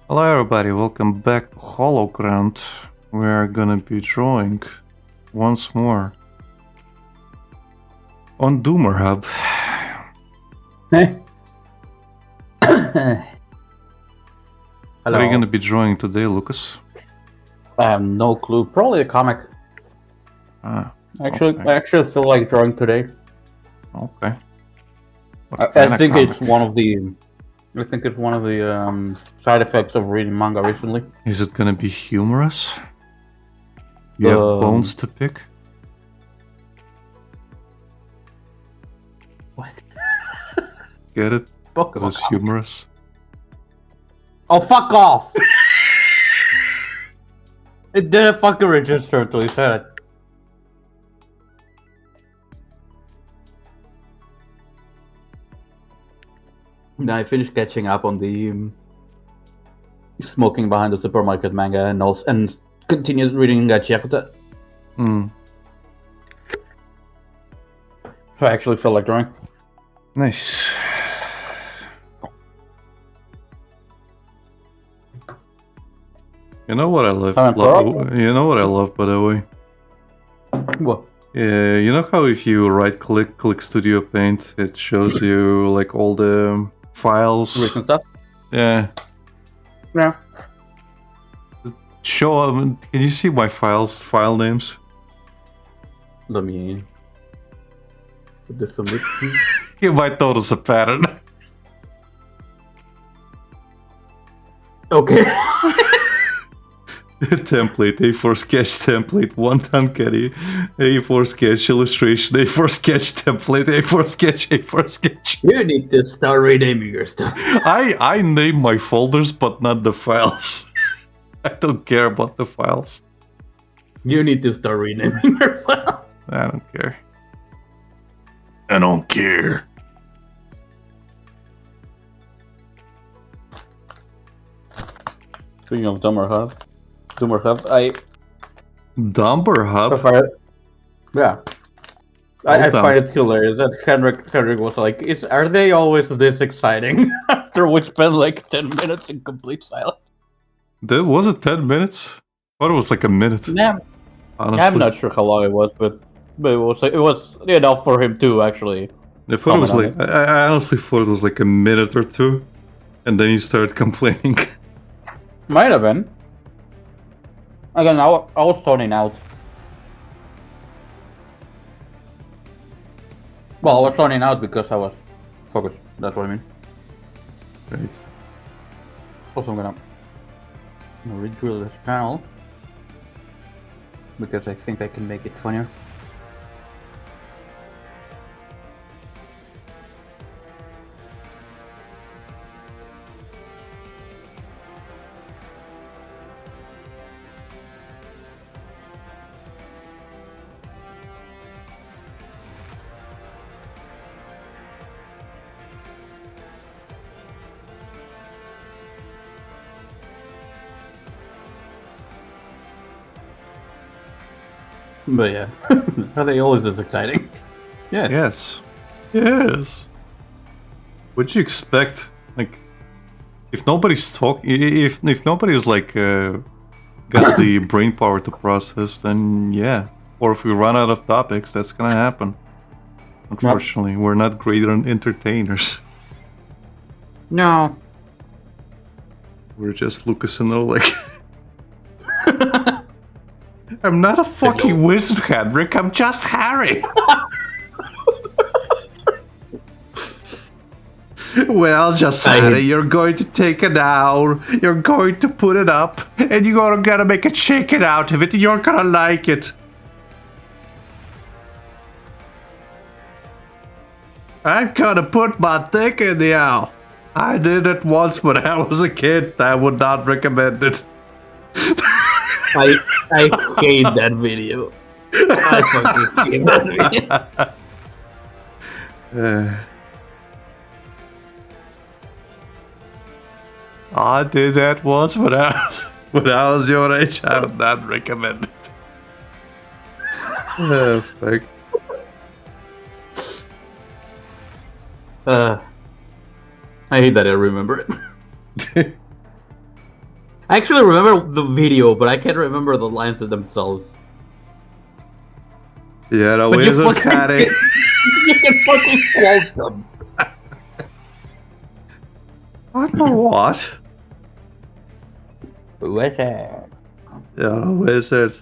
Hello everybody, welcome back to Hologround. We're gonna be drawing once more on Doomer Hub. What are you gonna be drawing today, Lucas? I have no clue. Probably a comic. Ah, I okay. actually feel like drawing today. Okay. I think it's one of the. I think it's one of the side effects of reading manga recently. Is it gonna be humorous? You have bones to pick? What? Get it? Book Because it's humorous. Oh, fuck off! It didn't fucking register until you said it. Then I finished catching up on the smoking behind the supermarket manga and continued reading Gachiyakute. So I actually feel like drawing. Nice. You know what I love? You know what I love, by the way? What? Yeah, you know how if you click Studio Paint, it shows you like all the files? Recent stuff? Yeah. Yeah. Show can you see my file names? Let me put this on this. You might notice a pattern. Okay. Template, A4 sketch template, one-time caddy, A4 sketch illustration, A4 sketch template, A4 sketch, A4 sketch. You need to start renaming your stuff. I name my folders, but not the files. I don't care about the files. You need to start renaming your files. I don't care. I don't care. Speaking of Doomer Hub, Dumber Hub? Yeah. I find it hilarious that Henrik was like, are they always this exciting? After we spent like 10 minutes in complete silence. Was it 10 minutes? I thought it was like a minute. Yeah. Honestly. I'm not sure how long it was, but it was enough for him too, actually. I thought it was like, I honestly thought it was like a minute or two, and then he started complaining. Might have been. Again, I was zoning out. Well, I was zoning out because I was focused. That's what I mean. Right. Also, I'm gonna re-drill this panel because I think I can make it funnier. But yeah, are they always this exciting? Yeah. Yes. Yes. What'd you expect? Like, if nobody's if nobody's like got the brain power to process, then yeah. Or if we run out of topics, that's gonna happen. Unfortunately, we're not great entertainers. No. We're just Lucas and Oleg. I'm not a fucking wizard, Henrik. I'm just Harry. Well, just Harry, you're going to take it down. You're going to put it up, and you're gonna make a chicken out of it, and you're gonna like it. I'm gonna put my dick in the owl. I did it once when I was a kid. I would not recommend it. I hate that video. I fucking hate that video. I did that once when I was your age. I would not recommend it. Oh, fuck. I hate that I remember it. I actually remember the video, but I can't remember the lines themselves. Yeah, the But wizard had it. You can fucking quote them. I know what? Wizard. Yeah, the wizard.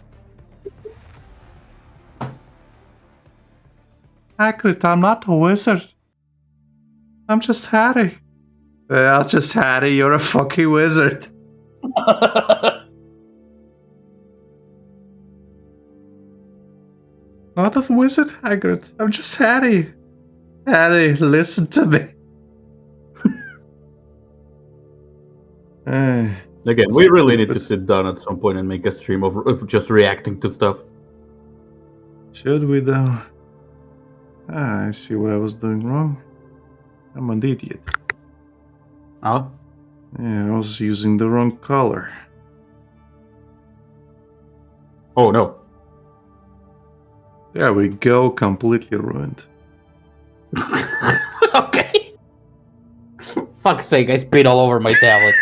Hagrid, I'm not a wizard. I'm just Harry. Well, just Harry, you're a fucking wizard. Not a wizard, Hagrid. I'm just Harry. Harry, listen to me. Again, we really need to sit down at some point and make a stream of just reacting to stuff. Should we though? I see what I was doing wrong. I'm an idiot. Oh? Yeah, I was using the wrong color. Oh no. There we go, completely ruined. Okay. Fuck's sake, I spit all over my tablet.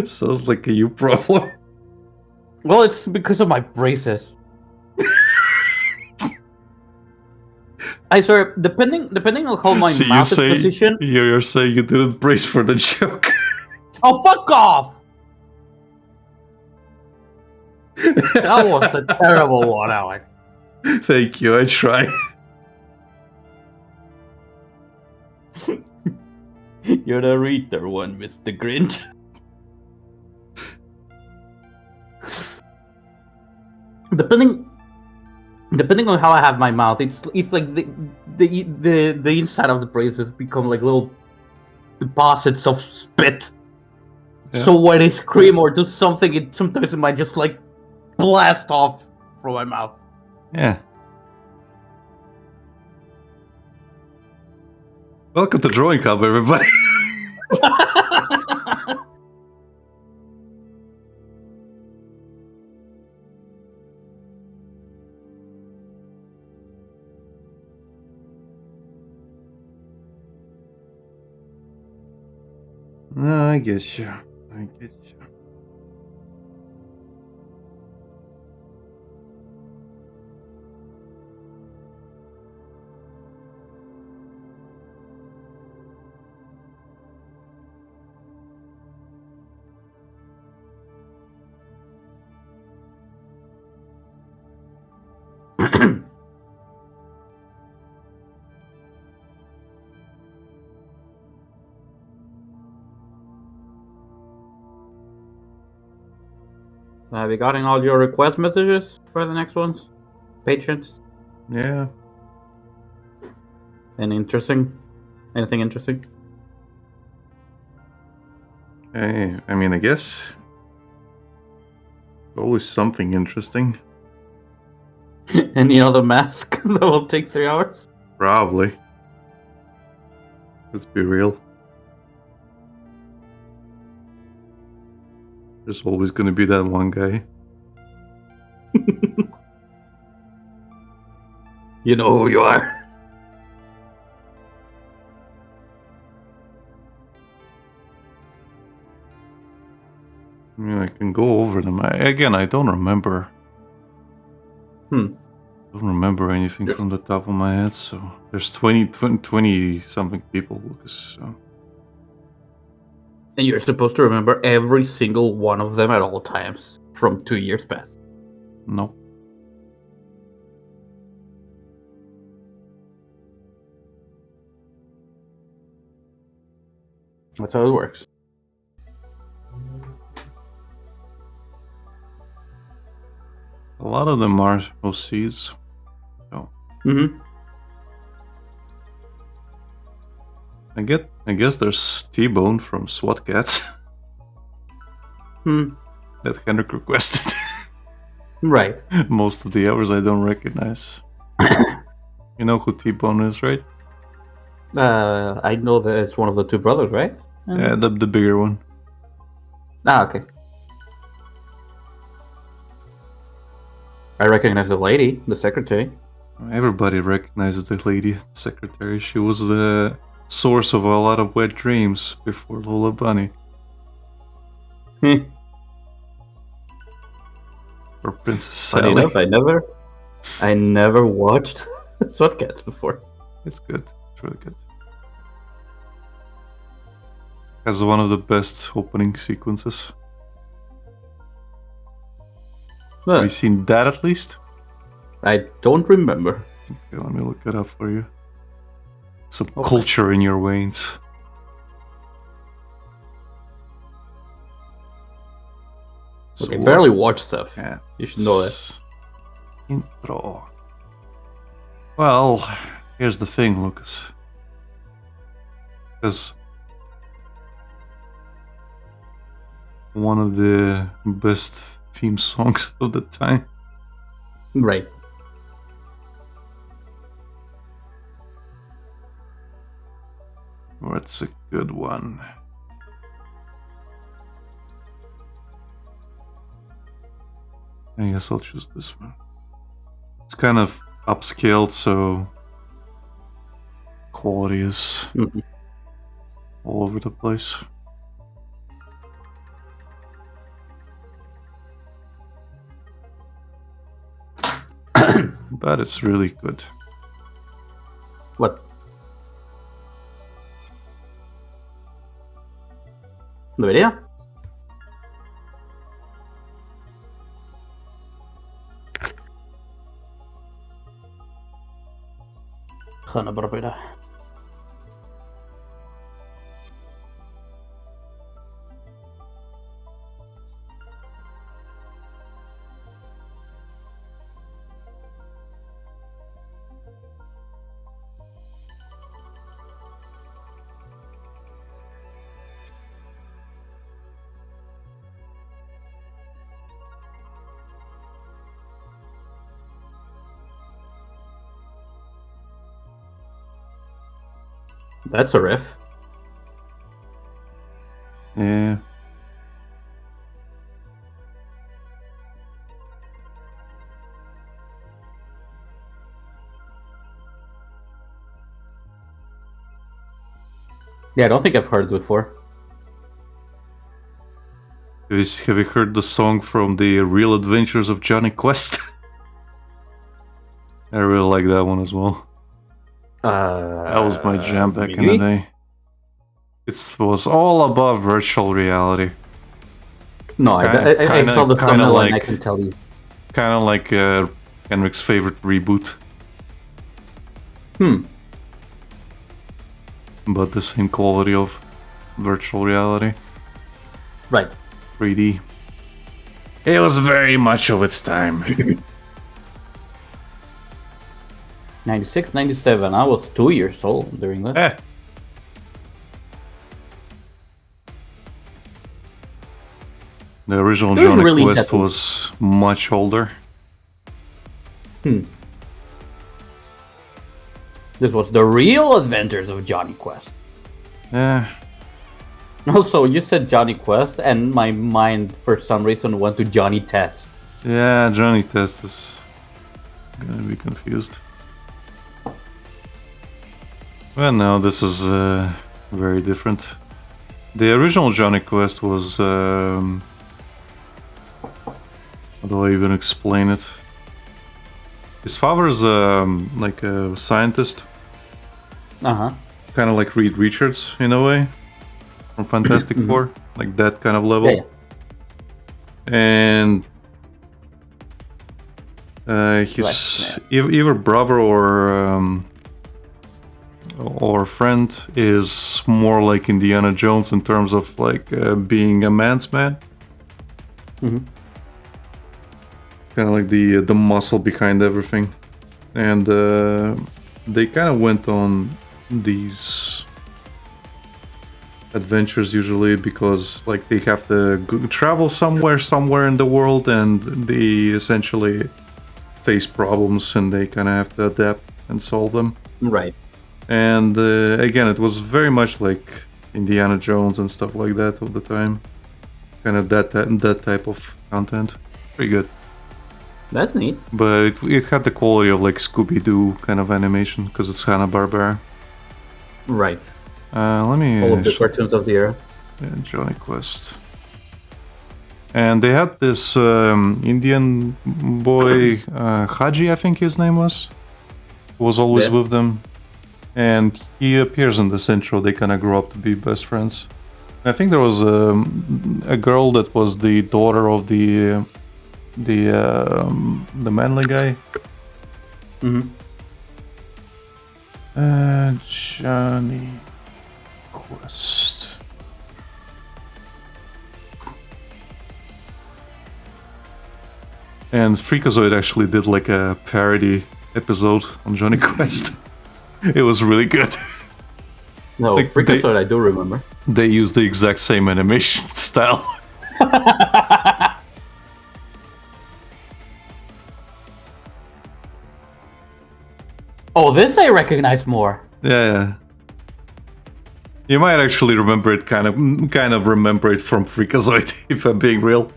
Sounds like a you problem. Well, it's because of my braces. I swear, depending on how my So mouth is positioned. you're saying you didn't brace for the joke. Oh, fuck off! That was a terrible one, Alec. Thank you, I tried. You're the reader one, Mr. Grinch. Depending on how I have my mouth, it's like the inside of the braces become like little deposits of spit. Yeah. So when I scream or do something, sometimes it might just like blast off from my mouth. Yeah. Welcome to Drawing Club, everybody. No, I get you. I get you. Have you gotten all your request messages for the next ones? Patrons? Yeah. Anything interesting? Hey, I mean, I guess. Always something interesting. Any other mask that will take 3 hours? Probably. Let's be real. There's always gonna be that one guy. You know who you are. I mean, I can go over them. I don't remember. I don't remember anything from the top of my head, so... There's 20 something people, Lucas, so... And you're supposed to remember every single one of them at all times from 2 years past. No. That's how it works. A lot of them are OCs. So... Mm-hmm. I guess there's T-Bone from SWAT Cats. That Henrik requested. Right. Most of the hours I don't recognize. You know who T-Bone is, right? I know that it's one of the two brothers, right? Yeah, the bigger one. Ah, okay. I recognize the lady, the secretary. Everybody recognizes the lady secretary. She was the source of a lot of wet dreams before Lola Bunny. Or Princess Funny Sally. enough, I never watched SWAT Cats before. It's good. It's really good. Has one of the best opening sequences. Have you seen that at least? I don't remember. Okay, let me look it up for you. Some culture in your veins. Okay, barely watch stuff. Yeah, You should know that. Intro. Well, here's the thing, Lucas. Because one of the best theme songs of the time. Right. What's a good one? I guess I'll choose this one. It's kind of upscaled, so quality is all over the place. But it's really good. What? ¿Debería? Hanna Barbera. That's a riff. Yeah. Yeah, I don't think I've heard it before. Have you heard the song from the Real Adventures of Johnny Quest? I really like that one as well. That was my jam back in the day. It was all about virtual reality. No, I saw the thumbnail and I can tell you. Kind of like Henrik's favorite reboot. But the same quality of virtual reality. Right. 3D. It was very much of its time. 96, 97. I was 2 years old during that. The original Johnny Quest was much older. This was the Real Adventures of Johnny Quest. Yeah. Also, you said Johnny Quest, and my mind, for some reason, went to Johnny Test. Yeah, Johnny Test is gonna be confused. Well, no, this is very different. The original Johnny Quest was... how do I even explain it? His father's like a scientist. Kind of like Reed Richards in a way. From Fantastic Four. Like that kind of level. Yeah. And his either brother or friend is more like Indiana Jones in terms of like being a man's man. Kind of like the muscle behind everything, and they kind of went on these adventures usually because like they have to travel somewhere in the world, and they essentially face problems and they kind of have to adapt and solve them. Right. And again, it was very much like Indiana Jones and stuff like that of the time. Kind of that type of content. Pretty good. That's neat. But it had the quality of like Scooby-Doo kind of animation because it's Hanna-Barbera. Right. Let me... All of the cartoons of the era. Yeah, Johnny Quest. And they had this Indian boy, Haji, I think his name was always with them. And he appears in this intro. They kind of grew up to be best friends. I think there was a girl that was the daughter of the manly guy. Mm-hmm. Johnny Quest. And Freakazoid actually did like a parody episode on Johnny Quest. It was really good. No, like Freakazoid I do remember. They used the exact same animation style. Oh, this I recognize more. Yeah. You might actually remember it, kind of remember it from Freakazoid, if I'm being real.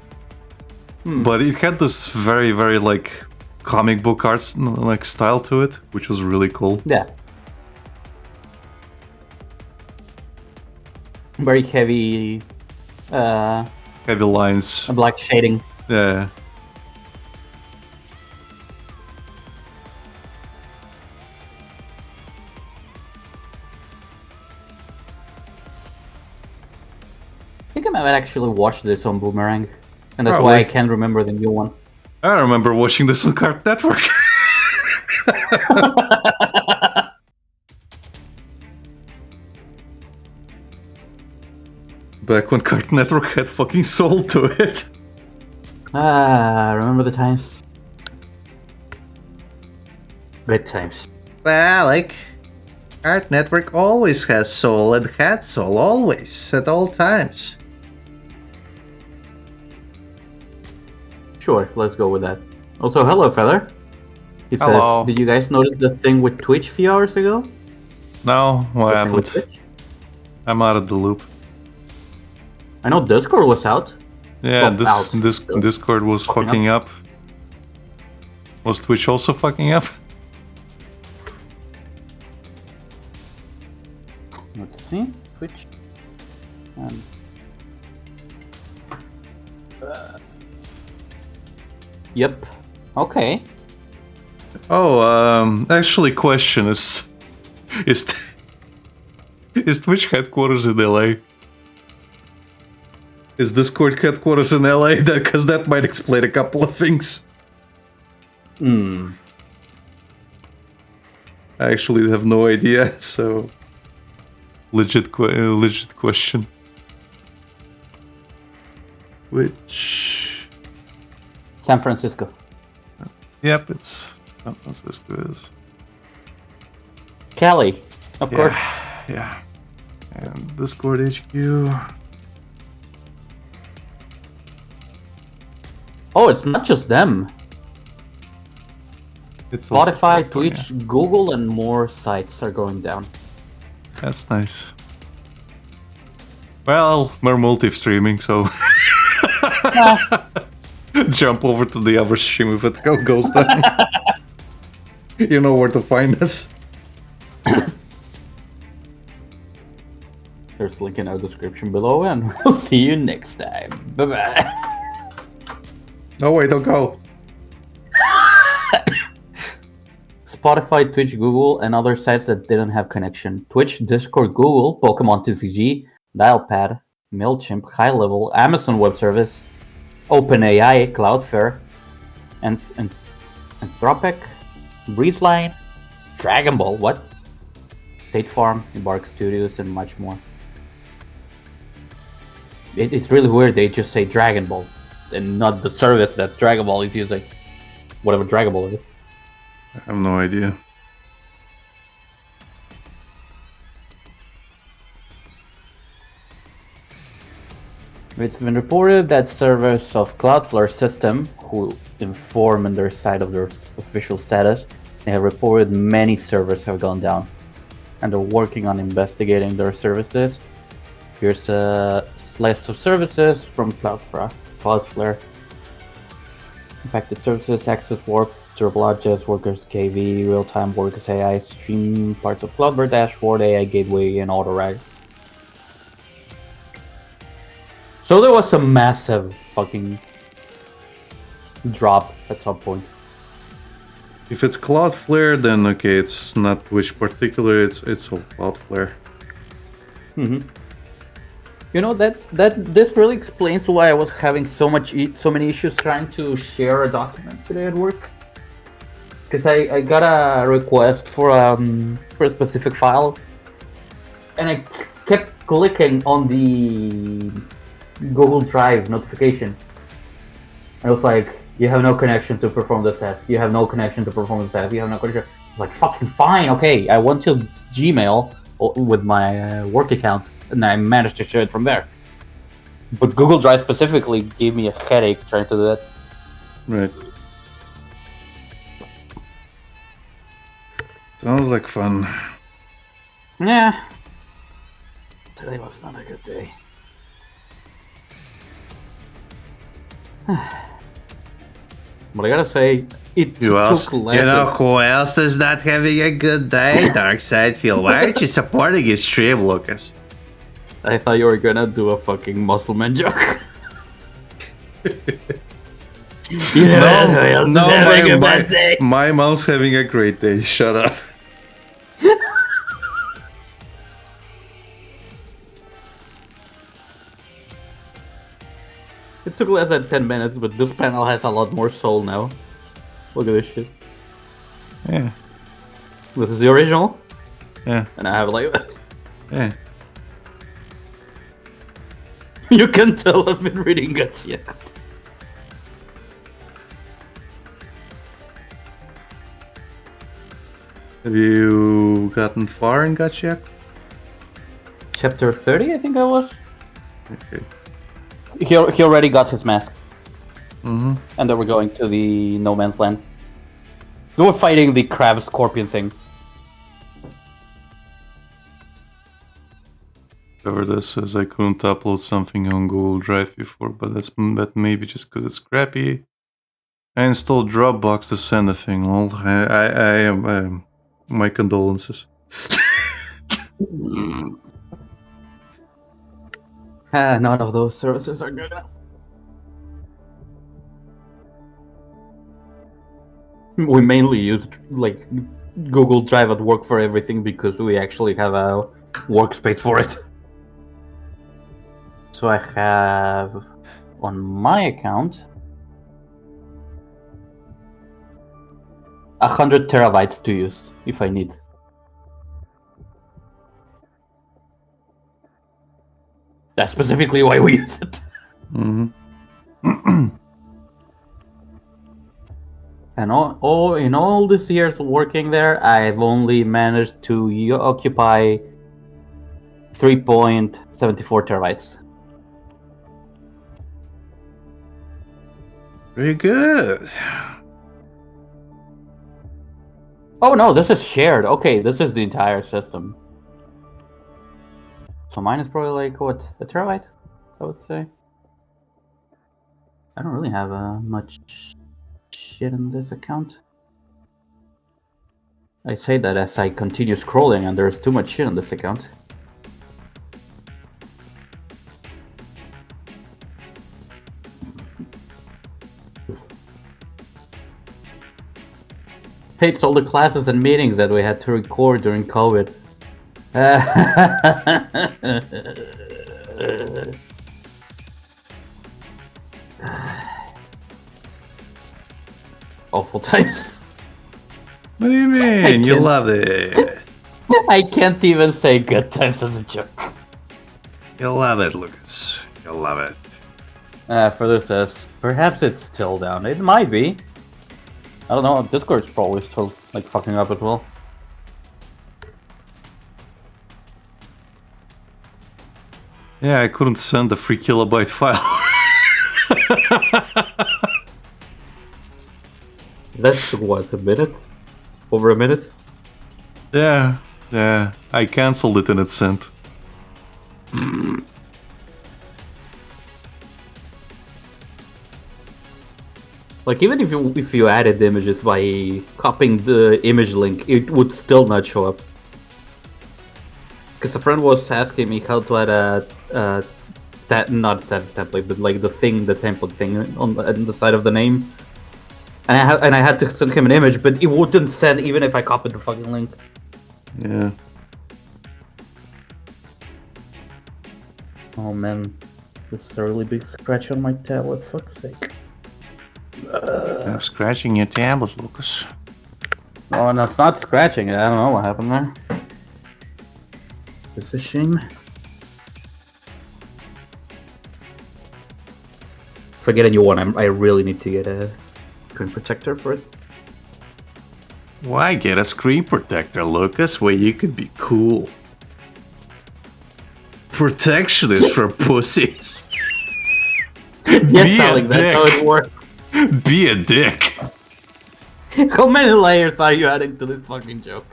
But it had this very, very like comic book art like style to it, which was really cool. Yeah. Very heavy. Heavy lines. Black shading. Yeah. I think I might actually watch this on Boomerang. And that's Probably. why I can't remember the new one. I remember watching this on Cartoon Network. Back when Cartoon Network had fucking soul to it. Remember the times? Good times. Well, like, Cartoon Network always has soul and had soul always, at all times. Sure, let's go with that. Also, hello, fella. He Hello. says, did you guys notice the thing with Twitch a few hours ago? No, what The thing with happened? Twitch? I'm out of the loop. I know Discord was out. Yeah, Well, out this still. Discord was Fucking fucking up. Was Twitch also fucking up? Let's see. Twitch. Yep. Okay. Oh, actually, question is is Twitch headquarters in LA? Is Discord headquarters in LA? Because that might explain a couple of things. Hmm. I actually have no idea, so legit question. Which? San Francisco. Yep, it's San Francisco is. Cali. Of course. Yeah. And Discord HQ. Oh, it's not just them. It's also Spotify, California. Twitch, Google, and more sites are going down. That's nice. Well, we're multi-streaming, so jump over to the other stream if it goes down. You know where to find us. There's a link in our description below, and we'll see you next time. Bye-bye. No, wait, don't go. Spotify, Twitch, Google, and other sites that didn't have connection. Twitch, Discord, Google, Pokemon TCG, Dialpad, MailChimp, High Level, Amazon Web Service, OpenAI, Cloudflare, Anthropic, Breezeline, Dragon Ball, what? State Farm, Embark Studios, and much more. It's really weird they just say Dragon Ball and not the service that Dragon Ball is using. Whatever Dragon Ball is. I have no idea. It's been reported that servers of Cloudflare system, who inform on their side of their official status, they have reported many servers have gone down, and they're working on investigating their services. Here's a slice of services from Cloudflare. Impacted services: Access Warp, Turbologis, Workers KV, Real-Time Workers AI, Stream, parts of Cloudberry Dashboard, AI Gateway, and Autorag. So there was a massive fucking drop at some point. If it's Cloudflare, then okay, it's not Twitch particular. It's all Cloudflare. You know that this really explains why I was having so many issues trying to share a document today at work. Because I got a request for a specific file, and I kept clicking on the Google Drive notification. And it was like, you have no connection to perform this task. You have no connection to perform this task. You have no connection. Like, fucking fine, okay. I went to Gmail with my work account, and I managed to share it from there. But Google Drive specifically gave me a headache trying to do that. Right. Sounds like fun. Yeah. Today was not a good day. But I gotta say, it You took less. know who else is not having a good day? Darksidefield. Why aren't you supporting his stream, Lucas? I thought you were gonna do a fucking Muscleman joke. My mom's having a great day. Shut up. It took less than 10 minutes, but this panel has a lot more soul now. Look at this shit. Yeah. This is the original, Yeah. and I have it like this. Yeah. You can tell I've been reading Gachiak. Have you gotten far in Gachiak? Chapter 30, I think I was. Okay. He already got his mask. Mm-hmm. And then we're going to the No Man's Land. We were fighting the crab scorpion thing. Whatever this says, I couldn't upload something on Google Drive before, but that maybe just because it's crappy. I installed Dropbox to send a thing. Lol. I am my condolences. None of those services are good enough. We mainly used like Google Drive at work for everything because we actually have a workspace for it. So I have on my account 100 terabytes to use if I need. That's specifically why we use it. Mm-hmm. And in all these years working there, I've only managed to occupy 3.74 terabytes. Very good. Oh no, this is shared. Okay, this is the entire system. So mine is probably like, what, a terabyte, I would say. I don't really have much shit in this account. I say that as I continue scrolling and there's too much shit on this account. Hates all the classes and meetings that we had to record during COVID. Awful times. What do you mean? You love it. I can't even say good times as a joke. You love it, Lucas. You love it. Further says, perhaps it's still down. It might be. I don't know, Discord's probably still like fucking up as well. Yeah, I couldn't send the 3 kilobyte file. That's what, a minute? Over a minute? Yeah, I cancelled it and it sent. Like, even if you added the images by copying the image link, it would still not show up. Because a friend was asking me how to add a not status template, but like the template thing on the side of the name. And I had to send him an image, but it wouldn't send even if I copied the fucking link. Yeah. Oh man, this is a really big scratch on my tablet. Fuck's sake. I'm scratching your tablet, Lucas. Oh, and it's not scratching. I don't know what happened there. This is a shame. Forget a new one. I really need to get a screen protector for it. Why get a screen protector, Lucas, where you could be cool? Protection is for pussies. Yes, Alex, that's how it works. Be a dick. How many layers are you adding to this fucking joke?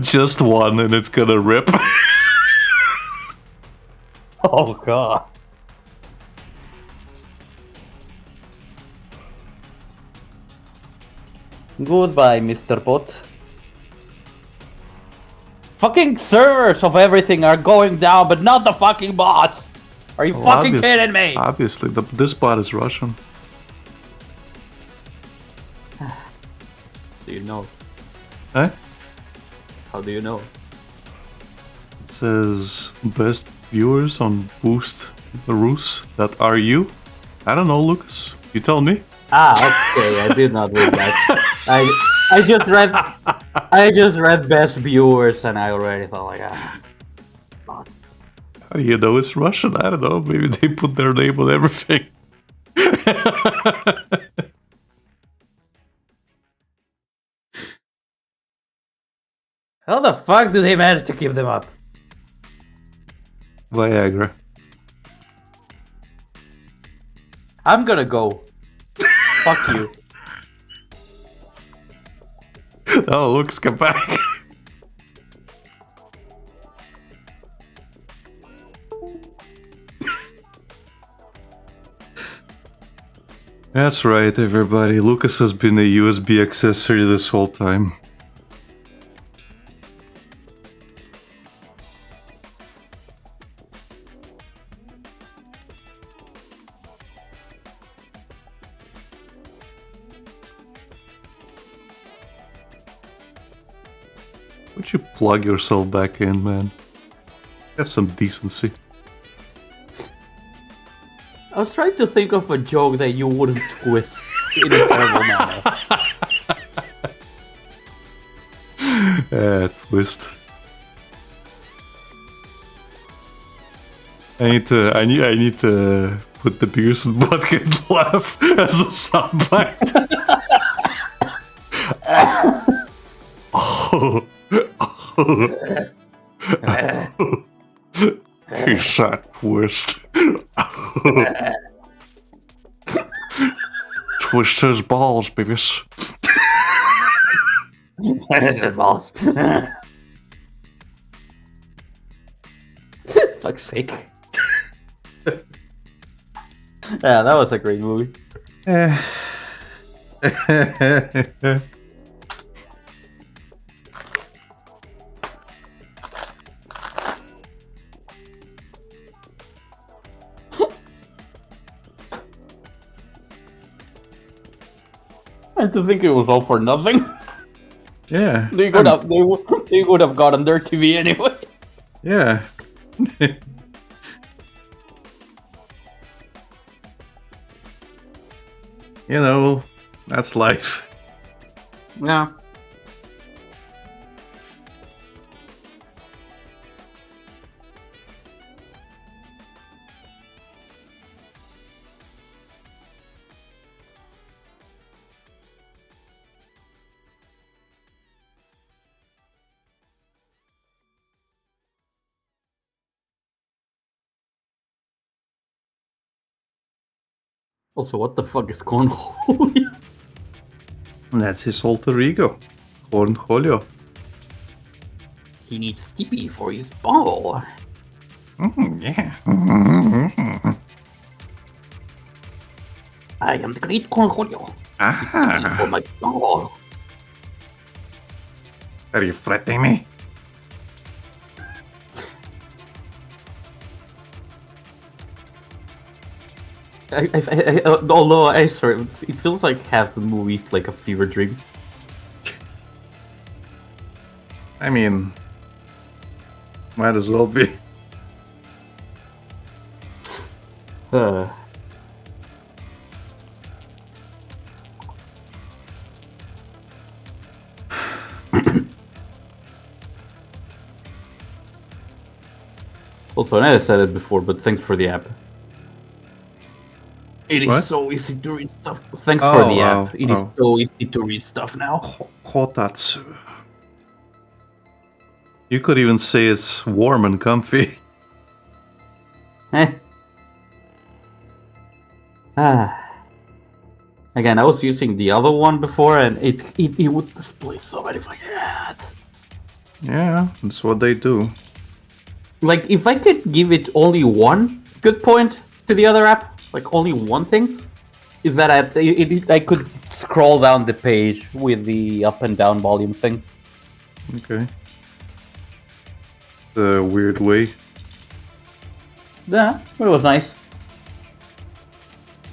Just one and it's gonna rip. Oh god. Goodbye, Mr. Bot. Fucking servers of everything are going down, but not the fucking bots! Are you fucking kidding me? Obviously, this bot is Russian. Do you know? Huh? How do you know? It says best viewers on Boost Rus that are you. I don't know, Lucas. You tell me. Ah, okay, I did not read that. I just read best viewers and I already thought like bots. How do you know it's Russian? I don't know. Maybe they put their name on everything. How the fuck do they manage to keep them up? Viagra. I'm gonna go. Fuck you. Oh, Lucas, come back. That's right, everybody. Lucas has been a USB accessory this whole time. Would you plug yourself back in, man? Have some decency. I was trying to think of a joke that you wouldn't twist in a terrible manner. Twist. I need to put the Beers and Butthead laugh as a soundbite. He shot Twist. Twist his balls, babies. Balls. Fuck's sake. Yeah, that was a great movie. And to think it was all for nothing. Yeah. They would have gotten their TV anyway. Yeah. You know, that's life. Yeah. Also, what the fuck is cornhole? That's his alter ego, Cornholio. He needs Skippy for his ball. Yeah. I am the great Cornholio. Skippy for my ball. Are you threatening me? Although I swear, it feels like half the movie's like a fever dream. I mean, might as well be. Uh, Also, I never said it before, but thanks for the app. It is What? so easy to read stuff. Thanks for the app. It is oh. so easy to read stuff now. Kotatsu. You could even say it's warm and comfy. Eh. Again, I was using the other one before, and it would display so many fucking ads. Yeah, that's what they do. Like, if I could give it only one good point to the other app, like only one thing, is that I could scroll down the page with the up and down volume thing. Okay. The weird way. Yeah, it was nice.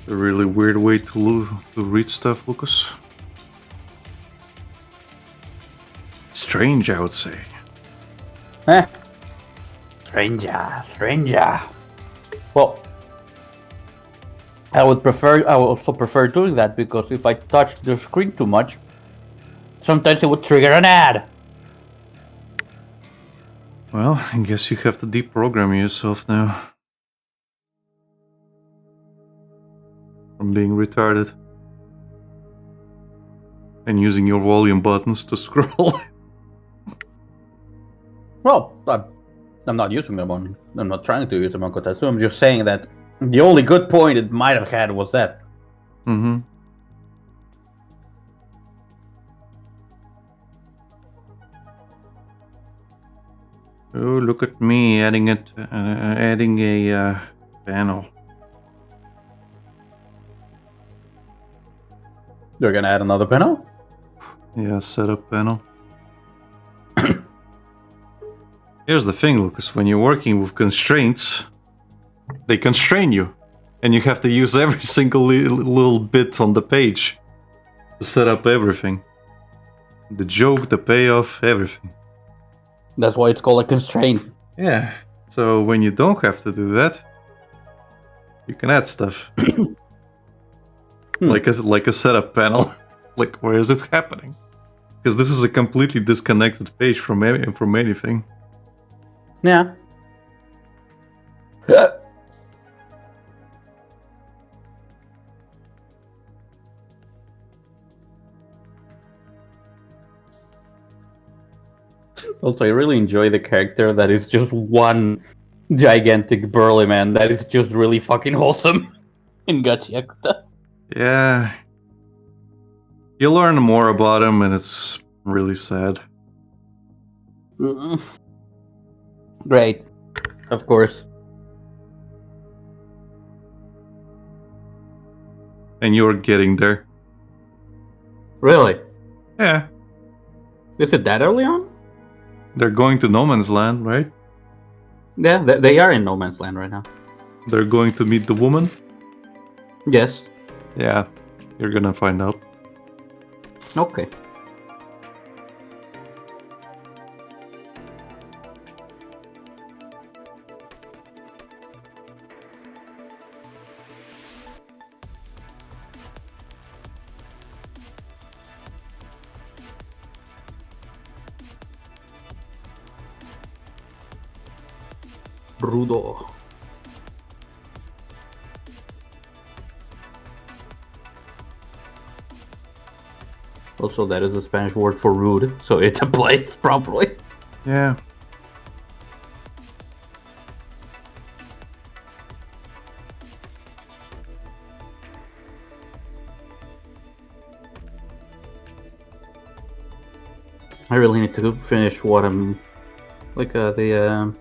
A really weird way to read stuff, Lucas. Strange, I would say. Eh. Stranger. Well, I would also prefer doing that, because if I touch the screen too much, sometimes it would trigger an ad. Well, I guess you have to deprogram yourself now. From being retarded. And using your volume buttons to scroll. Well, I'm not using them on. I'm not trying to use them on Kotatsu. I'm just saying that the only good point it might have had was that. Mm-hmm. Oh, look at me adding a panel. You're gonna add another panel? Yeah, setup panel. Here's the thing, Lucas. When you're working with constraints, they constrain you. And you have to use every single little bit on the page to set up everything. The joke, the payoff, everything. That's why it's called a constraint. Yeah. So when you don't have to do that, you can add stuff. Like a setup panel. Like, where is it happening? Because this is a completely disconnected page from anything. Yeah. Also, I really enjoy the character that is just one gigantic burly man that is just really fucking wholesome in Gachi Yakuta. Yeah. You learn more about him and it's really sad. Great. Of course. And you're getting there. Really? Yeah. Is it that early on? They're going to No Man's Land, right? Yeah, they are in No Man's Land right now. They're going to meet the woman? Yes. Yeah. You're gonna find out. Okay. Rudo. Also, that is a Spanish word for rude, so it applies properly. Yeah. I really need to finish what I'm like the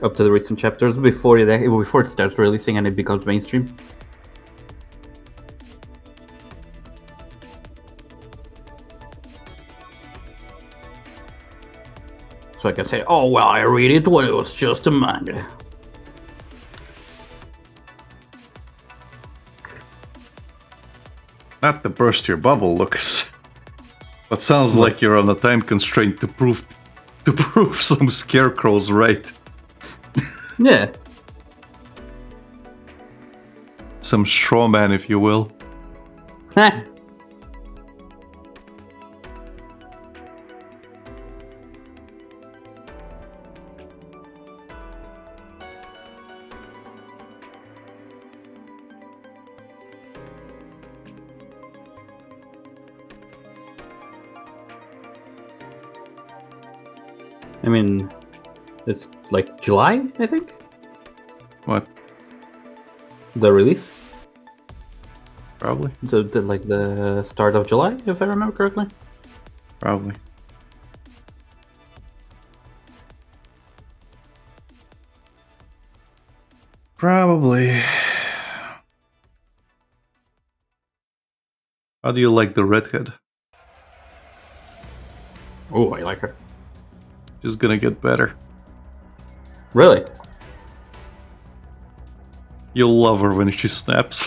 up to the recent chapters before it starts releasing and it becomes mainstream. So I can say, oh well, I read it when it was just a manga. Not to burst your bubble, Lucas. But sounds like you're on a time constraint to prove some scarecrows right. Yeah. Some straw man, if you will. I mean, it's like July, I think, What? the release. Probably. So, like the start of July, if I remember correctly. Probably. Probably. How do you like the redhead? Oh, I like her. Just gonna get better. Really? You'll love her when she snaps.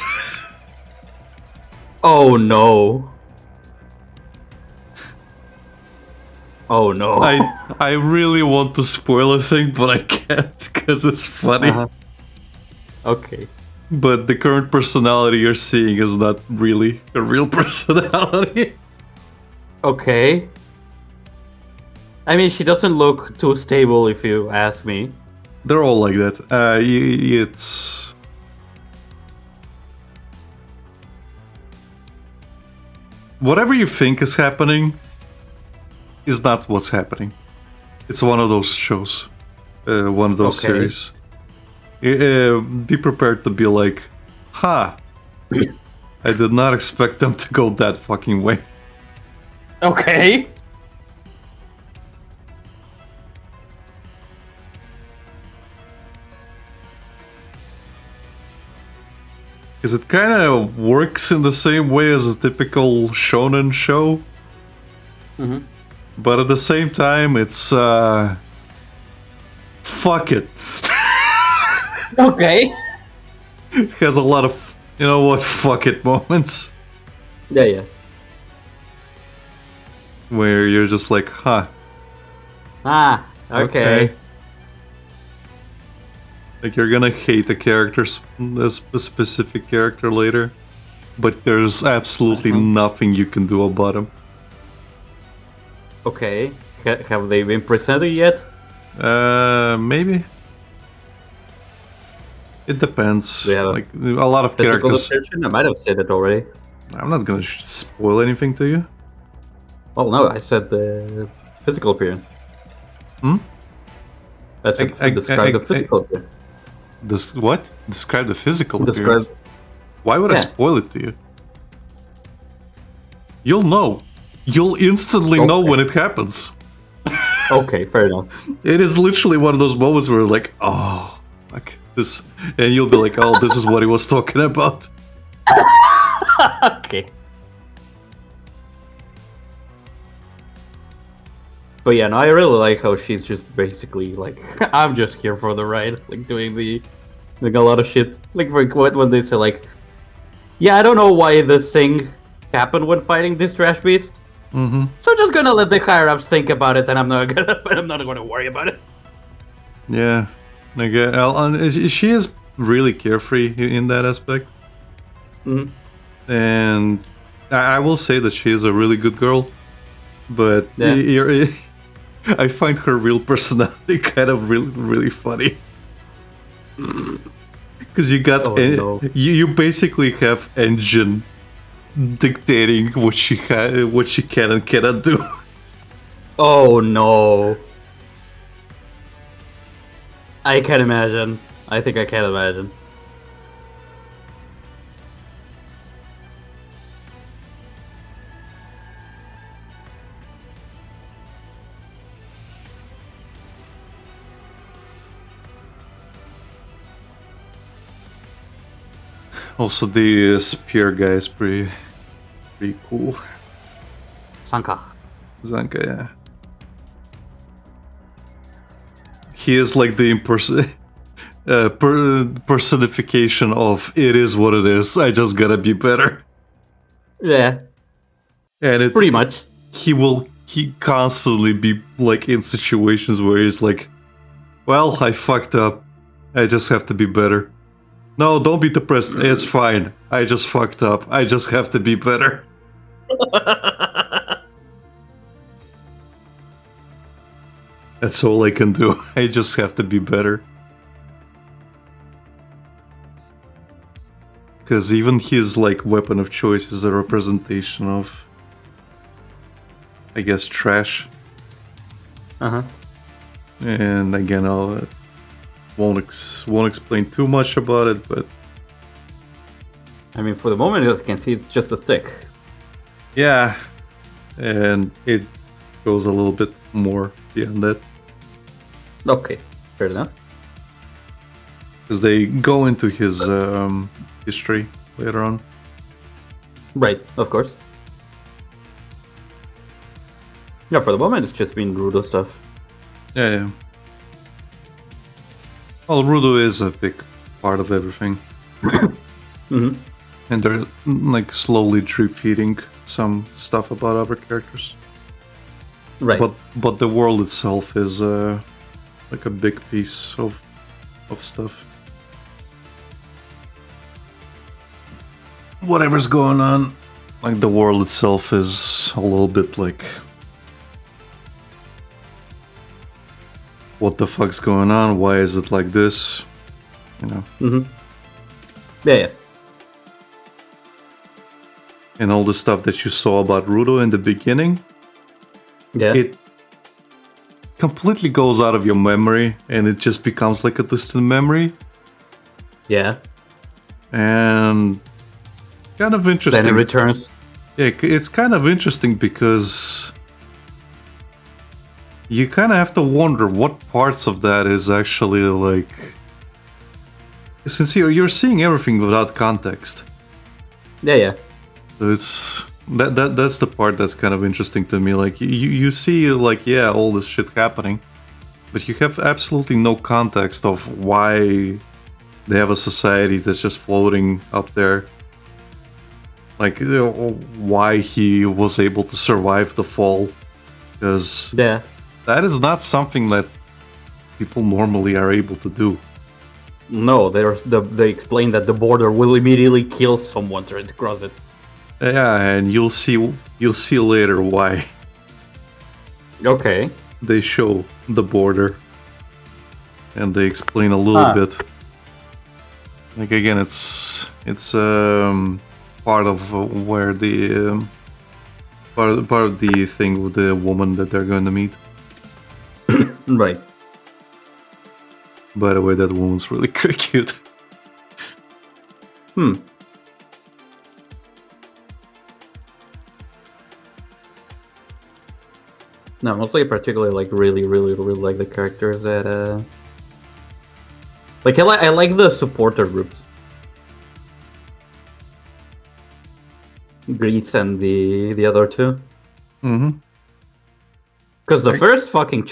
Oh no. Oh no. I really want to spoil a thing, but I can't because it's funny. Uh-huh. Okay. But the current personality you're seeing is not really a real personality. Okay. I mean, she doesn't look too stable, if you ask me. They're all like that. It's... Whatever you think is happening is not what's happening. It's one of those shows. One of those Okay. series. Be prepared to be like, ha! I did not expect them to go that fucking way. Okay. Because it kind of works in the same way as a typical shonen show. Mhm. But at the same time, it's, fuck it. Okay. It has a lot of, you know what, fuck it moments. Yeah, yeah. Where you're just like, huh. Ah, okay. Like you're gonna hate a character, a specific character later. But there's absolutely nothing you can do about him. Okay. Have they been presented yet? Maybe. It depends. We have a Like a lot of Physical characters. description? I might have said it already. I'm not gonna spoil anything to you. Well, no, I said the physical appearance. Hmm? I said describe the physical appearance. This what? Describe the physical Describe. appearance. Why would I Yeah. spoil it to you? You'll know. You'll instantly know Okay. when it happens. Okay, fair enough. It is literally one of those moments where like, oh, like this, and you'll be like, oh, this is what he was talking about. Okay. But yeah, no, I really like how she's just basically like, I'm just here for the ride, like doing a lot of shit. Like when they say like, yeah, I don't know why this thing happened when fighting this trash beast, Mm-hmm. so just gonna let the higher ups think about it, and I'm not gonna worry about it. Yeah, like she is really carefree in that aspect, Mhm. and I will say that she is a really good girl. But Yeah. I find her real personality kind of really funny. Because you got Oh, no. you basically have Engine dictating what she can and cannot do. Oh no. I can imagine. I think I can imagine. Also, the spear guy is pretty cool. Sanka. Zanka, yeah. He is like the personification of it is what it is. I just gotta be better. Yeah, And pretty much. he constantly be like in situations where he's like, well, I fucked up. I just have to be better. No, don't be depressed. It's fine. I just fucked up. I just have to be better. That's all I can do. I just have to be better. Because even his like weapon of choice is a representation of, I guess, trash. Uh-huh. And again, I won't explain too much about it, but I mean, for the moment, as you can see, it's just a stick. yeah, and it goes a little bit more beyond that. Okay, fair enough. Because they go into his history later on. Right, of course. Yeah, for the moment, it's just been Rudo stuff. Yeah. Well, Rudo is a big part of everything. Mm-hmm. And they're like slowly drip feeding some stuff about other characters. Right. But the world itself is like a big piece of stuff. Whatever's going on, like the world itself is a little bit like, what the fuck's going on? Why is it like this? You know. Mm-hmm. Yeah. And all the stuff that you saw about Rudo in the beginning, Yeah. it completely goes out of your memory and it just becomes like a distant memory. Yeah. And kind of interesting. Then it returns. Yeah, it's kind of interesting because you kind of have to wonder what parts of that is actually like, since you're seeing everything without context. Yeah. So it's that's the part that's kind of interesting to me. Like you see like, yeah, all this shit happening, but you have absolutely no context of why they have a society that's just floating up there. Like, why he was able to survive the fall, because Yeah. that is not something that people normally are able to do. No, they explain that the border will immediately kill someone trying to cross it. Yeah, and you'll see later why. Okay. They show the border, and they explain a little bit. Like again, it's part of where the part of the thing with the woman that they're going to meet. Right. By the way, that woman's really cute. No, mostly particularly like really like the characters that like I like the supporter groups. Grease and the other two. Mm-hmm. Because the first fucking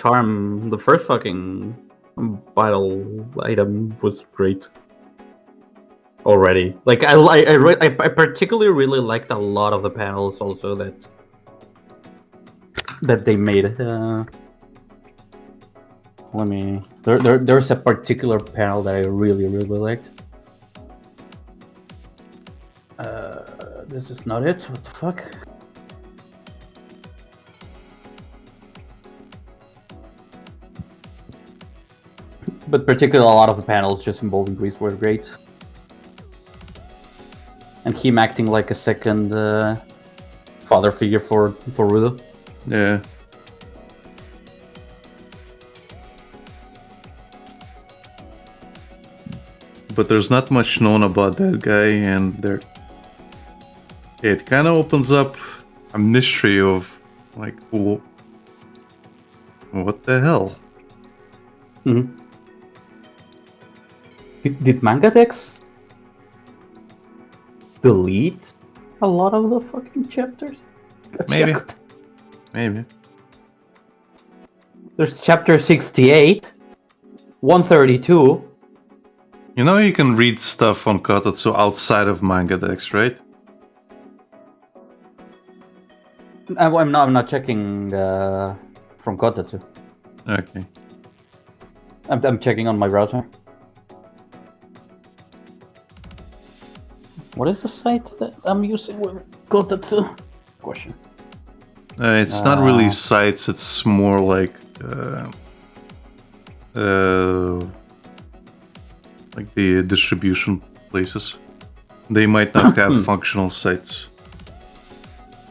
battle item was great. Already, like I particularly really liked a lot of the panels also that they made. Let me. There's a particular panel that I really liked. This is not it. What the fuck? But particularly a lot of the panels just in Bold and Grease were great. And him acting like a second father figure for Rudo. Yeah. But there's not much known about that guy, and it kind of opens up a mystery of like, what the hell? Mm-hmm. Did Mangadex delete a lot of the fucking chapters? Maybe. Maybe. There's chapter 68, 132. You know you can read stuff on Kotatsu outside of Mangadex, right? I'm not checking from Kotatsu. Okay. I'm checking on my browser. What is the site that I'm using with Kotatsu? Question. It's not really sites. It's more like the distribution places. They might not have functional sites.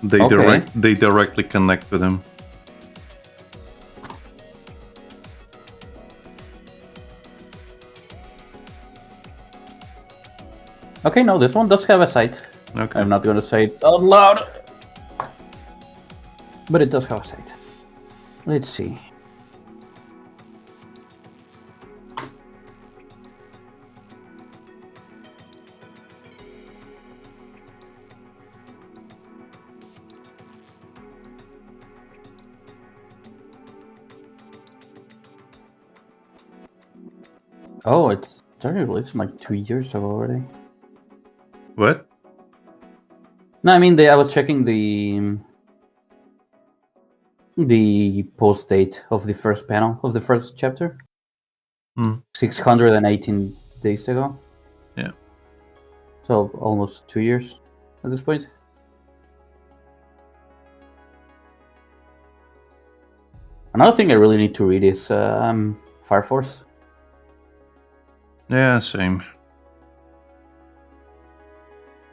They Okay. they directly connect with them. Okay, no, this one does have a site. Okay. I'm not gonna say it out loud, but it does have a site. Let's see. Oh, it's started released like 2 years ago already. What? No, I mean, I was checking the post date of the first panel of the first chapter. 618 days ago. Yeah. So almost 2 years at this point. Another thing I really need to read is Fire Force. Yeah, same.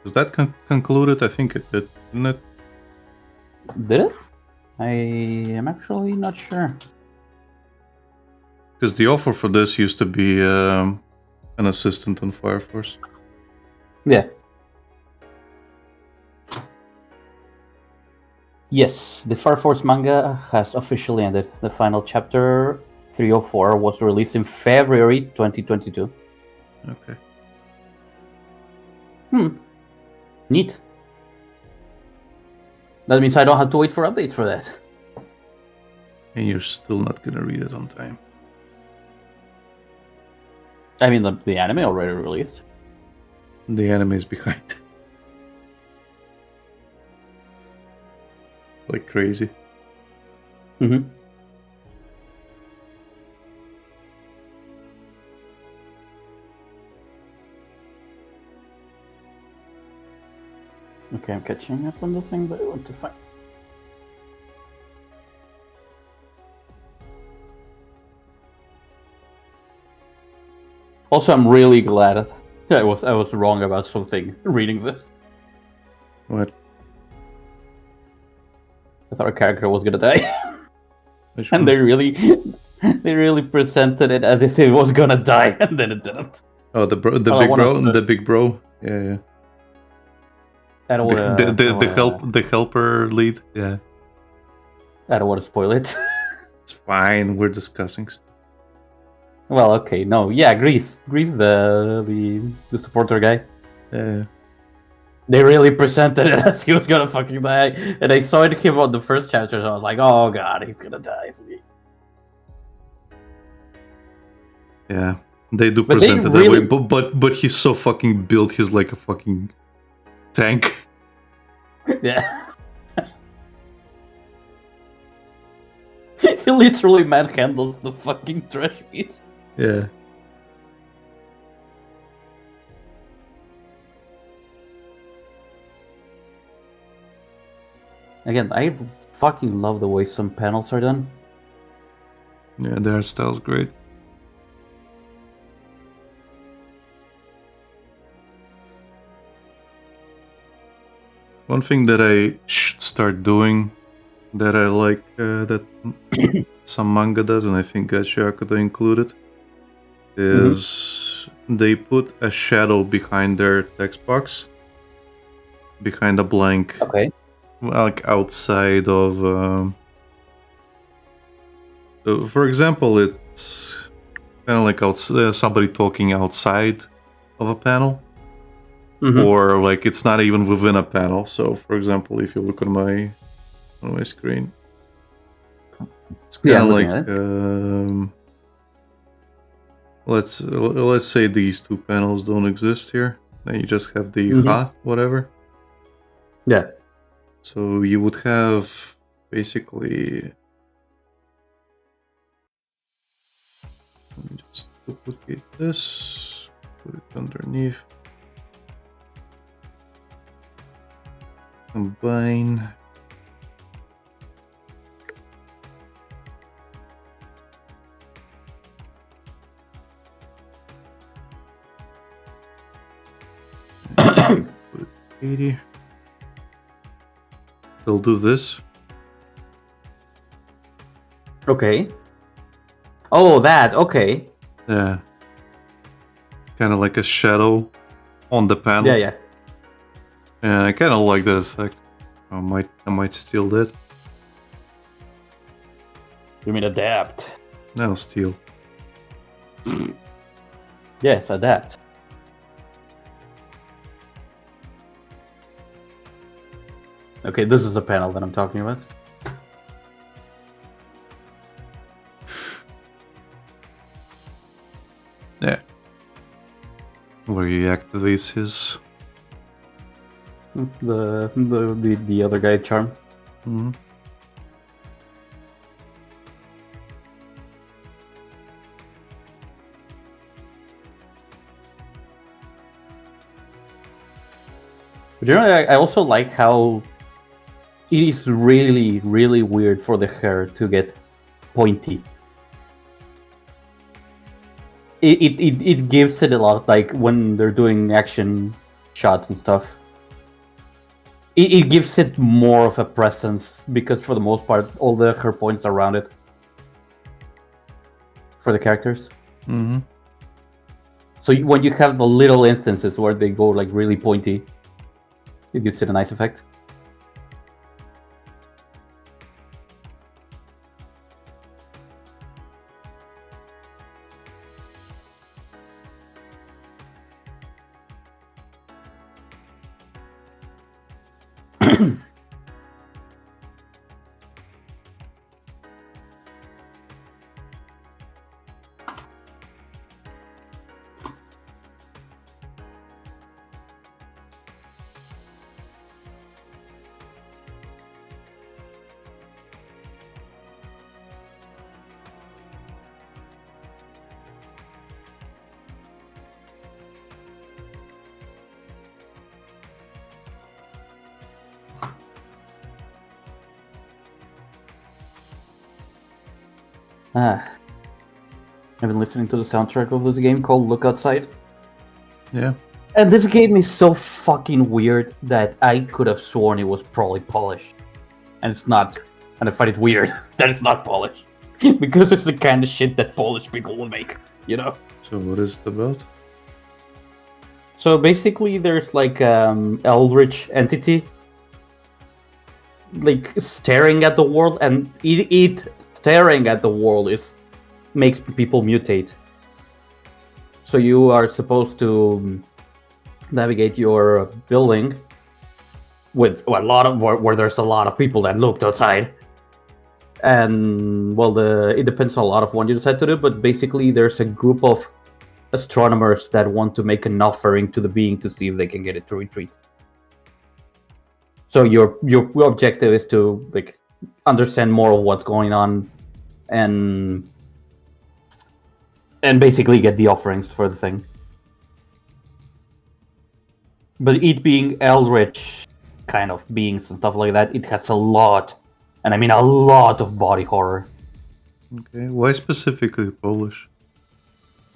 Is that concluded? I think it did, didn't it? Did it? I am actually not sure. Because the offer for this used to be an assistant on Fire Force. Yeah. Yes, the Fire Force manga has officially ended. The final chapter 304 was released in February 2022. Okay. Neat. That means I don't have to wait for updates for that. And you're still not gonna read it on time. I mean, the anime already released. The anime is behind. Like crazy. Mm-hmm. Okay, I'm catching up on the thing, but I want to find. Also, I'm really glad I was wrong about something reading this. What? I thought a character was gonna die, Which and one? they really presented it as if it was gonna die, and then it didn't. Oh, the I big wanna bro, say- the big bro. Yeah, yeah. I don't The helper lead. Yeah, I don't want to spoil it. it's fine. We're discussing. Well, okay, no, yeah, Grease, the supporter guy. Yeah. They really presented it as he was gonna fucking die, and I saw it him on the first chapter, so I was like, oh god, he's gonna die. Isn't he? Yeah, they do But they present it really- that way, but he's so fucking built. He's like a fucking tank. Yeah. He literally manhandles the fucking trash piece. Yeah. Again, I fucking love the way some panels are done. Yeah, their style's great. One thing that I should start doing, that I like, that some manga does, and I think Gachiakuta included, is they put a shadow behind their text box, behind a blank, Okay. like outside of. For example, it's kind of like somebody talking outside of a panel. Or like it's not even within a panel. So, for example, if you look on my screen, it's kind Yeah, of looking like at let's say these two panels don't exist here. Then you just have the Mhm. ha whatever. Yeah. So you would have basically. Let me just duplicate this, put it underneath. Combine. Put 80. They'll do this. Okay. Oh, that. Okay. Yeah. Kind of like a shadow on the panel. Yeah, yeah. Yeah, I kind of like that effect. I might steal that. You mean adapt? No, steal. Yes, adapt. Okay, this is a panel that I'm talking about. Yeah. Where he activates his. The other guy charm. Mhm. But you know, I also like how it is really, really weird for the hair to get pointy. It gives it a lot, like when they're doing action shots and stuff. It gives it more of a presence because for the most part, all the hair points are rounded for the characters. Mm-hmm. So when you have the little instances where they go like really pointy, it gives it a nice effect. I've been listening to the soundtrack of this game called Look Outside. Yeah. And this game is so fucking weird that I could have sworn it was probably polished. And it's not. And I find it weird that it's not polished. Because it's the kind of shit that Polish people will make, you know? So what is it about? So basically there's like eldritch entity like staring at the world, and it staring at the world makes people mutate. So you are supposed to navigate your building with a lot of where there's a lot of people that looked outside, and well, it depends on a lot of what you decide to do. But basically, there's a group of astronomers that want to make an offering to the being to see if they can get it to retreat. So your objective is to like understand more of what's going on, and basically get the offerings for the thing. But it being eldritch kind of beings and stuff like that, it has a lot, and I mean a lot of body horror. Okay. Why specifically Polish?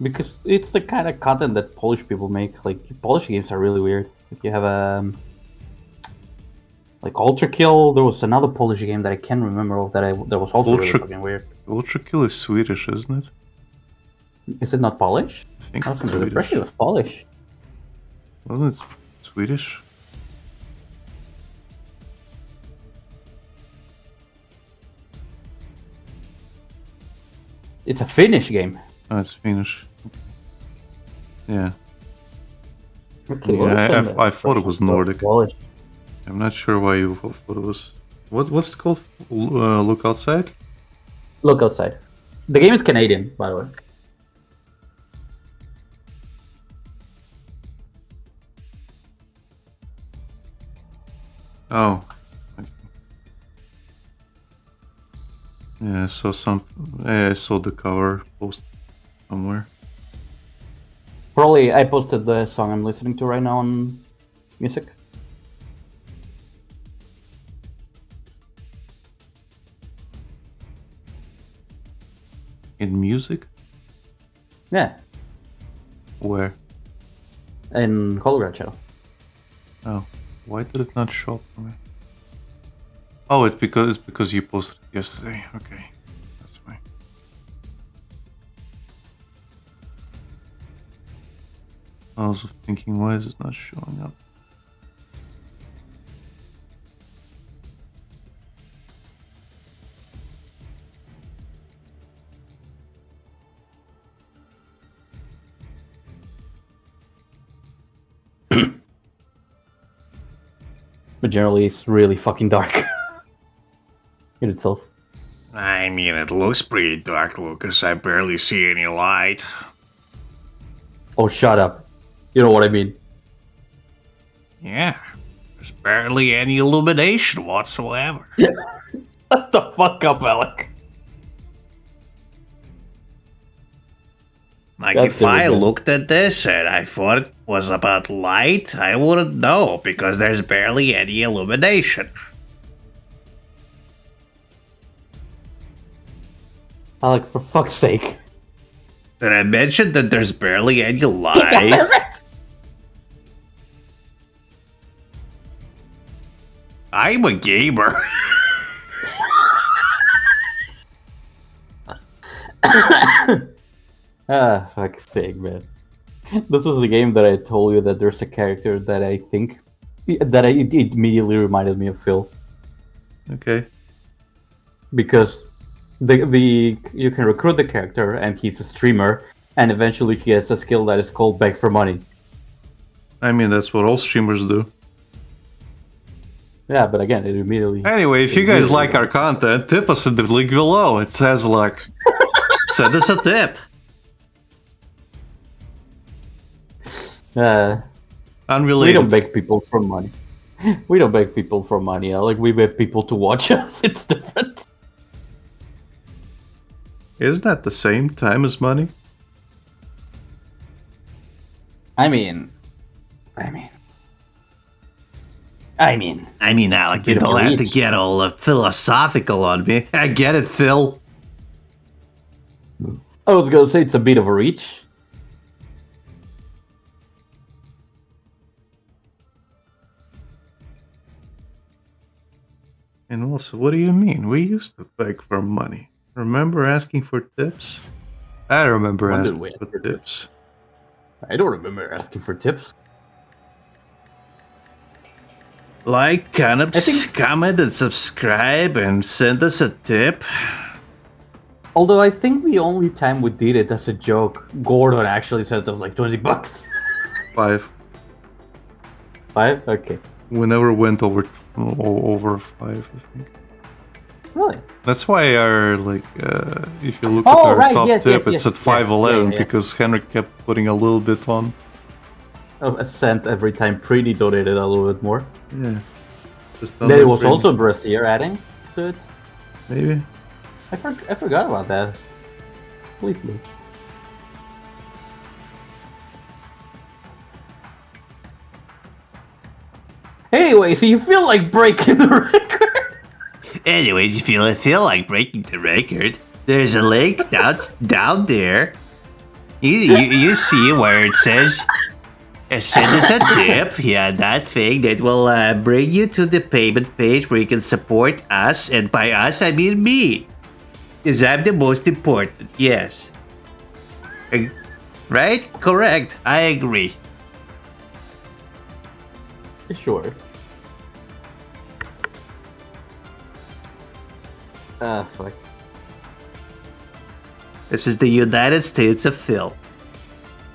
Because it's the kind of content that Polish people make. Like Polish games are really weird. Like you have like Ultra Kill. There was another Polish game that I can't remember of that was also really fucking weird. Ultra Kill is Swedish, isn't it? Is it not Polish? I think I was it's under the impression it was Polish. Wasn't it Swedish? It's a Finnish game. Oh, it's Finnish. Yeah. Okay, Yeah, I thought it was Nordic. Polish. I'm not sure why you thought it was. What's it called? Look Outside? Look Outside. The game is Canadian, by the way. Oh, Yeah, I saw some. I saw the cover post somewhere. Probably I posted the song I'm listening to right now on music. In music? Yeah, Where? in Holograd channel. Oh, why did it not show up for me? Oh, it's because you posted it yesterday. Okay, that's fine. I was thinking, why is it not showing up? But generally, it's really fucking dark in itself. I mean, it looks pretty dark, Lucas. I barely see any light. Oh, shut up. You know what I mean. Yeah, there's barely any illumination whatsoever. Shut the fuck up, Alec. Like, That's if I really good. looked at this and I thought it was about light, I wouldn't know because there's barely any illumination. Alec, for fuck's sake. Did I mention that there's barely any light? I'm a gamer. Ah, fuck's sake, man. This is a game that I told you that there's a character that I think that it immediately reminded me of Phil, Okay. because the you can recruit the character and he's a streamer, and eventually he has a skill that is called beg for money. I mean, that's what all streamers do. Yeah, but again, it immediately. Anyway, if you guys like our content, tip us in the link below. It says like, Send us a tip. We don't unrelated. beg people for money. We don't beg people for money. Like, we beg people to watch us. It's different. Isn't that the same time as money? I mean, I mean, Alec, bit you of don't a have to reach. get all philosophical on me. I get it, Phil. I was gonna say it's a bit of a reach. And also, what do you mean? We used to beg for money. Remember asking for tips? I remember When did asking we ask for for tips. I don't remember asking for tips. Like, comment, I think- comment, and subscribe, and send us a tip. Although I think the only time we did it as a joke, Gordon actually said it was like $20. 5. 5? Okay. We never went over 5, I think. Really? That's why our, like, if you look Oh, at our right, top yes, tip, yes, it's yes. at 511 Yeah. because Henrik kept putting a little bit on. A cent every time Pretty donated a little bit more. Yeah. Just There under was print, also Brassier adding to it. maybe. I forgot about that. Completely. Anyway, so you feel like breaking the record? Anyways, if you feel like breaking the record, there's a link down there. You see where it says send us a tip. Yeah, that thing that will bring you to the payment page where you can support us, and by us I mean me, because I'm the most important. Yes, right? Correct. I agree. Sure. Ah, fuck. This is the United States of Phil.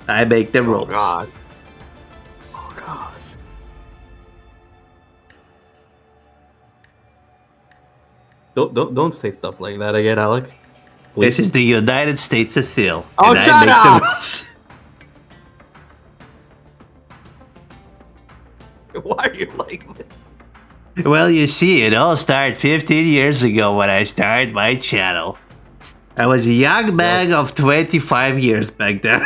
I make the rules. Oh god. Don't say stuff like that again, Alec. This is the United States of Phil. Oh, and I shut make up! the rules. Why are you like this? Well, you see, it all started 15 years ago when I started my channel. I was a young man of 25 years back then.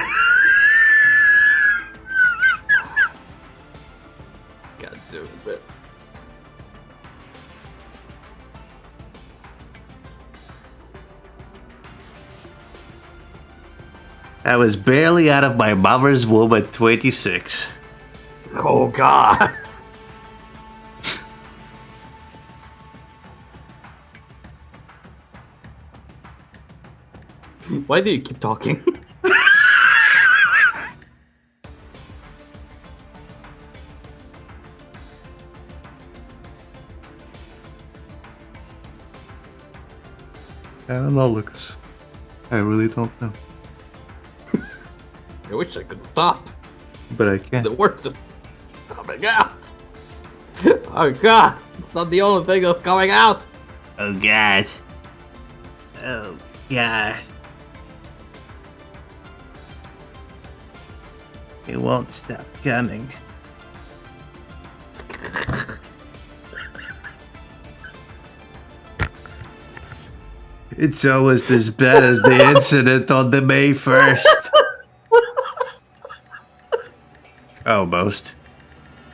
God damn it. I was barely out of my mother's womb at 26. Oh god. Why do you keep talking? I don't know, Lucas. I really don't know. I wish I could stop. But I can't. The words are coming out. Oh god, it's not the only thing that's coming out. Oh god. Oh god. It won't stop coming. It's almost as bad as the incident on the May 1st. Almost.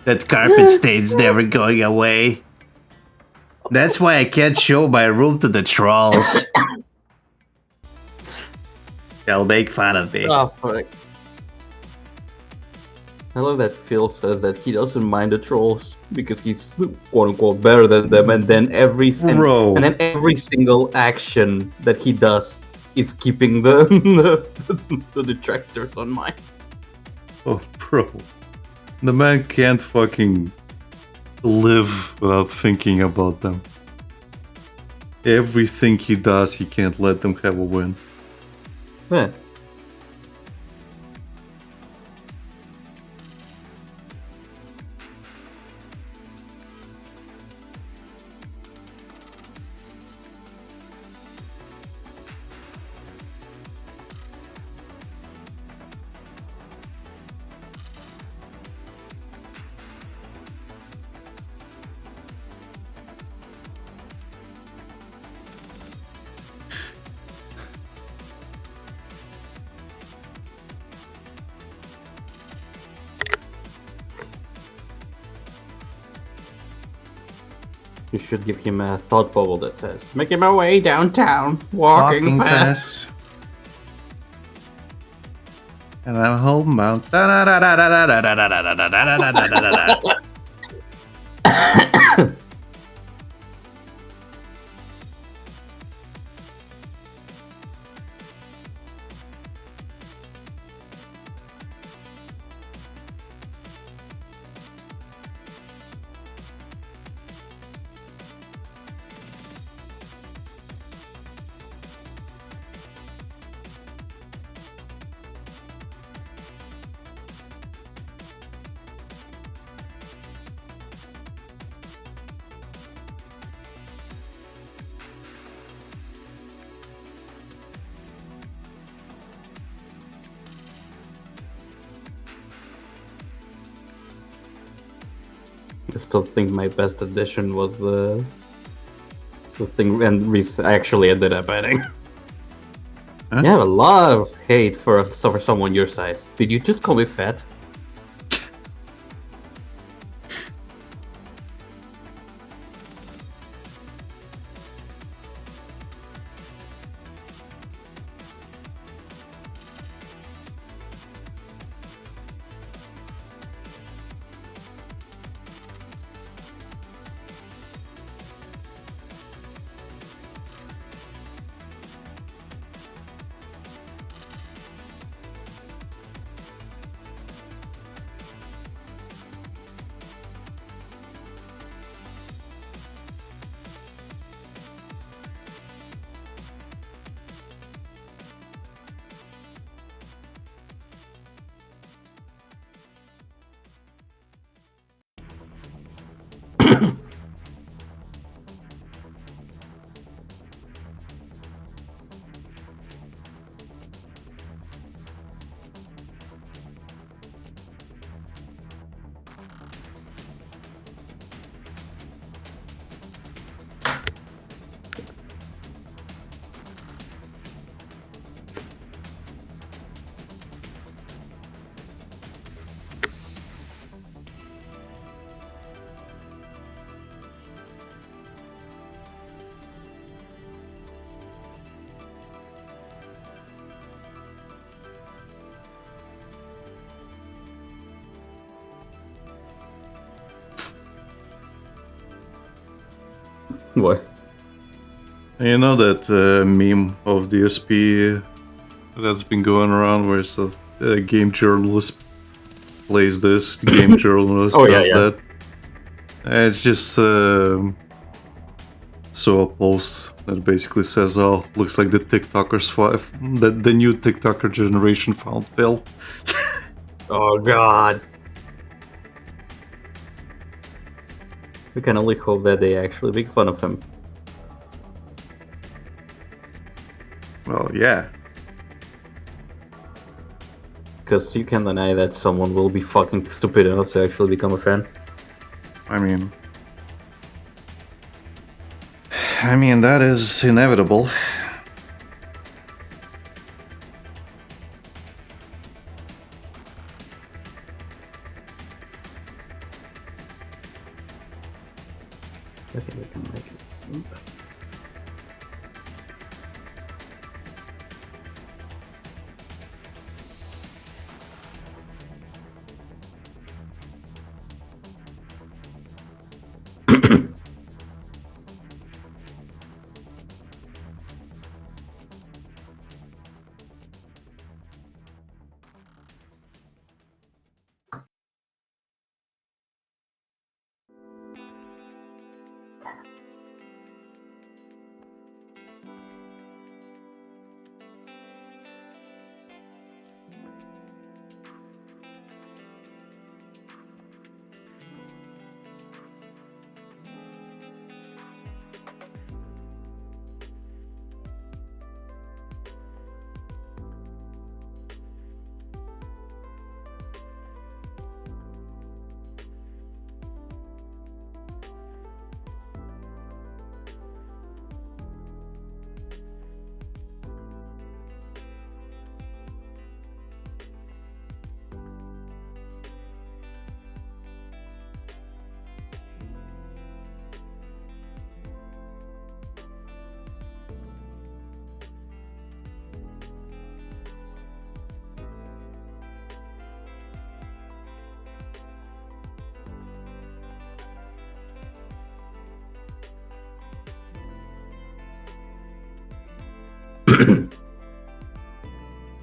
That carpet stain's never going away. That's why I can't show my room to the trolls. They'll make fun of me. Oh fuck. I love that Phil says that he doesn't mind the trolls because he's quote unquote better than them, and then Bro. and then every single action that he does is keeping the the detractors on mind. Oh, bro. The man can't fucking live without thinking about them. Everything he does, he can't let them have a win. Yeah. You should give him a thought bubble that says, "Making my way downtown, walking fast." And I'm homebound. I still think my best addition was the thing, and Reese actually ended up adding. Huh? You have a lot of hate for someone your size. Did you just call me fat? What? You know that meme of the SP that's been going around where it says game journalist plays this, game journalist Oh, yeah, does yeah. that. It's just so a post that basically says, "Oh, looks like the the new TikToker generation found Phil." Oh god. We can only hope that they actually make fun of him. Well, yeah. Because you can't deny that someone will be fucking stupid enough to actually become a fan. I mean that is inevitable. I think we can make it.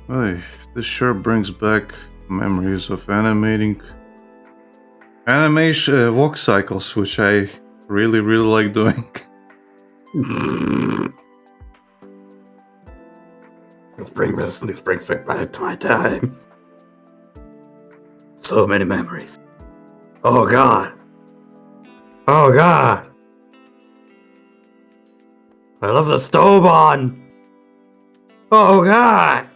Hey, this sure brings back memories of animation walk cycles, which I really like doing. This brings back to my time. So many memories. Oh god. Oh god. I love the stove on. Oh god.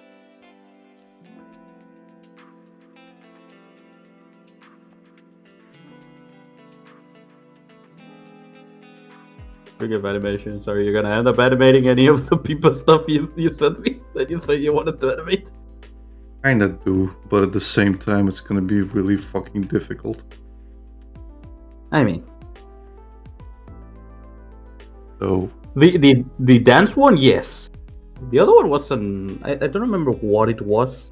Speaking of animations, are you gonna end up animating any of the people stuff you sent me that you said you wanted to animate? Kinda do, but at the same time, it's gonna be really fucking difficult. I mean, So, the dance one, yes. The other one was I don't remember what it was.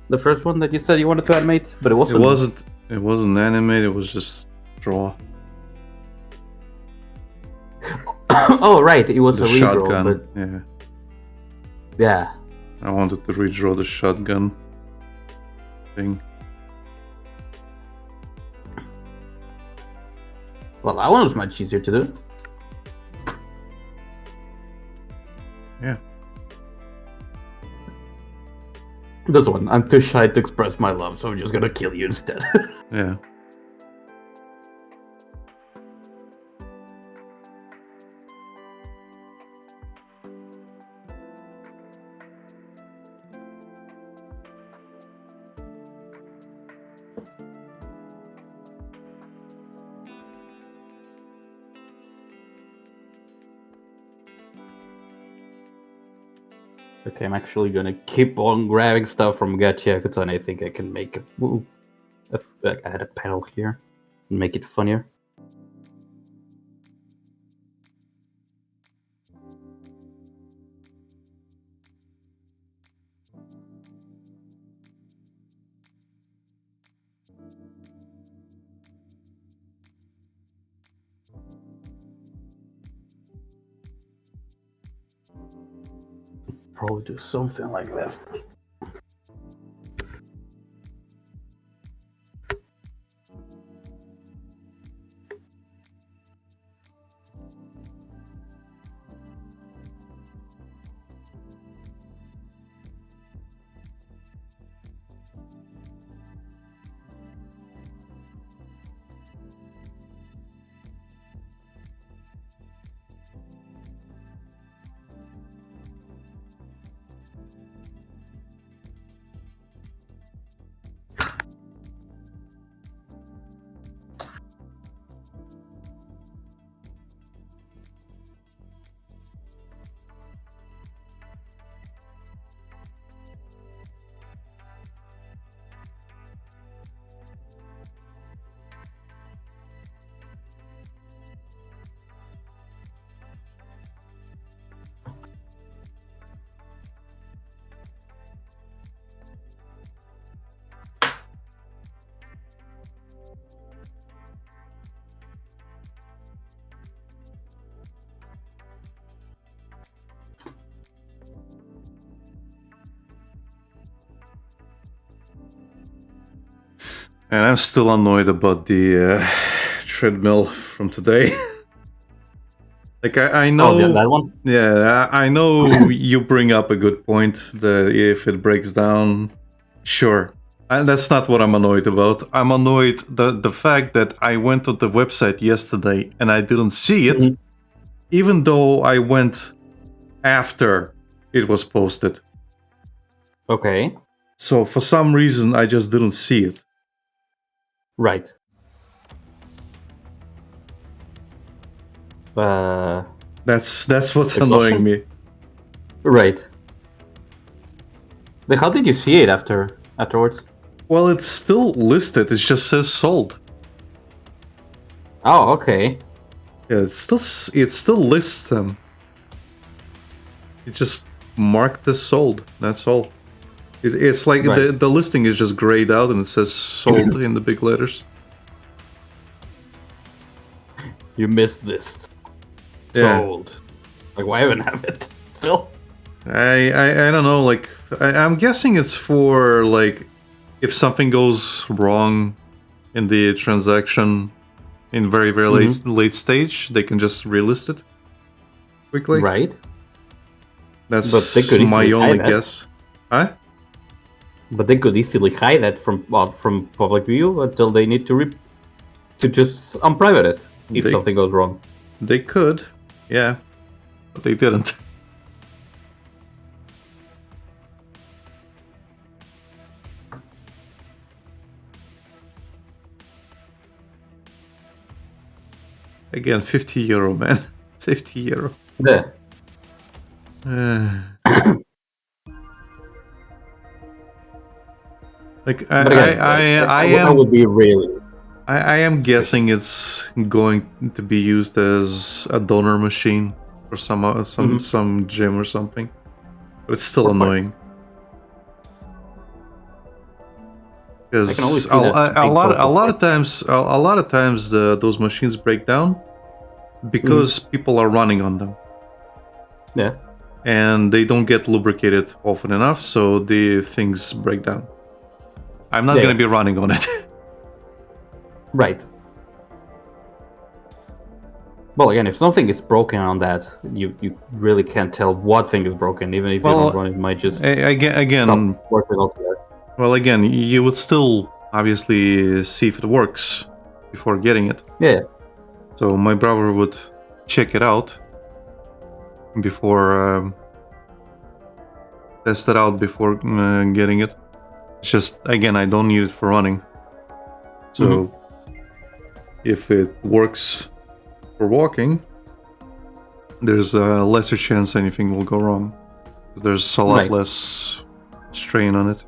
The first one that you said you wanted to animate, but it wasn't. it wasn't animated, it was just draw. Oh right, it was The a redraw. shotgun, But yeah. yeah, I wanted to redraw the shotgun thing. well, that one was much easier to do. Yeah. This one, I'm too shy to express my love, so I'm just gonna kill you instead. Yeah. Okay, I'm actually gonna keep on grabbing stuff from Gachiakuta, and I think I can make add a panel here and make it funnier. probably do something like this. And I'm still annoyed about the treadmill from today. Like I know, Oh, yeah, that one? yeah, I know you bring up a good point that if it breaks down, sure. And that's not what I'm annoyed about. I'm annoyed the fact that I went to the website yesterday and I didn't see it, Mhm. even though I went after it was posted. Okay, So for some reason, I just didn't see it. right. That's what's Exhaustion? annoying me. Right. Like, how did you see it afterwards? Well, it's still listed. It just says sold. Oh, okay. Yeah, it still lists them. It just marked as sold. That's all. It's like Right. the listing is just grayed out and it says sold in the big letters. You missed this. Yeah. Sold. Like, why even have it still? I don't know. Like I'm guessing it's for like if something goes wrong in the transaction in very late stage, they can just relist it quickly. Right. That's But they could my easily only hide that. guess. Huh? But they could easily hide that from public view until they need to just unprivate it if They- something goes wrong. They could, yeah, but they didn't. Again, €50, man. €50. Yeah. Like But again, I would be really. I am guessing it's going to be used as a donor machine for some gym or something, but it's still Or parts. annoying. I can only Because see that a big lot purple of times those machines break down because people are running on them Yeah. and they don't get lubricated often enough, so the things break down. I'm not Yeah. gonna be running on it. Right. Well, again, if something is broken on that, you really can't tell what thing is broken. Even if you Well, don't run it, might just Again, stop working altogether. well, again, you would still obviously see if it works before getting it. Yeah. So my brother would check it out before test it out before getting it. It's just again, I don't need it for running. So if it works for walking, there's a lesser chance anything will go wrong. There's a lot Right. less strain on it.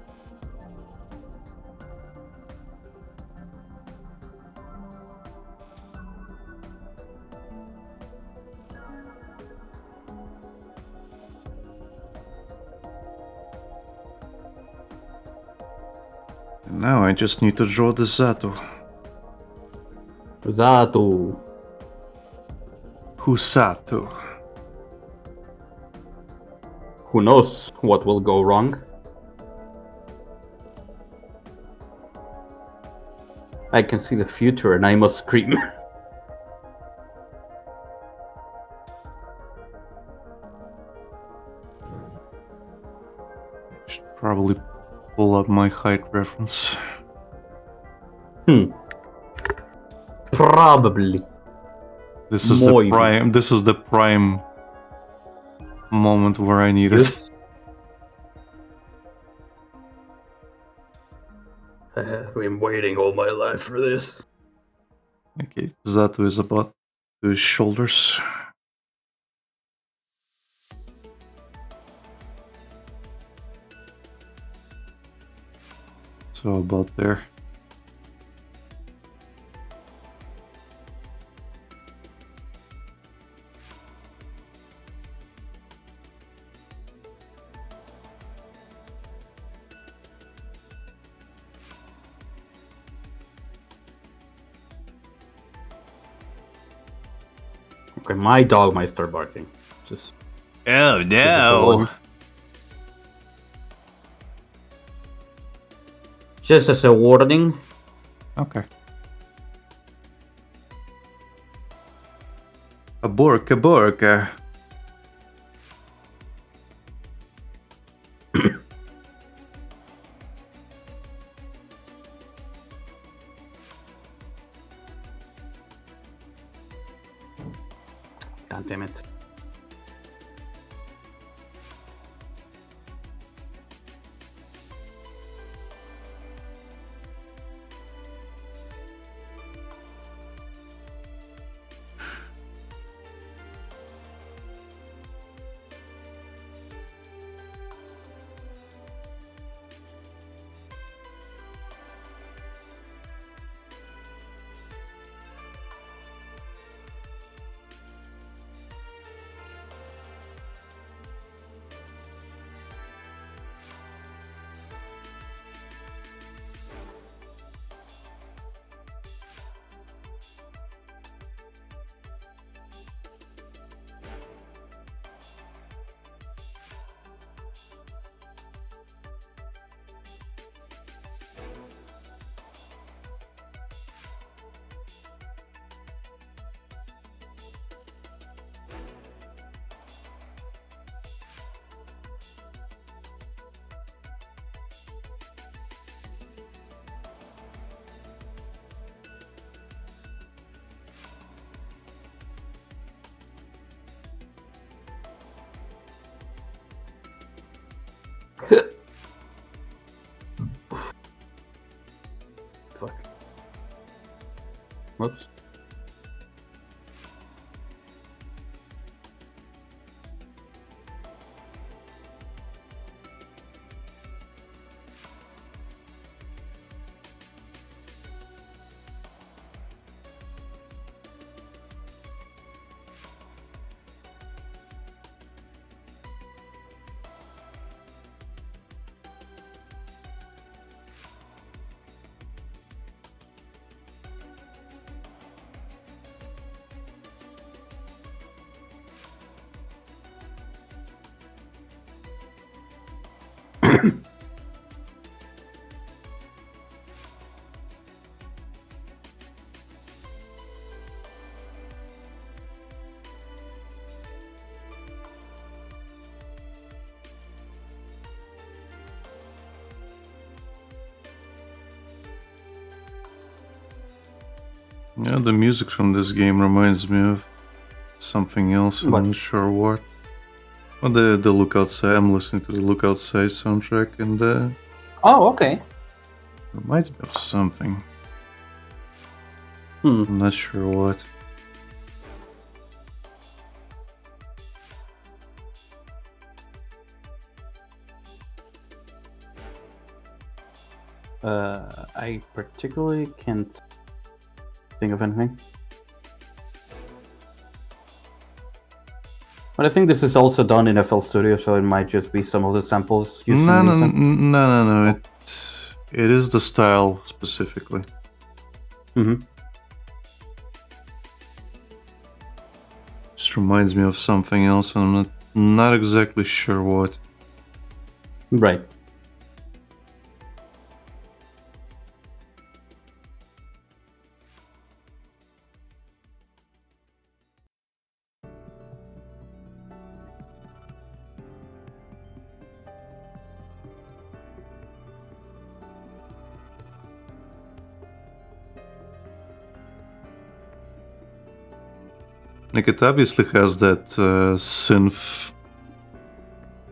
And now I just need to draw the Zato. Zato. Husato. who knows what will go wrong. I can see the future and I must scream. Should probably pull up my height reference. Probably. This is Muy the prime. This is the prime moment where I need it. I have been waiting all my life for this. Okay, Zato is about to his shoulders. So about there. Okay, my dog might start barking. Just Oh no! just as a warning. Okay. Aborka, borka. God damn it. Fuck. Whoops. Yeah, the music from this game reminds me of something else. I'm What? not sure what. Well, the Look Outside. I'm listening to the Look Outside soundtrack, and Oh, okay. reminds me of something. Hmm. I'm not sure what. I particularly can't think of anything. But I think this is also done in FL Studio, so it might just be some of the samples used No, in no, these things. no. It is the style specifically. Mm-hmm. Just reminds me of something else, and I'm not not exactly sure what. Right. Like it obviously has that synth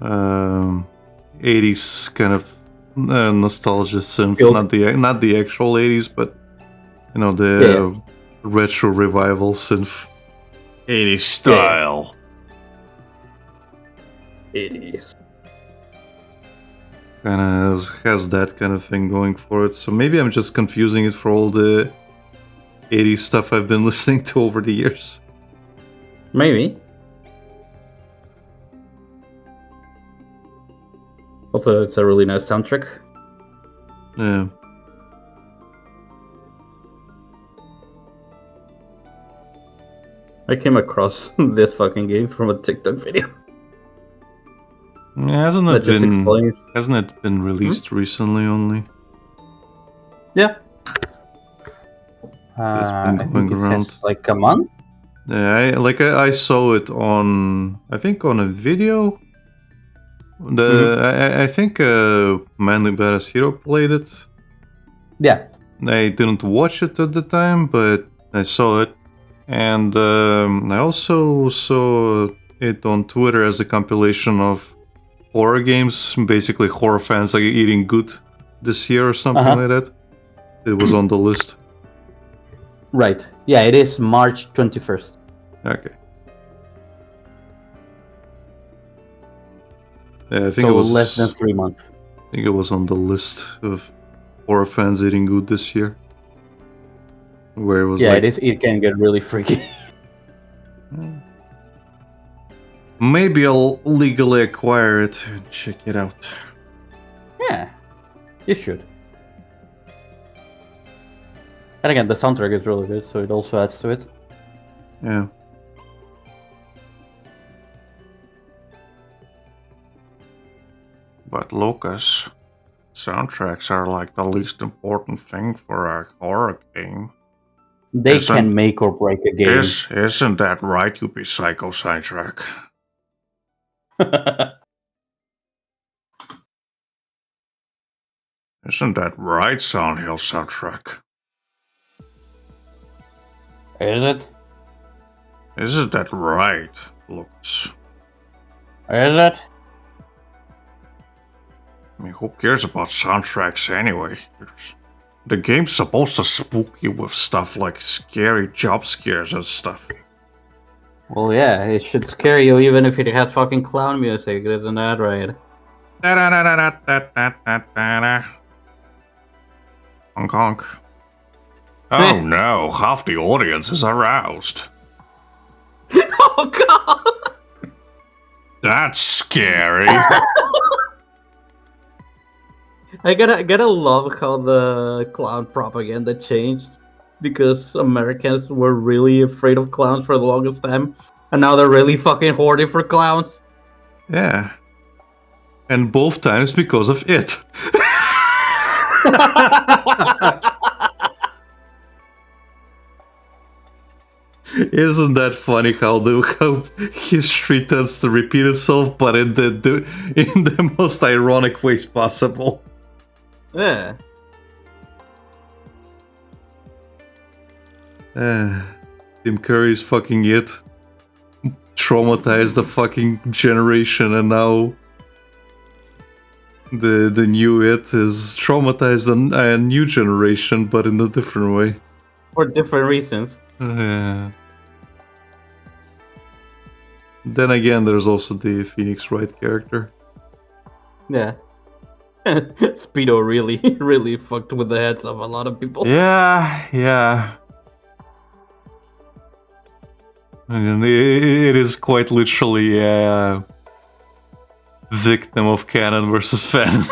80s kind of nostalgia synth, Feel- not the actual 80s, but you know the Yeah. retro revival synth. 80s style. It is. Kind of has that kind of thing going for it. So maybe I'm just confusing it for all the 80s stuff I've been listening to over the years. Maybe. Also, it's a really nice soundtrack. Yeah. I came across this fucking game from a TikTok video. Hasn't That it just been explains. hasn't it been released recently only? Yeah. been I think going it around. has like a month. Yeah, I saw it on I think on a video. I think Manly Badass Hero played it. Yeah. I didn't watch it at the time, but I saw it, and I also saw it on Twitter as a compilation of horror games, basically horror fans like eating good this year or something Uh-huh. like that. It was on the list. Right. Yeah, it is March 21st. Okay. Yeah, I think So it was less than 3 months. I think it was on the list of horror fans eating good this year. Where it was Yeah, like, it is. It can get really freaky. maybe I'll legally acquire it and check it out. Yeah, you should. And again, the soundtrack is really good, so it also adds to it. Yeah. But Lucas, soundtracks are like the least important thing for a horror game. They Isn't- can make or break a game. Isn't that right, you be psycho soundtrack? Isn't that right, Soundhill soundtrack? Is it? Isn't that right, Lucas? Is it? I mean, who cares about soundtracks anyway? The game's supposed to spook you with stuff like scary jump scares and stuff. Well, yeah, it should scare you even if it has fucking clown music, isn't that right? Honk honk. Oh no, half the audience is aroused. Oh god! That's scary. I gotta love how the clown propaganda changed because Americans were really afraid of clowns for the longest time, and now they're really fucking horny for clowns. Yeah. And both times because of it. Isn't that funny how history tends to repeat itself, but in the most ironic ways possible? Yeah. Tim Curry's fucking it. Traumatized the fucking generation, and now the new it is traumatized a new generation, but in a different way. For different reasons. Yeah. Then again, there's also the Phoenix Wright character. Yeah. Speedo really fucked with the heads of a lot of people. Yeah. And it is quite literally a victim of canon versus fan.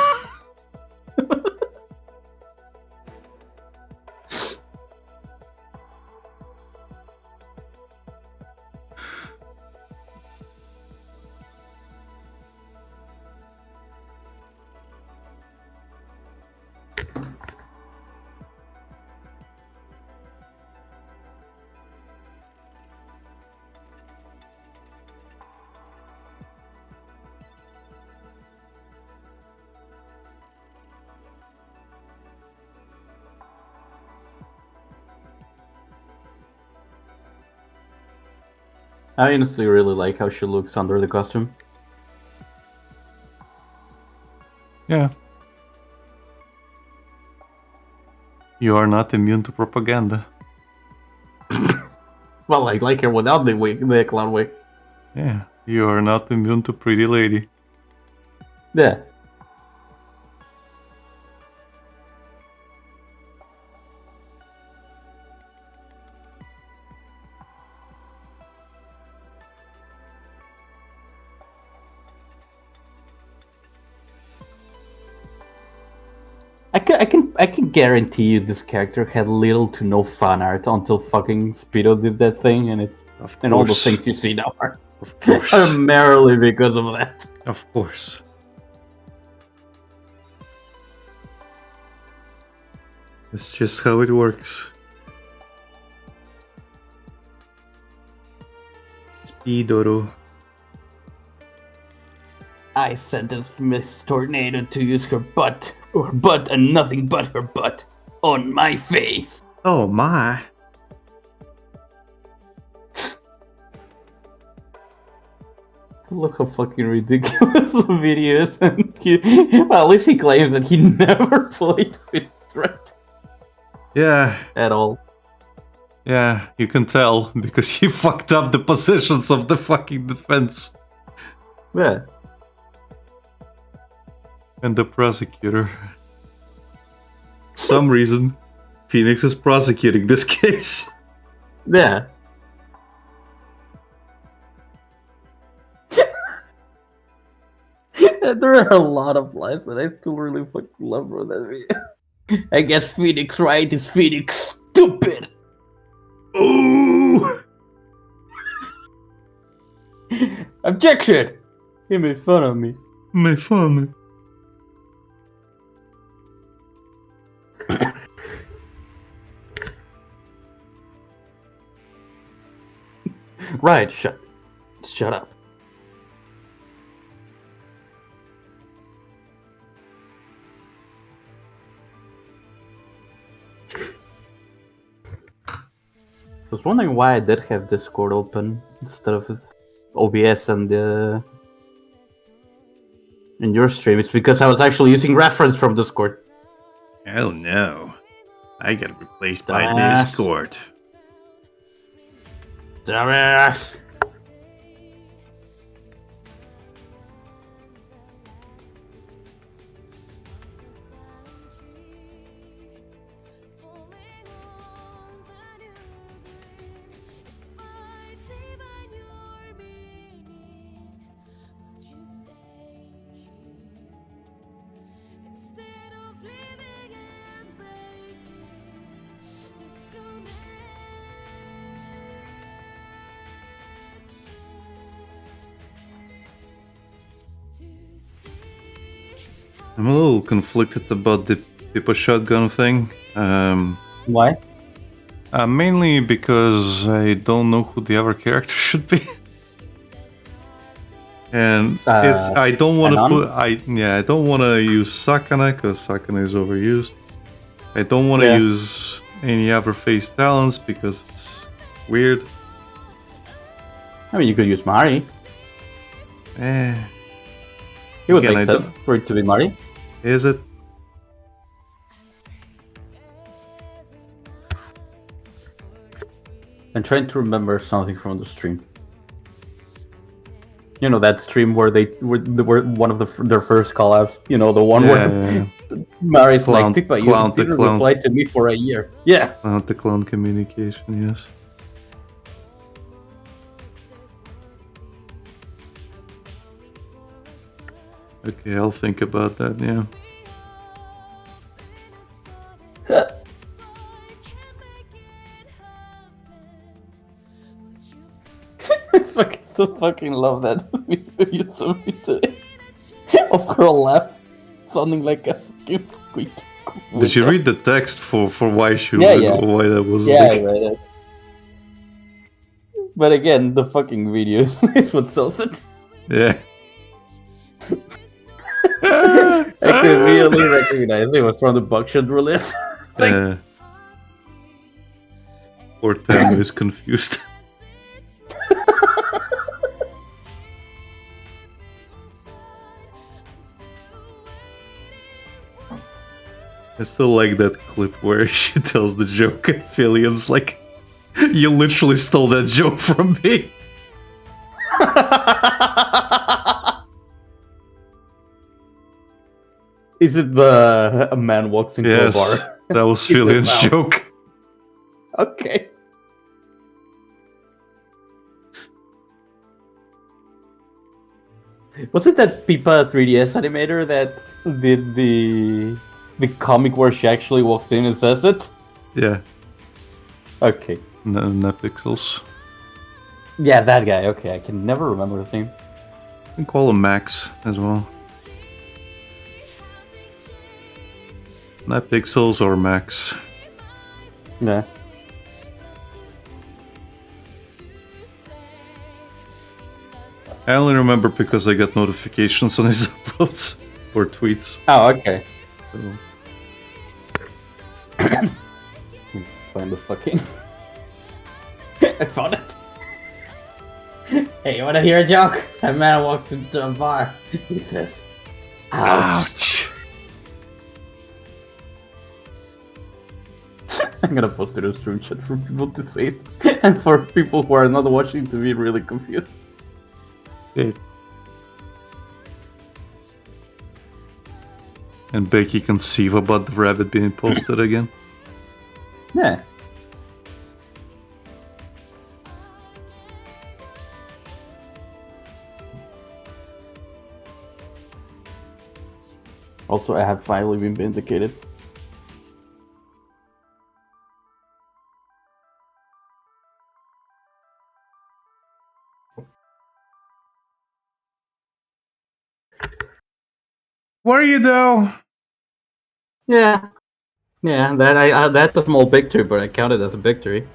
I honestly really like how she looks under the costume. Yeah. You are not immune to propaganda. Well, I like her without the wig, the clown wig. Yeah. You are not immune to pretty lady. Yeah. I can guarantee you this character had little to no fan art until fucking Speedo did that thing, and all the things you see now are Of course. primarily because of that. Of course. It's just how it works. Speedoro. I sentenced Miss Tornado to use her butt and nothing but her butt on my face. Oh my. Look how fucking ridiculous the video is. And well, at least he claims that he never played with threat Yeah, at all. yeah, you can tell because he fucked up the positions of the fucking defense Yeah. and the prosecutor. For some reason, Phoenix is prosecuting this case. Yeah. There are a lot of lines that I still really fucking love from that video. I guess Phoenix right is Phoenix stupid. Ooh! Objection! He made fun of me. My fun. Right, shut up. I was wondering why I did have Discord open instead of OBS and in your stream. It's because I was actually using reference from Discord. Oh no. I got replaced by Dumbass. Discord. Dumbass! I'm a little conflicted about the Pippa shotgun thing. Why? Mainly because I don't know who the other character should be. And I don't want to Anon? I don't want to use Sakana because Sakana is overused. I don't want to Yeah. use any other face talents because it's weird. I mean, you could use Mari. Eh, It would Again, make I sense for it to be Mari. is it? I'm trying to remember something from the stream. You know that stream where they were one of their first call-outs. You know the one Yeah, where yeah, Mari's Clown- like, "Pippa, you clown to didn't clown. reply to me for a year." Yeah. Not the clown communication, yes. Okay, I'll think about that, yeah. I fucking love that video you sent me today. Of her laugh, sounding like a fucking squeak. Did you read the text for why she Yeah, would, yeah. why that was Yeah, I like, read it. But again, the fucking video is what sells it. yeah. I could really recognize it was from the buckshot roulette. Yeah. Poor Tam is confused. I still like that clip where she tells the joke and Fillion's like, you literally stole that joke from me. Is it the a man walks into a Yes, bar? that was Keep it Fillion's out. joke. Okay. Was it that Pipa 3DS animator that did the comic where she actually walks in and says it? Yeah, Okay. Nepixels. Yeah, that guy. Okay, I can never remember his name. You can call him Max as well. Nepixels or Max. Yeah. I only remember because I got notifications on his uploads or tweets. Oh, okay. So, Find the fucking. I found it. Hey, you wanna hear a joke? A man walks into a bar. He says, "Ouch." ouch. I'm gonna post it in stream chat for people to see it, and for people who are not watching to be really confused. Okay. And Becky conceive about the rabbit being posted again. Yeah. Also, I have finally been vindicated. Were you though? Yeah. Yeah, that's a small victory, but I count it as a victory.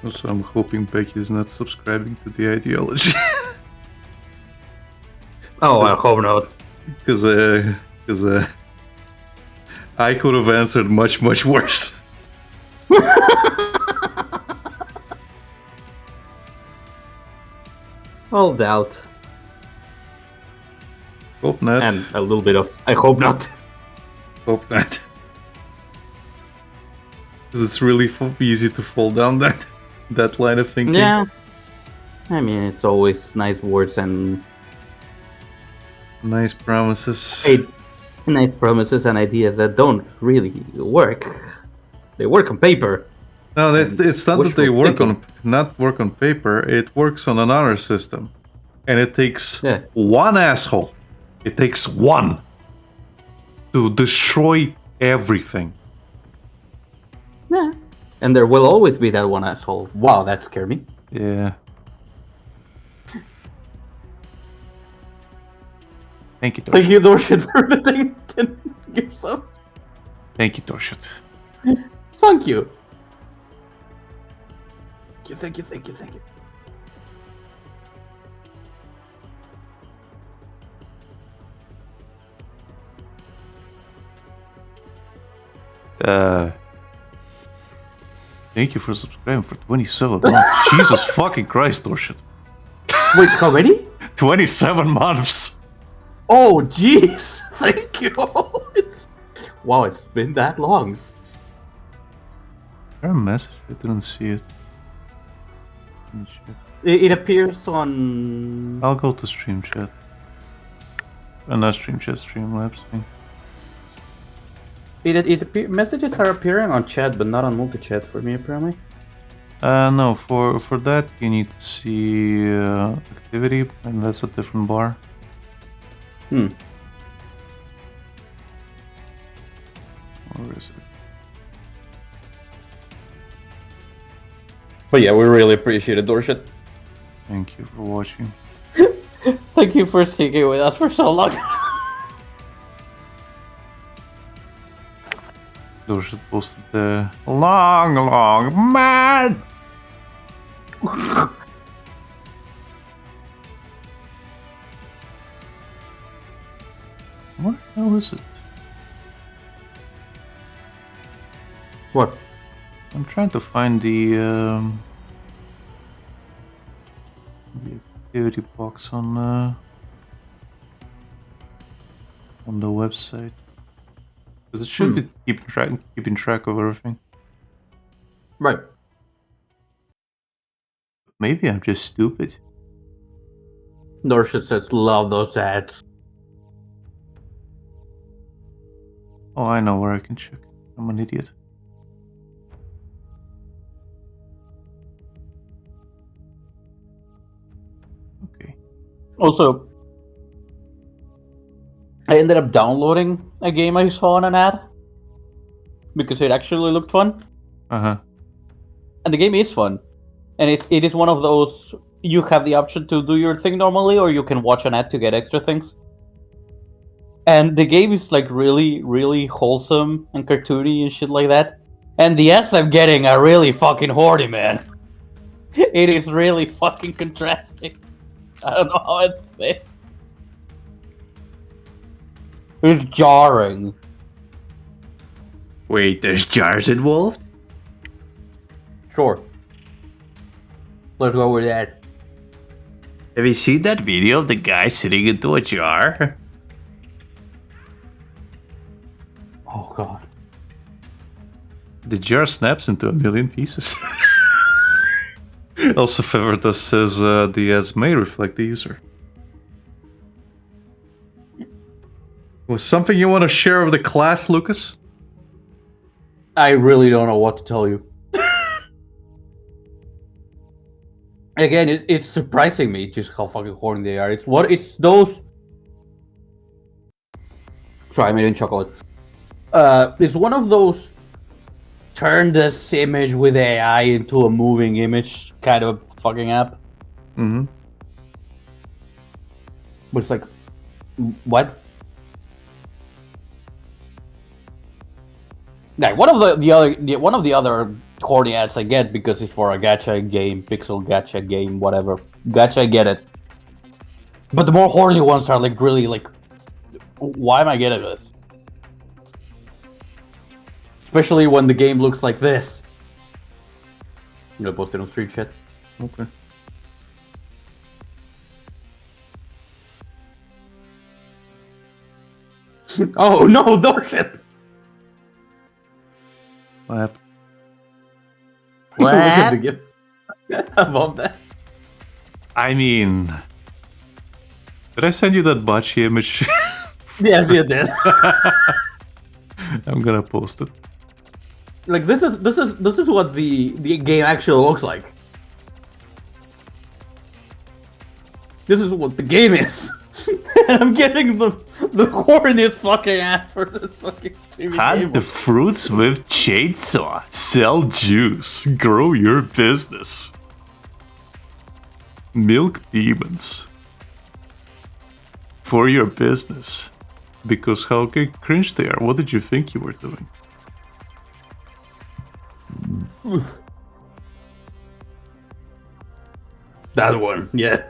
Also, I'm hoping Becky is not subscribing to the ideology. Oh, I hope not. Because I could have answered much worse. All doubt. Hope not. And a little bit of I hope not. Hope not. Because it's really easy to fall down that line of thinking. Yeah. I mean, it's always nice words and Nice promises. nice promises and ideas that don't really work. They work on paper. No, it's not that they wishful work on paper. It works on an honor system, and it takes Yeah. one asshole. It takes one to destroy everything. Yeah. And there will always be that one asshole. Wow, that scared me. Yeah. Thank you, Thank Torshut. you, Dorshit, for the 10 gifts up. Thank you, Torshut. Thank you. Thank you. Thank you for subscribing for 27 months. Jesus fucking Christ, Dorshit. Wait, how many? 27 months! Oh, jeez! Thank you! Wow, it's been that long. Is there a message? I didn't see it. Let me check. It appears on... I'll go to stream chat. Not stream chat, Streamlabs thing. Messages are appearing on chat, but not on multi-chat for me, apparently. No, for that you need to see activity, and that's a different bar. Hmm. Where is it? But yeah, we really appreciate it, Dorshit. Thank you for watching. Thank you for sticking with us for so long. Dorshit posted the long man. What the hell is it? What? I'm trying to find the activity box on the website. Because it should be keeping track of everything. Right. Maybe I'm just stupid. Dorshit says, love those ads. Oh, I know where I can check. I'm an idiot. Okay. Also, I ended up downloading a game I saw on an ad because it actually looked fun, Uh-huh. and the game is fun, and it is one of those you have the option to do your thing normally, or you can watch an ad to get extra things. And the game is like really, really wholesome and cartoony and shit like that. And the ads I'm getting are really fucking horny, man. It is really fucking contrasting. I don't know how else to say it. It's jarring. Wait, there's jars involved? Sure. Let's go with that. Have you seen that video of the guy sitting into a jar? Oh god. The jar snaps into a million pieces. Also, Favoritas says the ads may reflect the user. Was something you want to share with the class, Lucas? I really don't know what to tell you. Again, it's surprising me just how fucking horny they are. It's those. Sorry, I made it in chocolate. It's one of those turn this image with AI into a moving image kind of fucking app. Mm-hmm. But it's like, what? Yeah, one of the other corny ads I get because it's for a gacha game, pixel gacha game, whatever. Gacha, I get it. But the more horny ones are like really like, why am I getting this? Especially when the game looks like this. I'm gonna post it on stream chat. Okay. Oh no, Dorshit! What happened? Look at the What? GIF above that. I mean... Did I send you that botchy image? Yes, you did. I'm gonna post it. Like this is what the game actually looks like. This is what the game is. And I'm getting the corniest fucking ass for this fucking TV Hunt game. the fruits with chainsaw. Sell juice. Grow your business. Milk demons. For your business. Because how cringe they are. What did you think you were doing? That one, yeah.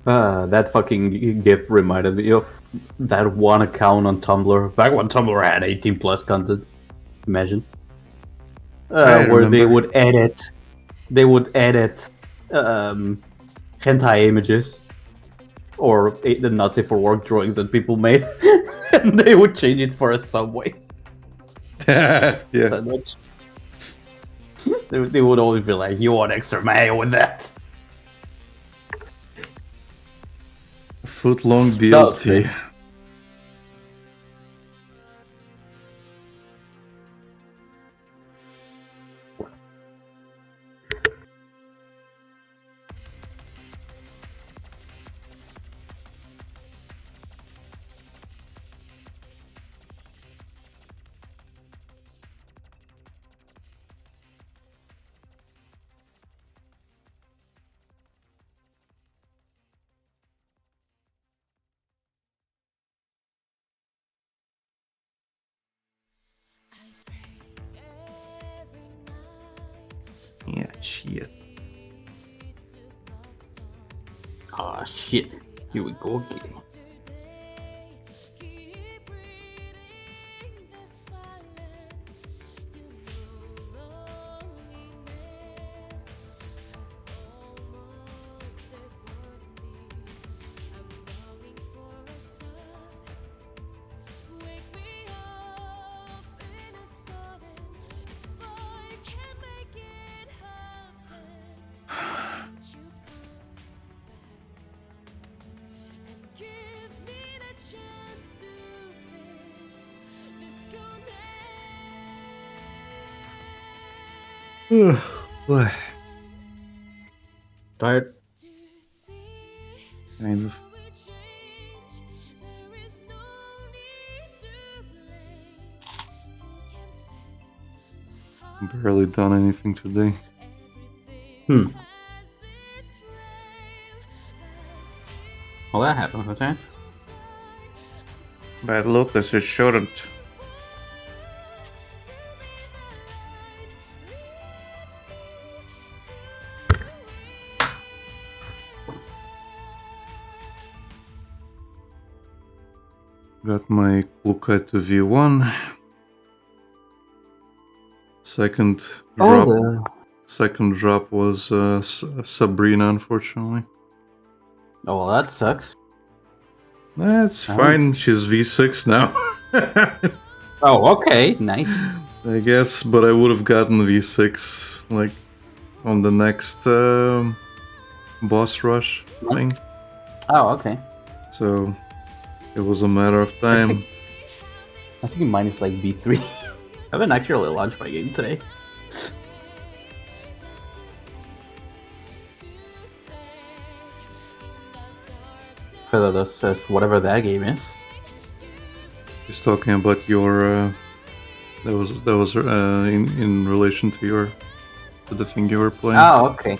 That fucking GIF reminded me of that one account on Tumblr. Back when Tumblr had 18 plus content. Imagine. I Where they remember. would edit hentai images or the not safe for work drawings that people made, and they would change it for a subway Yeah. sandwich. They would always be like, "You want extra mayo with that?" Foot long No, BLT. thanks. Yeah, shit. Ah, shit. Here we go again. Boy, Tired? kind of. Barely done anything today. Well, that happens sometimes. Bad Lucas, it shouldn't. Got my Kluka to V1. Second drop. Second drop was Sabrina, unfortunately. Oh, well, that sucks. That's Nice. fine. She's V6 now. Oh, okay, nice. I guess, but I would have gotten V6 like on the next boss rush thing. Oh, okay. So it was a matter of time. I think mine is like B3. I haven't actually launched my game today. Further, that says whatever that game is. He's talking about your. That was in relation to the thing you were playing. Oh, okay.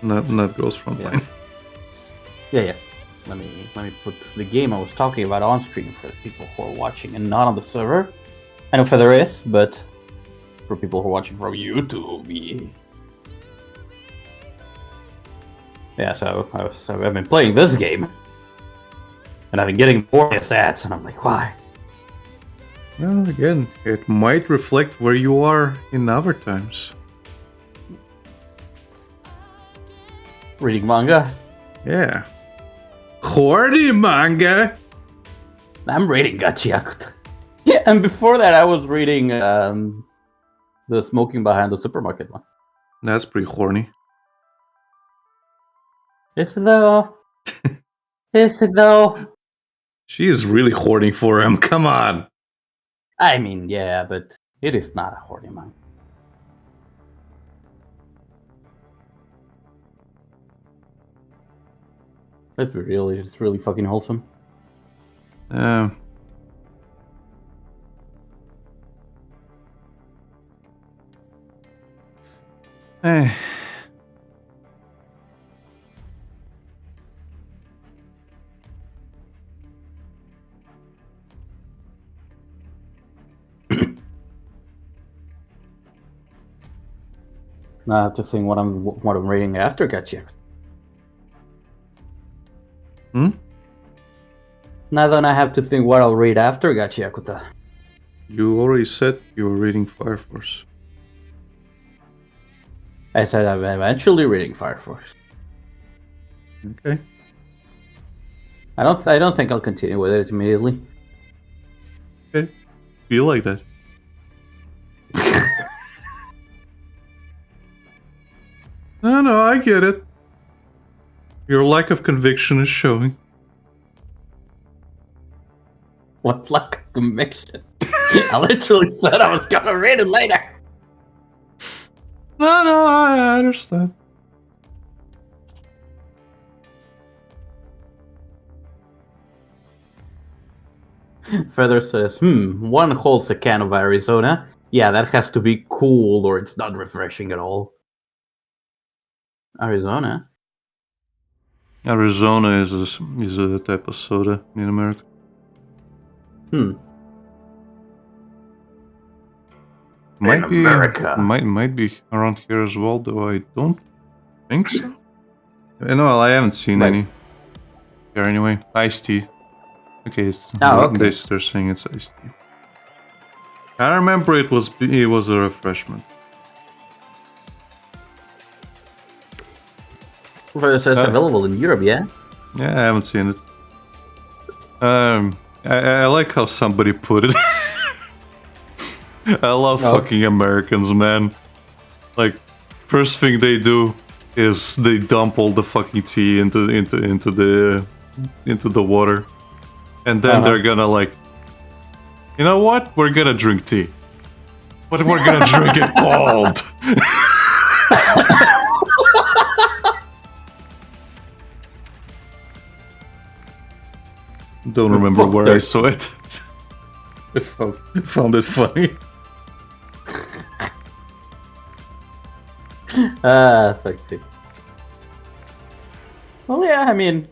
Not Ghost Frontline. Yeah. Let me put the game I was talking about on screen for the people who are watching and not on the server. I know Feather is, but for people who are watching from YouTube. Yeah, so I've been playing this game, and I've been getting more stats, and I'm like, why? Well, again, it might reflect where you are in other times. Reading manga? Yeah. Horny manga! I'm reading Gachiakuta. Yeah, and before that I was reading the Smoking Behind the Supermarket one. That's pretty horny. Is it though? Is it though? She is really horny for him, come on! I mean, yeah, but it is not a horny manga. Let's be real, it's really fucking wholesome. Eh. Now I have to think what I'm reading after Gachiakuta. Now then I have to think what I'll read after Gachiakuta. You already said you were reading Fire Force. I said I'm eventually reading Fire Force. Okay. I don't think I'll continue with it immediately. Okay. Feel like that. No, I get it. Your lack of conviction is showing. What lack of conviction? I literally said I was gonna read it later. No, I understand. Feather says, one holds a can of Arizona. Yeah, that has to be cool or it's not refreshing at all. Arizona? Arizona is a type of soda in America. Might be America. might be around here as well, though I don't think so. No, I haven't seen Right. any here anyway. Iced tea. Okay, Okay. they're saying it's iced tea. I remember it was a refreshment. Feather says available in Europe, yeah? Yeah, I haven't seen it. I like how somebody put it. I love fucking Americans, man. Like, first thing they do is they dump all the fucking tea into the water, and then they're gonna like, you know what? We're gonna drink tea, but we're gonna drink it cold. Don't remember Fuck where that. I saw it. I found it funny. Sexy. Well, yeah, I mean...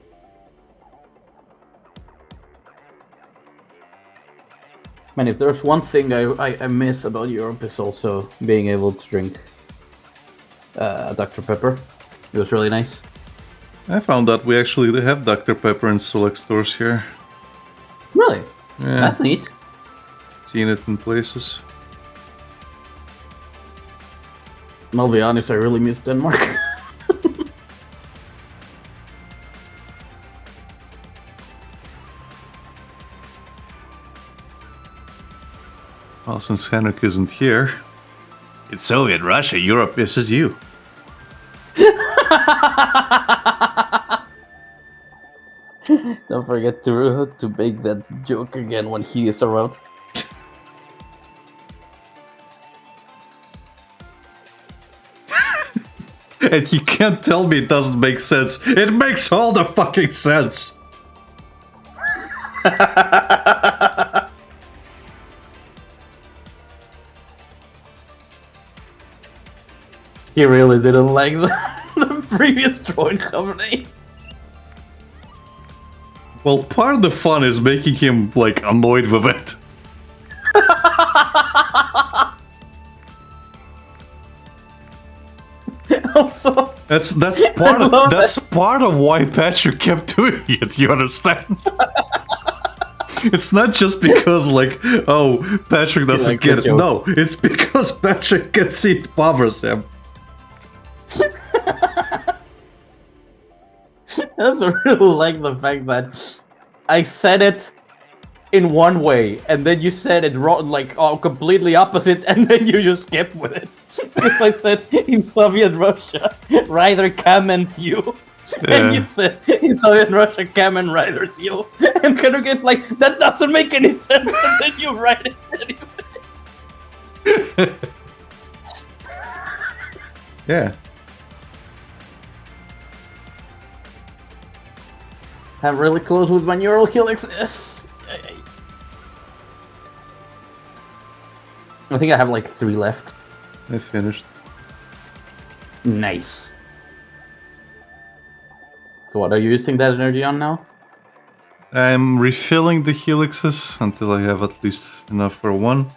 Man, if there's one thing I miss about Europe is also being able to drink Dr. Pepper. It was really nice. I found out we actually have Dr. Pepper in select stores here. Really? Yeah, That's neat. seen it in places. I'll be honest, I really miss Denmark. Well, since Henrik isn't here, it's Soviet Russia. Europe misses you. Don't forget to make that joke again when he is around. And you can't tell me it doesn't make sense. It makes all the fucking sense. He really didn't like the previous droid company. Well, part of the fun is making him, like, annoyed with it. Also, That's I part love of that's part of why Patrick kept doing it. You understand? It's not just because, like, oh, Patrick doesn't likes get the it. joke. No, it's because Patrick can see it bothers him. I also really like the fact that I said it in one way, and then you said it wrong, like completely opposite, and then you just kept with it. Because I said in Soviet Russia, Rider Kamen's you. And Yeah. you said in Soviet Russia, Kamen Rider's you. And Kendrick is like, that doesn't make any sense, and then you write it anyway. Yeah. I'm really close with my neural helix. Yes. I think I have like 3 left. I finished. Nice. So what are you using that energy on now? I'm refilling the helixes until I have at least enough for one.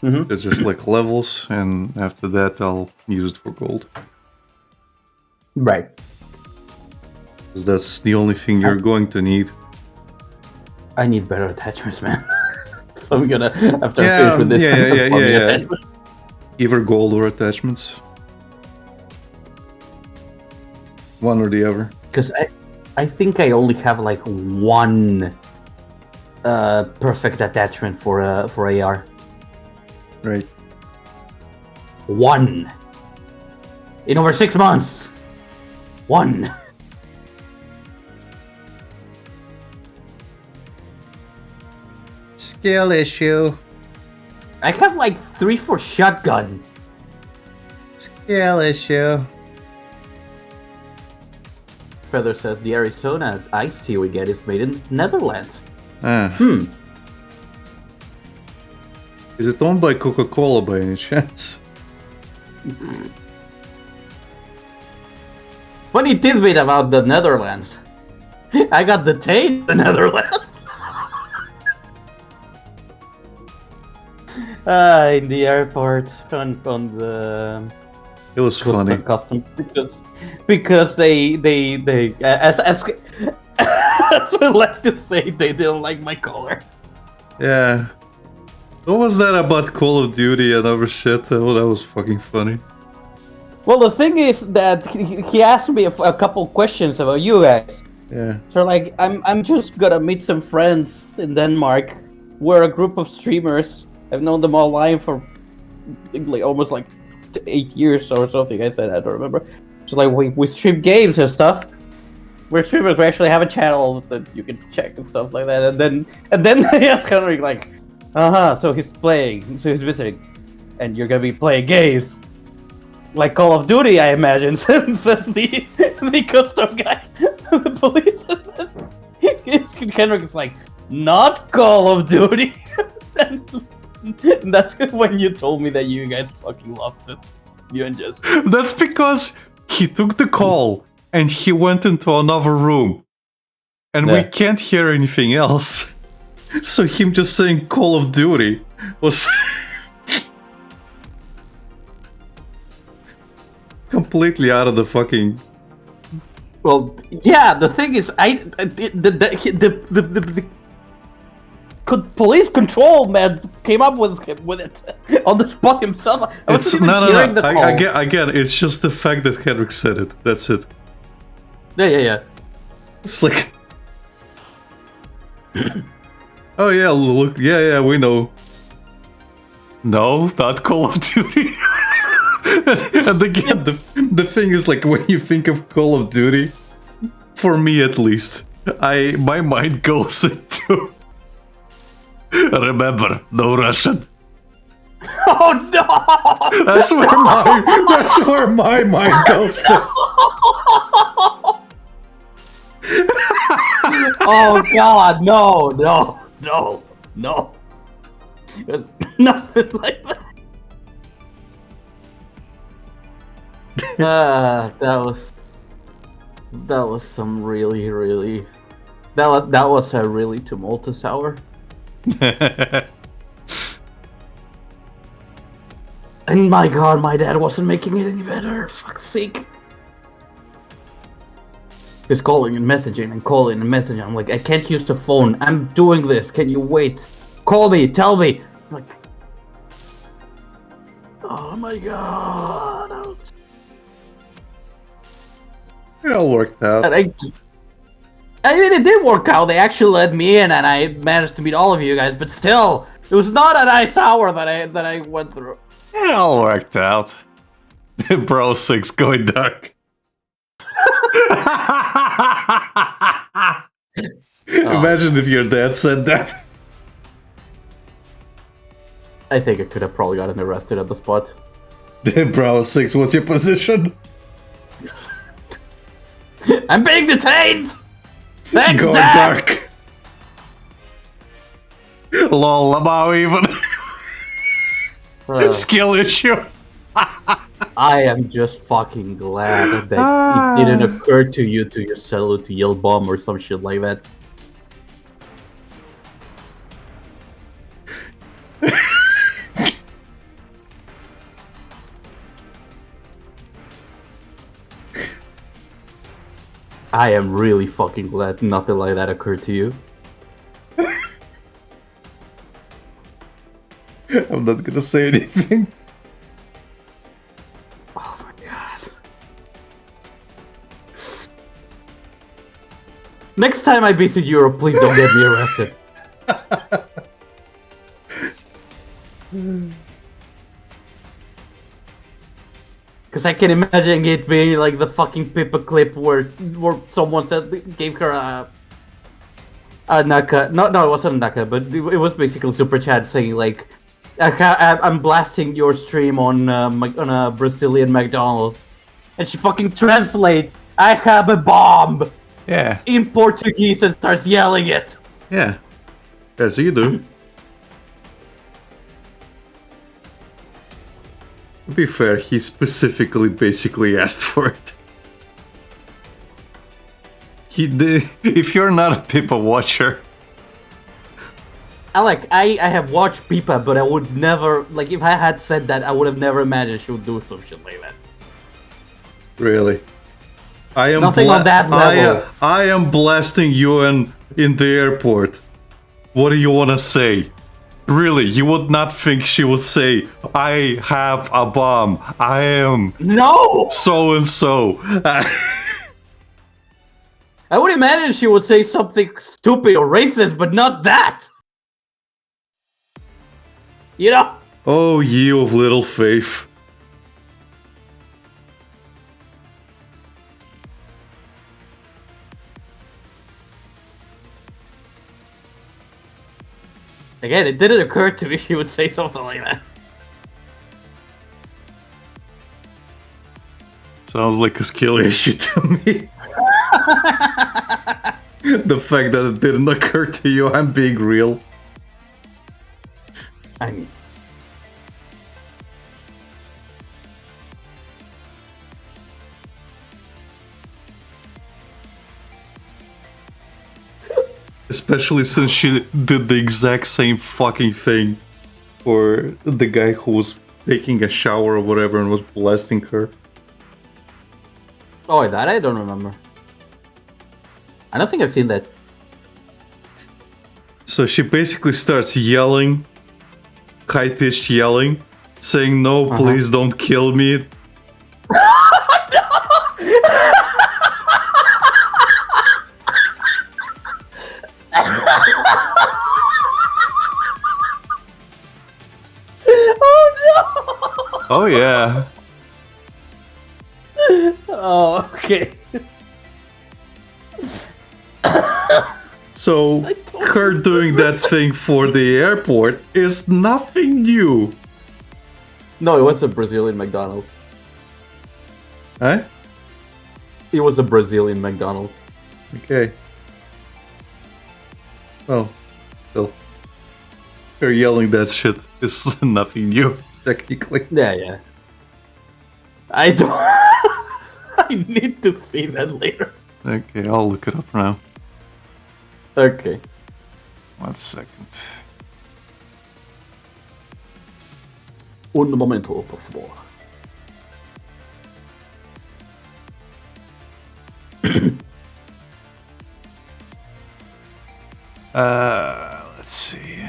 Mm-hmm. They're just like levels, and after that I'll use it for gold. Right. 'Cause that's the only thing you're going to need. I need better attachments, man. So I'm gonna, after I Yeah, finish with this, yeah, I'm gonna yeah, farm the yeah, yeah. attachments. Either gold or attachments. One or the other. Because I think I only have like one perfect attachment for AR. Right. One. In over 6 months. One. Skill issue. I have like 3 for shotgun. Skill issue. Feather says the Arizona iced tea we get is made in Netherlands. Ah. Is it owned by Coca-Cola by any chance? Funny tidbit about the Netherlands. I got detained in the Netherlands. In the airport on the It was funny. customs because they as as I like to say they didn't like my color. Yeah. What was that about Call of Duty and other shit? Oh, that was fucking funny. Well, the thing is that he asked me a couple questions about you guys. Yeah. So like I'm just gonna meet some friends in Denmark. We're a group of streamers. I've known them online for like almost like 8 years or something. I said I don't remember. So like we stream games and stuff. We're streamers. We actually have a channel that you can check and stuff like that. And then they ask Henrik like, so he's playing, so he's visiting, and you're gonna be playing games. Like Call of Duty, I imagine, says the custom guy, the police. Henrik is like, not Call of Duty. And that's when you told me that you guys fucking lost it. You and Jess. That's because he took the call and he went into another room. And we Yeah. can't hear anything else. So him just saying Call of Duty was completely out of the fucking... Well, yeah. The thing is, the police control man came up with it on the spot himself. I It's wasn't even hearing the call. I get it's just the fact that Henrik said it. That's it. Yeah. It's like... Oh yeah, look, yeah, we know. No, not Call of Duty. And again, the thing is, like, when you think of Call of Duty, for me at least, my mind goes into... Remember, no Russian. Oh no! That's where my mind goes to. Oh god, no. It's nothing like that. That was some really that was a really tumultuous hour. And my god, my dad wasn't making it any better. Fuck's sake. He's calling and messaging and calling and messaging. I'm like, I can't use the phone. I'm doing this. Can you wait? Call me. Tell me. I'm like, oh my god. It all worked out. And I mean, it did work out. They actually let me in, and I managed to meet all of you guys. But still, it was not a nice hour that I went through. It all worked out. Bro 6 going dark. Imagine if your dad said that. I think I could have probably gotten arrested at the spot. Bro 6, what's your position? I'm being detained! Thanks, Going Dad! dark. Lol, I'm out even. Skill issue. I am just fucking glad that it didn't occur to you to your cellular to yell bomb or some shit like that. I am really fucking glad nothing like that occurred to you. I'm not gonna say anything. Oh my god. Next time I visit Europe, please don't get me arrested. Because I can imagine it being like the fucking Pippa clip where someone said gave her a naka. No, it wasn't a naka, but it was basically super chat saying like, I'm blasting your stream on a Brazilian McDonald's, and she fucking translates, "I have a bomb" Yeah, in Portuguese and starts yelling it. yeah. As you do. To be fair, he specifically basically asked for it. If you're not a Pippa watcher, I have watched Pippa, but I would never, like, if I had said that, I would have never imagined she would do some shit like that. really. I am Nothing on that level. I am blasting you in the airport. What do you want to say? Really, you would not think she would say, "I have a bomb. I am No! so and so." I would imagine she would say something stupid or racist, but not that! You know? Oh, you of little faith. Again, it didn't occur to me she would say something like that. Sounds like a skill issue to me. The fact that it didn't occur to you, I'm being real. I mean... Especially since she did the exact same fucking thing for the guy who was taking a shower or whatever and was blasting her. Oh, that I don't remember. I don't think I've seen that. So she basically starts yelling, high-pitched yelling, saying, "No, please don't kill me." Oh yeah. Oh, okay. So her doing that thing for the airport is nothing new. No, it was a Brazilian McDonald's. Huh? It was a Brazilian McDonald's. Okay. Well, still. Her yelling that shit is nothing new, technically. Yeah. I don't... I need to see that later. Okay, I'll look it up now. Okay. 1 second. Un momento, por favor. Let's see.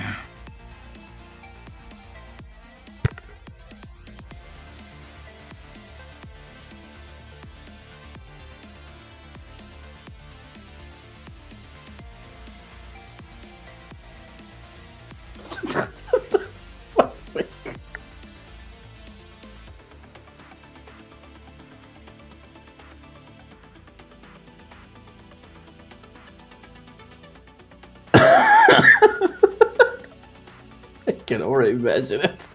I can already imagine it.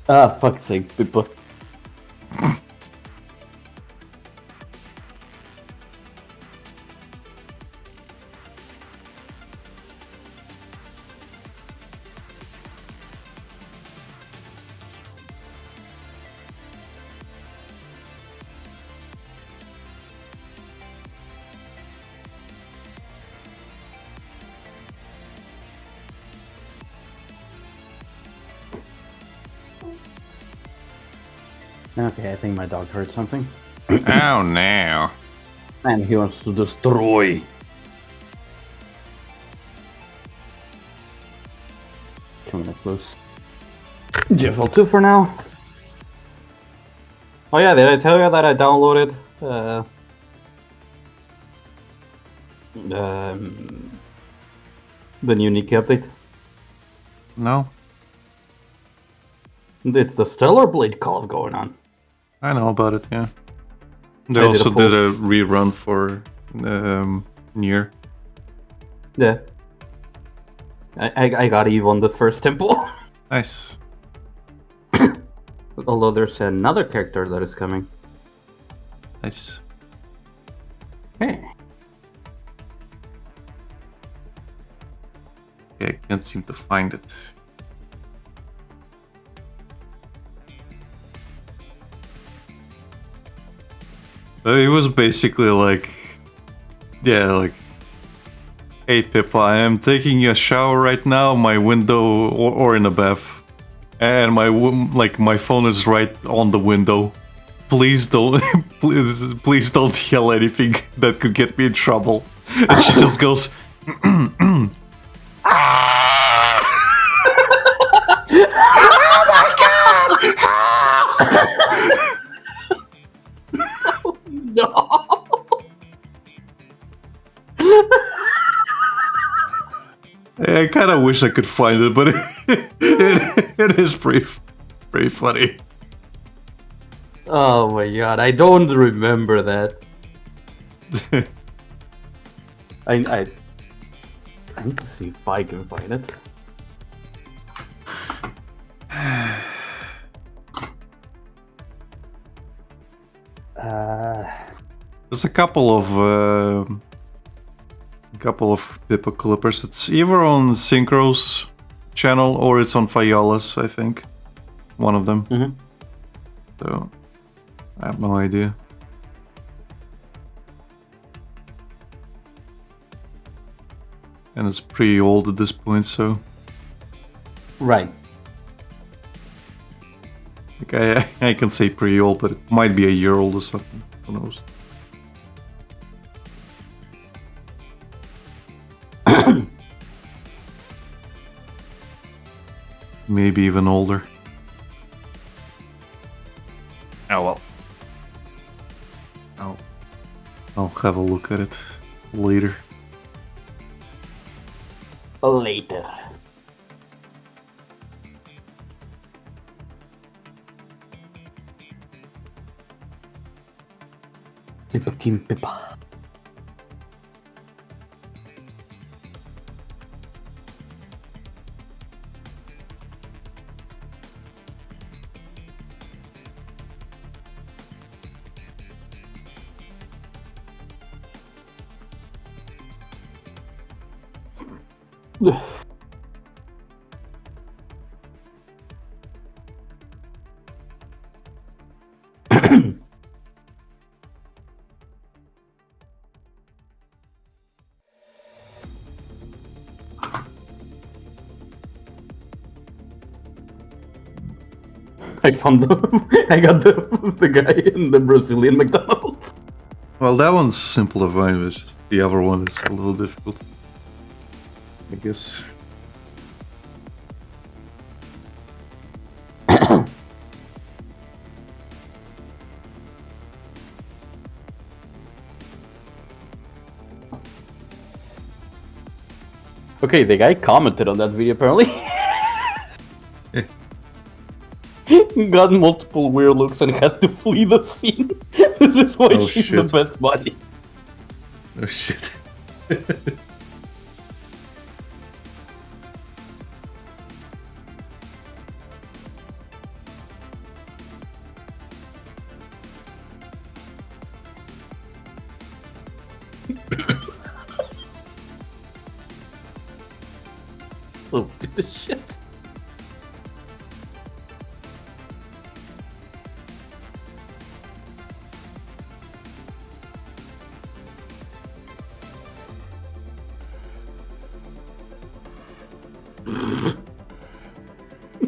Ah, fuck's sake, people. Okay, I think my dog heard something. Oh no. And he wants to destroy. Coming up close. GFL2 for now. Oh yeah, did I tell you that I downloaded the new Nikki update? No? It's the Stellar Blade Call going on. I know about it, yeah. They I did a also full- did a rerun for Nier. Yeah. I got Eve on the first temple. Nice. Although there's another character that is coming. Nice. Hey. Yeah, I can't seem to find it. It was basically like, yeah, like, hey Pippa, I am taking a shower right now, my window, or in a bath, and my phone is right on the window. Please don't, please don't yell anything that could get me in trouble. And she just goes, No. I kind of wish I could find it, but it is pretty funny. Oh my god, I don't remember that. I need to see if I can find it. There's a couple of Pippa clippers. It's either on Synchro's channel or it's on Fayola's, I think. One of them. Mhm. So I have no idea. And it's pretty old at this point, so Right. like I can say pretty old, but it might be a year old or something. Who knows? Maybe even older. Oh well. I'll have a look at it later. Later. Pippa Kim Pippa. I found I got the guy in the Brazilian McDonald's. Well, that one's simple to find, but just the other one is a little difficult, I guess. Okay, the guy commented on that video apparently. Got multiple weird looks and had to flee the scene. This is why Oh, she's the shit. best buddy. Oh shit. Oh, piece of shit.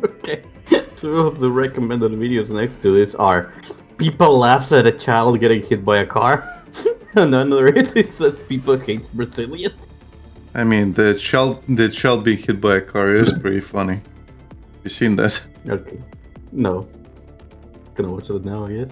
Okay, two of the recommended videos next to this are People laughs at a child getting hit by a car, and under it says people hates Brazilians. I mean, the child being hit by a car is pretty funny. You seen that? Okay. No. Gonna watch it now, I guess.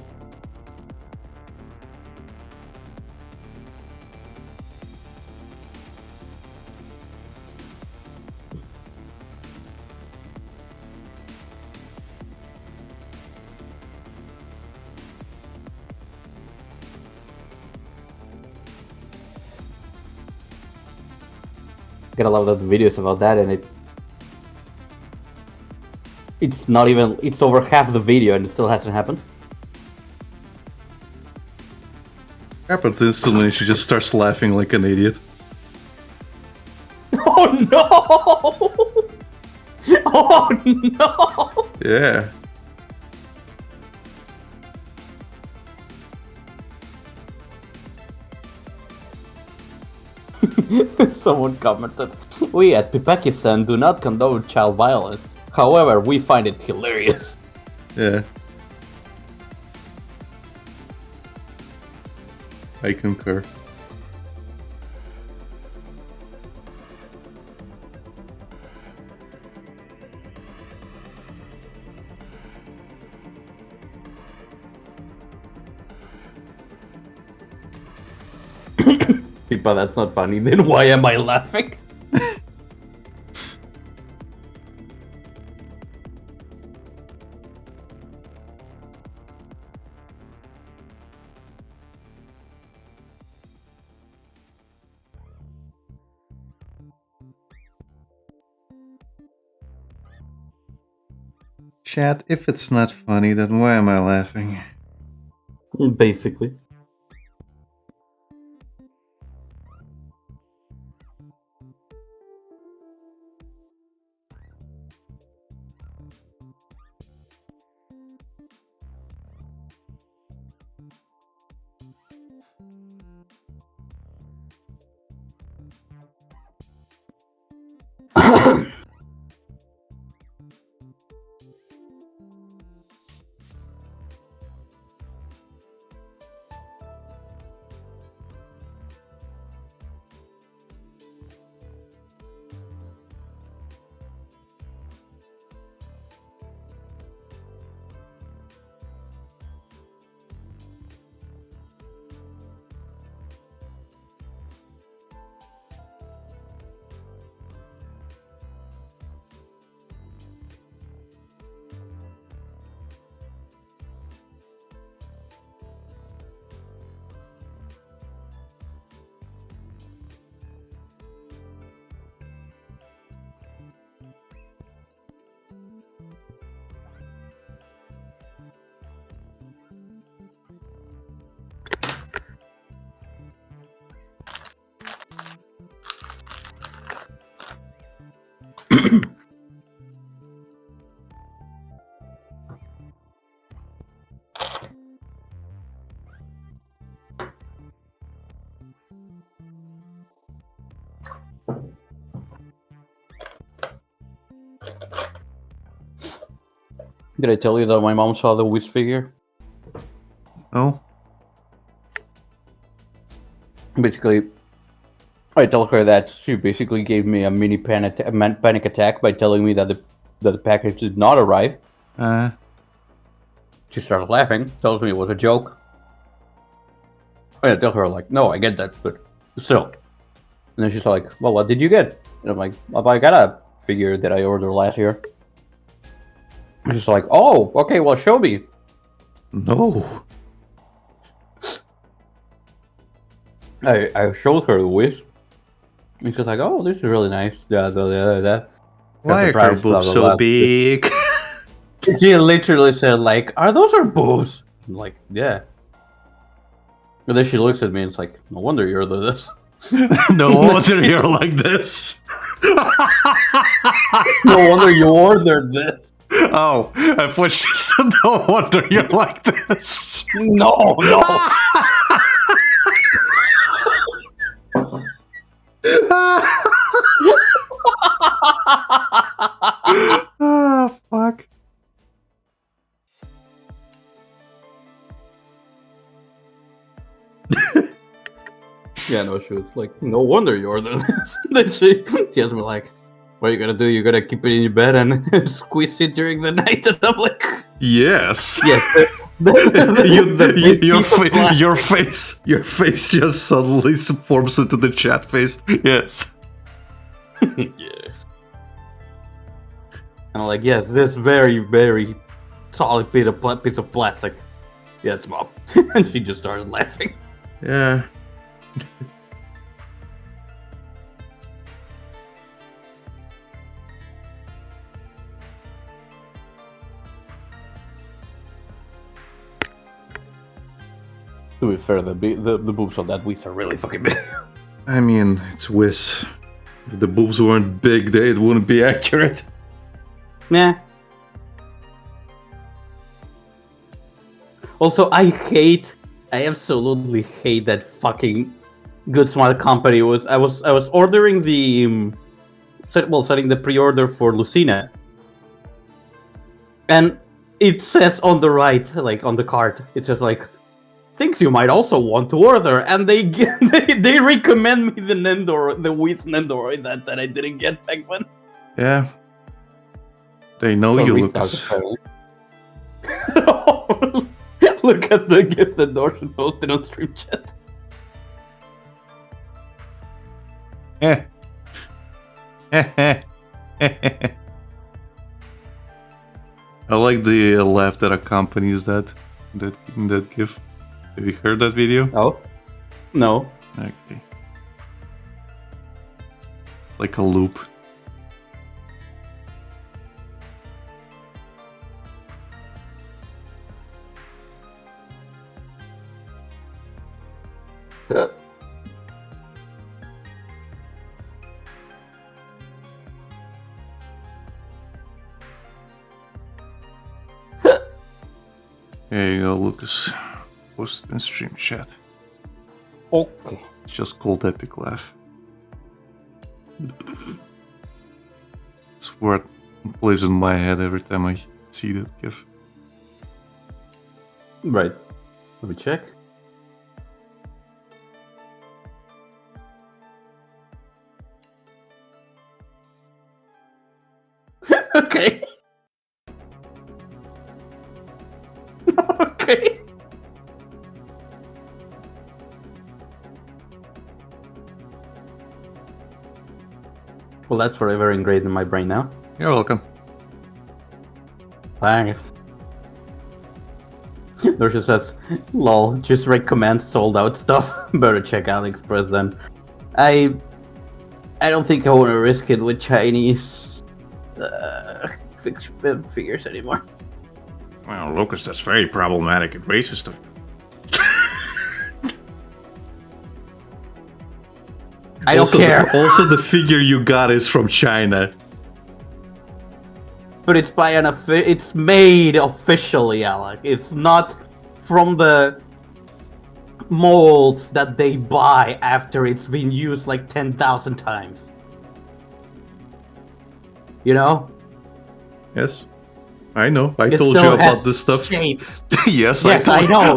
Get a lot of videos about that, and it's not even, it's over half the video and it still hasn't happened. Happens instantly and she just starts laughing like an idiot. Oh no! Oh no! Yeah. Someone commented, "We at Pakistan do not condone child violence. However, we find it hilarious." Yeah. I concur. But that's not funny. Then why am I laughing? Chat, if it's not funny, then why am I laughing? Basically. Did I tell you that my mom saw the Wiz figure? Oh? Basically, I tell her that she basically gave me a mini panic attack by telling me that the package did not arrive. She started laughing, tells me it was a joke. I tell her, like, no, I get that, but still. And then she's like, well, what did you get? And I'm like, well, I got a figure that I ordered last year. And she's like, oh, okay, well, show me. No. I showed her the Wiz. And she's like, oh, this is really nice. Why are her boobs so big? She literally said, like, are those her boobs? I'm like, yeah. And then she looks at me and it's like, no wonder you're this. No wonder you're like this. No wonder you ordered this. Oh, I thought she said no wonder you're like this. No, no. Ah, fuck. she was like, no wonder you ordered this. Then she has me like, what are you gonna do? You're gonna keep it in your bed and squeeze it during the night? And I'm like, Yes. yes. Your face just suddenly forms into the chat face. Yes. Yes. And I'm like, yes, this very, very solid piece of plastic. Yes, Mom. And she just started laughing. Yeah. To be fair, the boobs on that Whis are really fucking big. I mean, it's Whis. If the boobs weren't big, it wouldn't be accurate. Nah. Also, I absolutely hate that fucking Good Smile company. I was ordering the setting the pre-order for Lucina, and it says on the right, like on the cart, it says like things you might also want to order, and they recommend me the Nendoroid, the Whis Nendoroid that I didn't get back then. Yeah. They know So you, restock Lucas. apparently. Look at the gift that Dorshan posted on stream chat. Eh. I like the laugh that accompanies that gif. Have you heard that video? Oh? No. Okay. It's like a loop. There you go, Lucas. Post it in stream chat. Okay. It's just called Epic Laugh. It's what plays in my head every time I see that gif. Right. Let me check. Okay. Okay. Well, that's forever ingrained in my brain now. You're welcome. Thanks. There just says, lol, just recommend sold out stuff. Better check AliExpress then. I don't think I want to risk it with Chinese figures anymore. Well, Lucas, that's very problematic and racist of I don't care. Also, the figure you got is from China. But it's by it's made officially, Alec. It's not from the molds that they buy after it's been used like 10,000 times. You know? Yes, I know. I It told you still about has this stuff. shape. Yes, Yes, I know.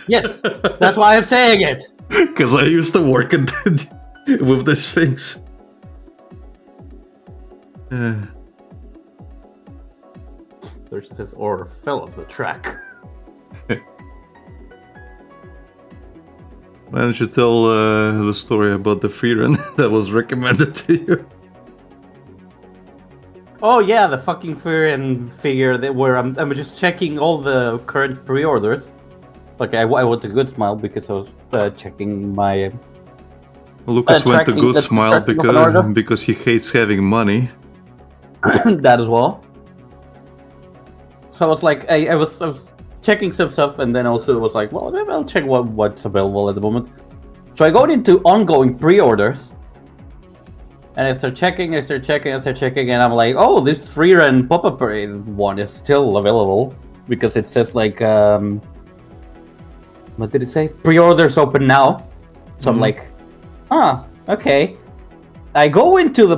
Yes, that's why I'm saying it. Because I used to work with these things. There it says, or fell off the track. Why don't you tell the story about the Freerun that was recommended to you? Oh yeah, the fucking Furion figure that where I'm just checking all the current pre-orders. Like I went to Good Smile because I was checking my. Lucas went to Good Smile tracking of an order. because he hates having money. That as well. So I was like, I was checking some stuff, and then also was like, well, maybe I'll check what's available at the moment. So I go into ongoing pre-orders, and I start checking, and I'm like, oh, this Freerun Pop-Up Parade one is still available because it says like, what did it say? Pre-orders open now. So I'm like, okay. I go into the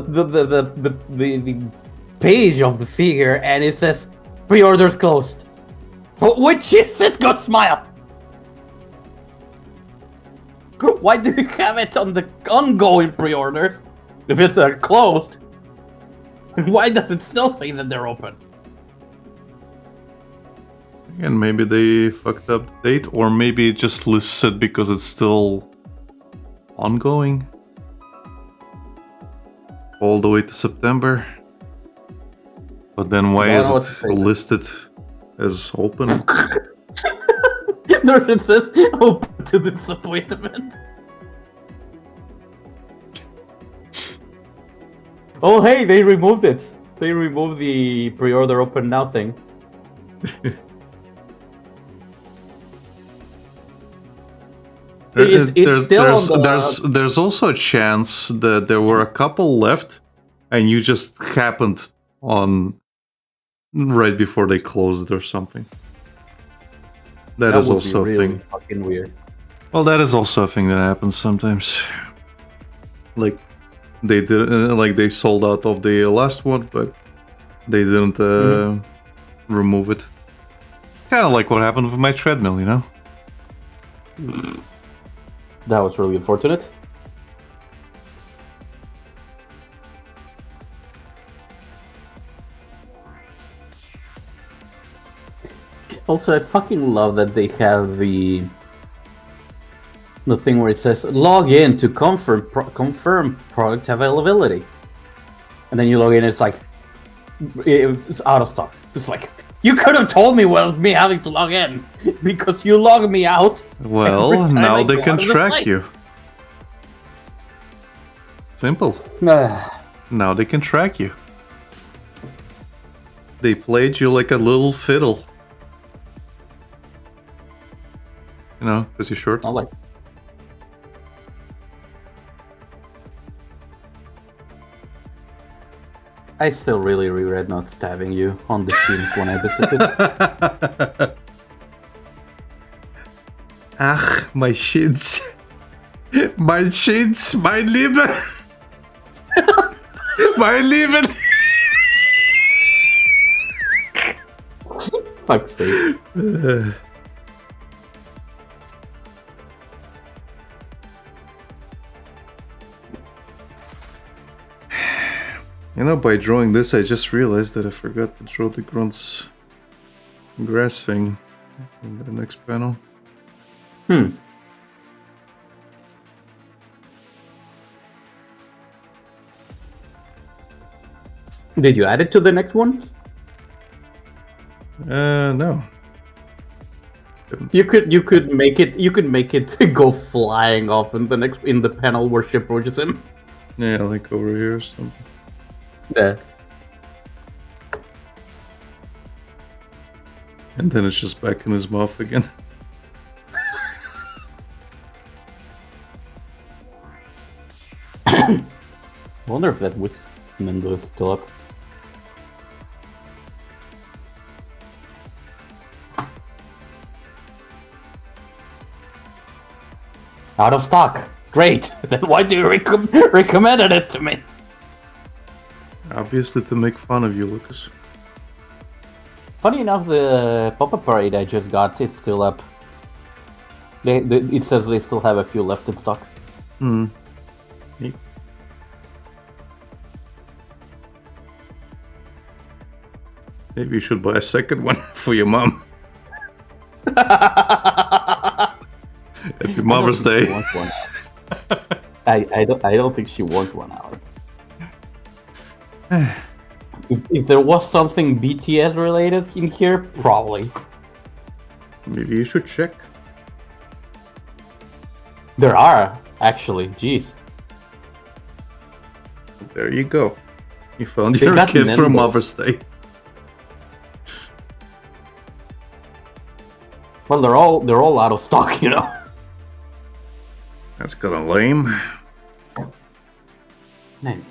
page of the figure, and it says pre-orders closed. Which is it? God smile. Why do you have it on the ongoing pre-orders? If it's closed, why does it still say that they're open? And maybe they fucked up the date, or maybe it just lists it because it's still ongoing. All the way to September. But then why I don't is know what to it say. listed as open? There it says open to disappointment. Oh hey, they removed it. They removed the pre-order open now thing. It's still on the... There's also a chance that there were a couple left and you just happened on right before they closed or something. That is would also be a really thing. fucking weird. Well, that is also a thing that happens sometimes. Like they did, like they sold out of the last one, but they didn't remove it. Kind of like what happened with my treadmill, you know. That was really unfortunate. Also, I fucking love that they have the thing where it says log in to confirm product availability, and then you log in. It's like it's out of stock. It's like you could have told me without me having to log in because you log me out. Well, every time now I they go can out of the track site. you. Simple. Now they can track you. They played you like a little fiddle. You know, because you're short. Not like. I still really regret not stabbing you on the streams when I visited. Ach, my shins. My shins, mein Liebe. Mein Lieben. Fuck's sake. You know, by drawing this, I just realized that I forgot to draw the Grunt's grass thing in the next panel. Did you add it to the next one? No. You could make it go flying off in the panel where she approaches him. Yeah, like over here or something. Yeah. And then it's just back in his mouth again. I wonder if that window is still up. Out of stock. Great. Then why do you recommended it to me? Obviously to make fun of you, Lucas. Funny enough, the pop-up parade I just got is still up. It says they still have a few left in stock. Neat. Maybe you should buy a second one for your mom. Happy Mother's Day. I don't think she wants one out. If there was something BTS related in here, probably. Maybe you should check. There are, actually. Jeez. There you go. You found They your got gift for Mentos. Mother's Day. Well, they're all out of stock, you know. That's kinda lame. Man.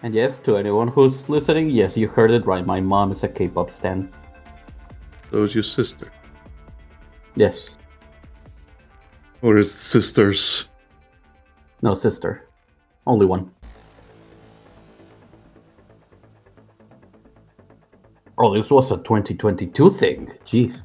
And yes, to anyone who's listening, yes, you heard it right. My mom is a K-pop stan. So is your sister. Yes. Or is it sisters? No, sister. Only one. Oh, this was a 2022 thing. Jeez.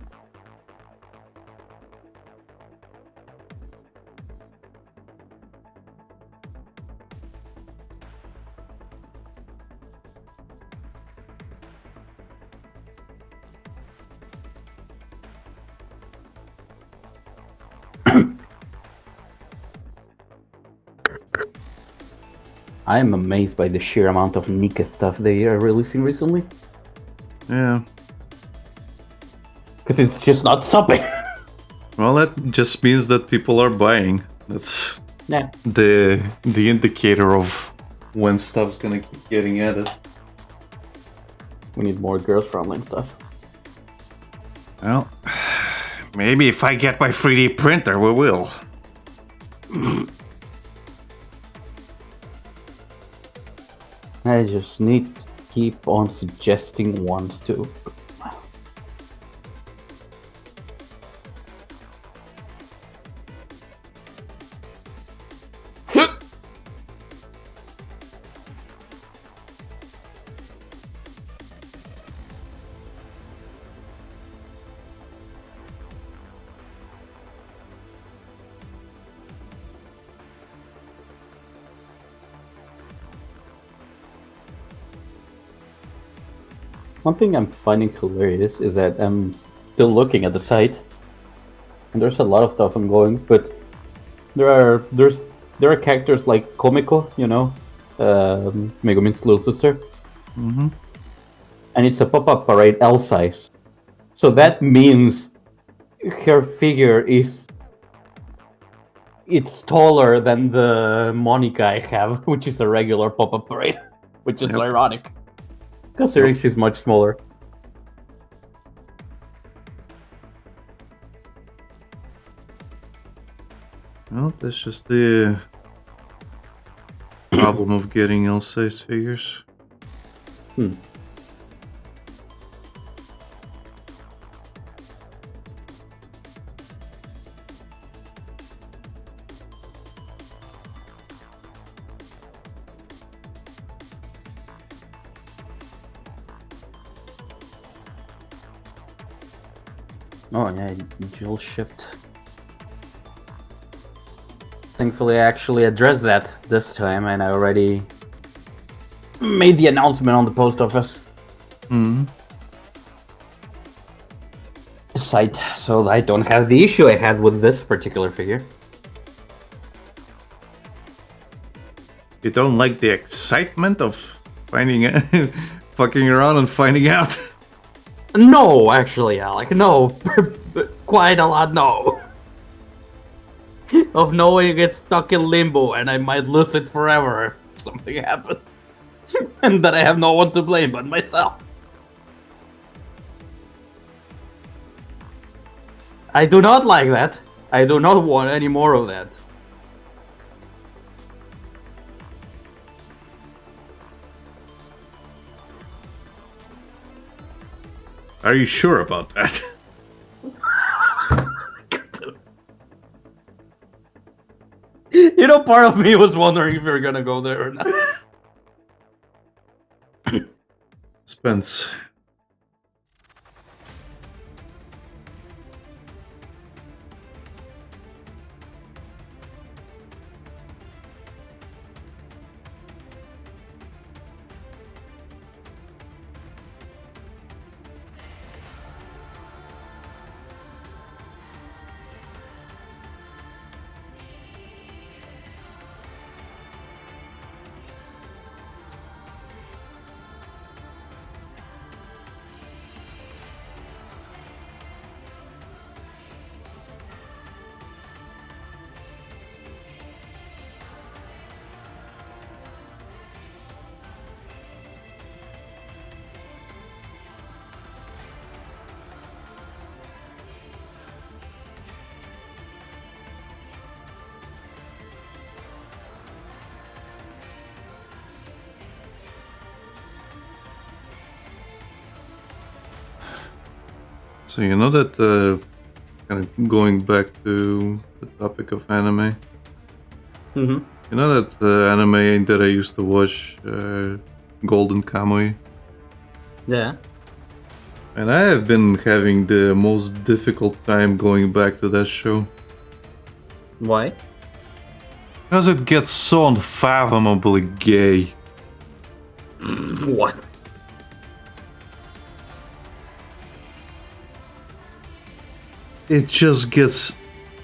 I am amazed by the sheer amount of Nika stuff they are releasing recently. Yeah. Because it's just not stopping. Well, that just means that people are buying. That's Yeah. the indicator of when stuff's gonna keep getting added. We need more girls frontline stuff. Well, maybe if I get my 3D printer, we will. I just need to keep on suggesting ones to. One thing I'm finding hilarious is that I'm still looking at the site, and there's a lot of stuff ongoing, but there are characters like Komiko, you know, Megumin's little sister, Mm-hmm. and it's a pop-up parade L size, so that means her figure is it's taller than the Monica I have, which is a regular pop-up parade, which is Yep. ironic. Considering she's much smaller. Well, that's just the problem of getting L-size figures. Oh yeah, Jill shipped. Thankfully, I actually addressed that this time, and I already made the announcement on the post office Mm-hmm. site, so I don't have the issue I had with this particular figure. You don't like the excitement of finding out, fucking around and finding out? No, actually, Alec, no. Quite a lot, no. Of knowing it's stuck in limbo and I might lose it forever if something happens. And that I have no one to blame but myself. I do not like that. I do not want any more of that. Are you sure about that? You know, part of me was wondering if you're gonna go there or not. Spence. So you know that, kind of going back to the topic of anime, Mm-hmm. you know that anime that I used to watch, Golden Kamuy? Yeah. And I have been having the most difficult time going back to that show. Why? Because it gets so unfathomably gay. What? It just gets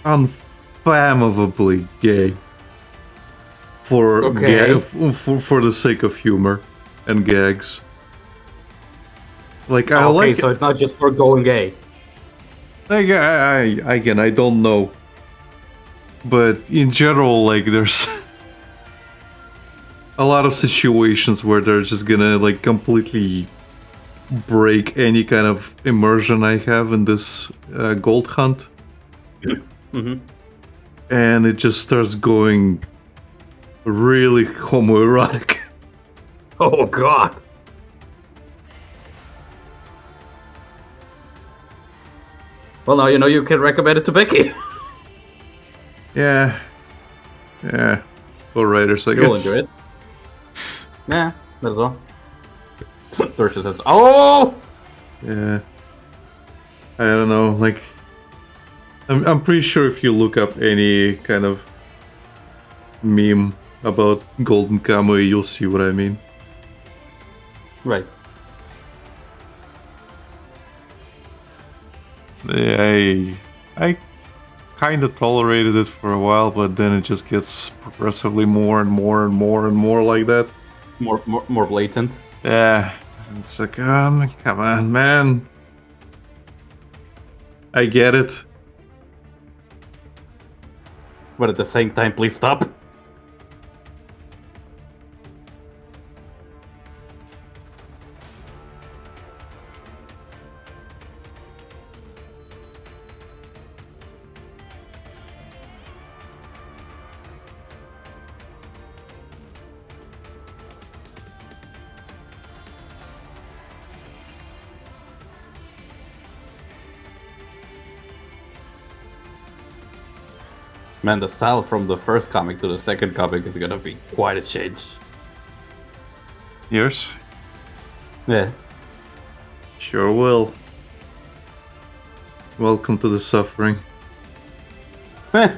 unfathomably gay. For, Okay. for the sake of humor and gags. Like, I Okay, like so it's not just for going gay. Like, again, I don't know. But in general, like, there's a lot of situations where they're just gonna, like, completely break any kind of immersion I have in this gold hunt. Mhm. And it just starts going really homoerotic. Oh god. Well, now you know you can recommend it to Becky. Yeah. Yeah. For writers, I You'll guess. enjoy it. Yeah, that as well. Dorsha says, "Oh, Yeah. I don't know, like... I'm pretty sure if you look up any kind of meme about Golden Kamuy, you'll see what I mean. right." I kind of tolerated it for a while, but then it just gets progressively more and more and more and more like that. More blatant. Yeah, it's like, come on, man. I get it. But at the same time, please stop. Man, the style from the first comic to the second comic is gonna be quite a change. Yours? Yeah. Sure will. Welcome to the suffering. Heh.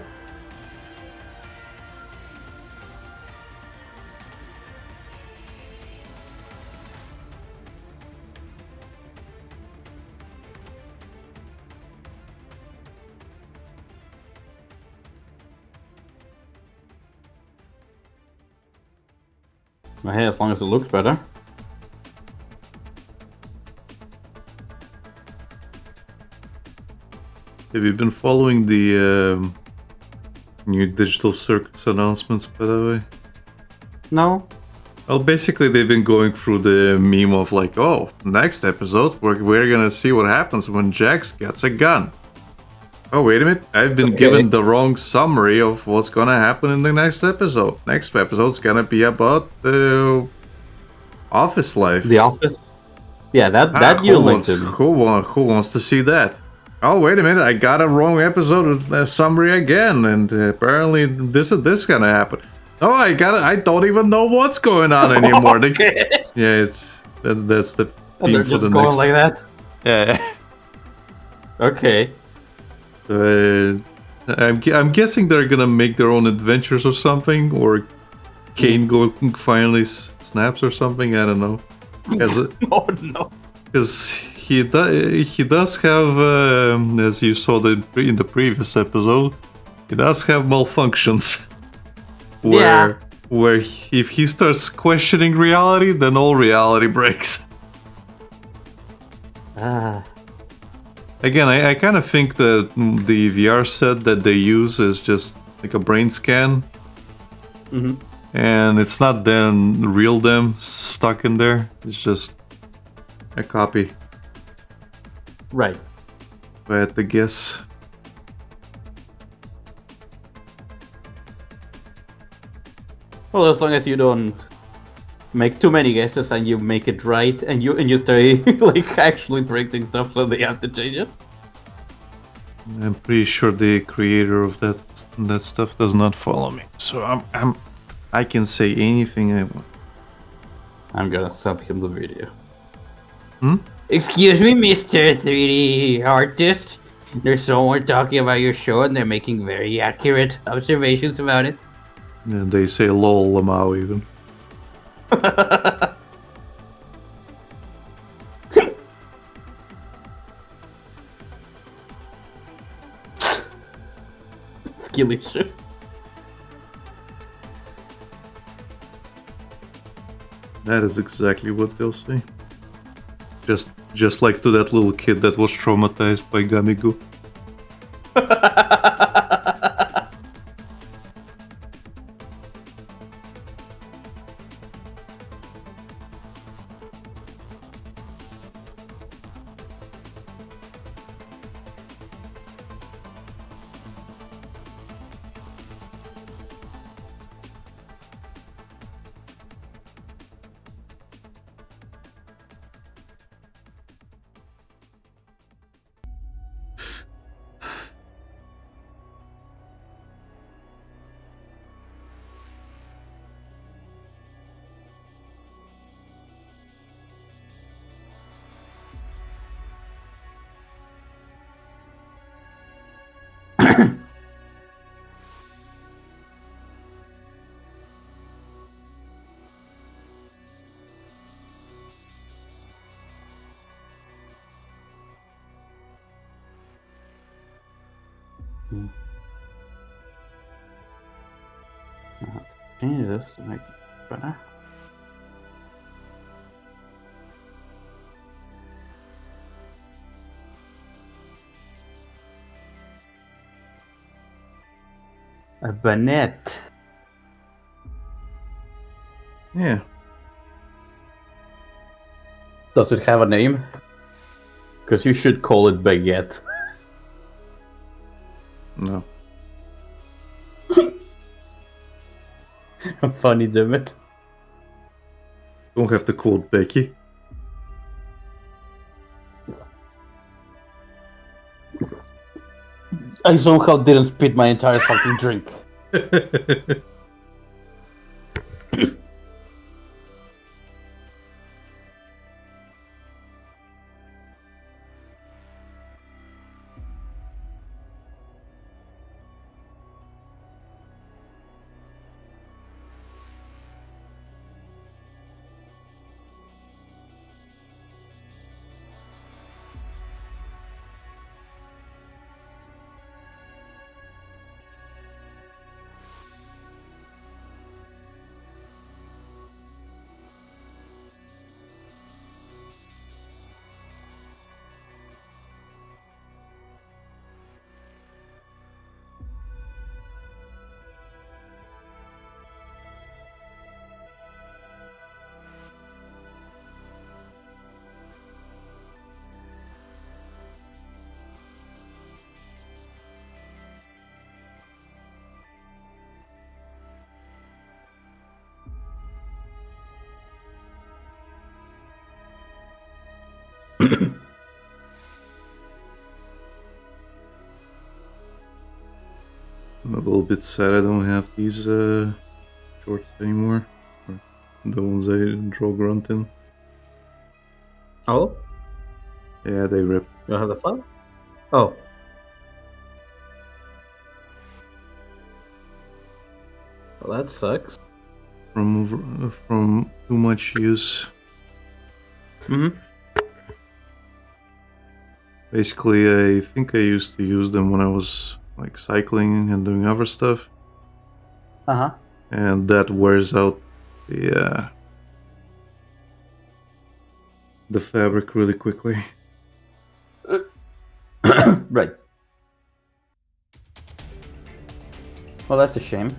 Well, hey, as long as it looks better. Have you been following the new Digital Circus announcements, by the way? No? Well, basically, they've been going through the meme of like, oh, next episode, we're gonna see what happens when Jax gets a gun. Oh, wait a minute, I've been given the wrong summary of what's gonna happen in the next episode. Next episode's gonna be about the office life. The Office? Yeah, that Ah, you who linked wants, to me. who wants to see that? Oh, wait a minute, I got a wrong episode of summary again, and apparently this gonna happen. Oh, I don't even know what's going on anymore. Yeah, that's the And theme they're for just the going next. like that? Yeah. Okay. I'm guessing they're gonna make their own adventures or something, or Kane finally snaps or something. I don't know. Oh no. Because he does have, as you saw in the previous episode, he does have malfunctions. Yeah. Where if he starts questioning reality, then all reality breaks. Ah. Again, I kind of think that the VR set that they use is just like a brain scan. Mm-hmm. And it's not them, real them stuck in there. It's just a copy. Right. If I had to guess. Well, as long as you don't make too many guesses and you make it right, and you start like actually predicting stuff, so they have to change it. I'm pretty sure the creator of that stuff does not follow me. So I can say anything I want. I'm gonna send him the video. Hmm? Excuse me, Mr. 3D artist. There's someone talking about your show and they're making very accurate observations about it. Yeah, they say lol Lamau even. Skilly show. That is exactly what they'll say. Just like to that little kid that was traumatized by Gamigu. Change this to make it better. A baguette. Yeah. Does it have a name? Because you should call it baguette. No. Funny, damn it. Don't have to quote Becky. I somehow didn't spit my entire fucking drink. I'm a little bit sad I don't have these shorts anymore. Or the ones I draw grunt in. Oh? Yeah, they ripped. You don't have the file? Oh. Well, that sucks. From too much use. Mm-hmm. Basically, I think I used to use them when I was like cycling and doing other stuff, Uh-huh. and that wears out the fabric really quickly. Right. Well, that's a shame.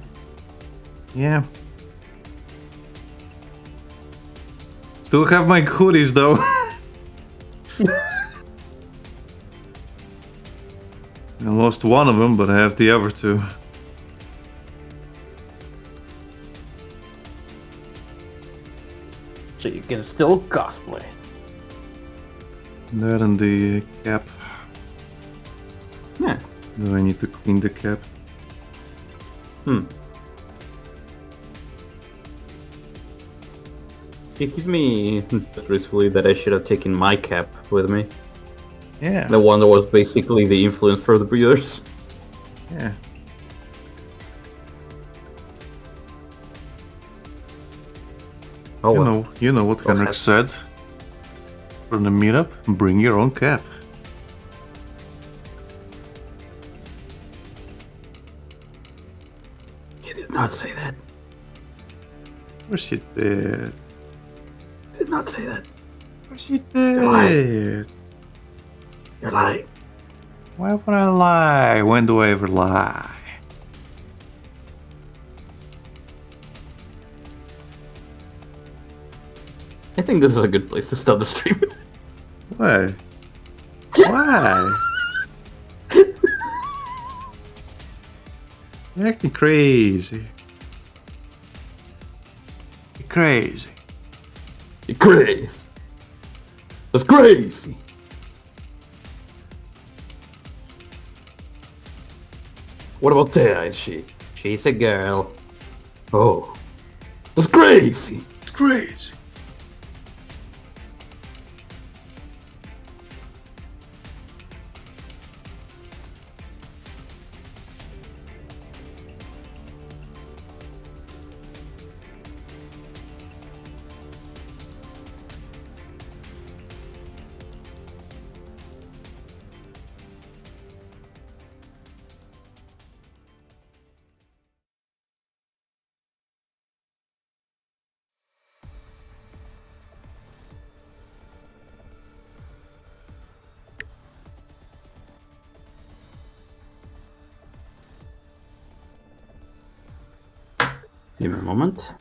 Yeah. Still have my hoodies though. I lost one of them, but I have the other two. So you can still cosplay. That and the cap. Yeah. Do I need to clean the cap? It hit me just recently that I should have taken my cap with me. Yeah. The one that was basically the influence for the breeders. Yeah. Oh well. You know what Henrik said from the meetup? Bring your own cap. He did not say that. Of course you did. He did not say that. Of course you lying. did. You're lying. Why would I lie? When do I ever lie? I think this is a good place to stop the stream. Why? Why? You're acting crazy. You're crazy. You're crazy. That's crazy. What about Thea? Is she? She's a girl. Oh. That's crazy. It's crazy. Give me a moment.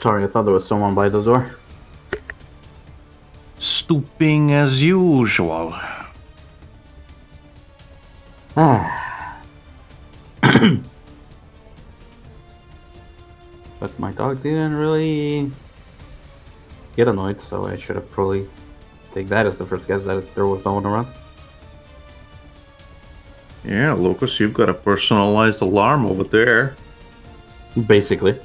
Sorry, I thought there was someone by the door. Stooping as usual. But my dog didn't really get annoyed, so I should have probably take that as the first guess that there was no one around. Yeah, Lucas, you've got a personalized alarm over there. Basically.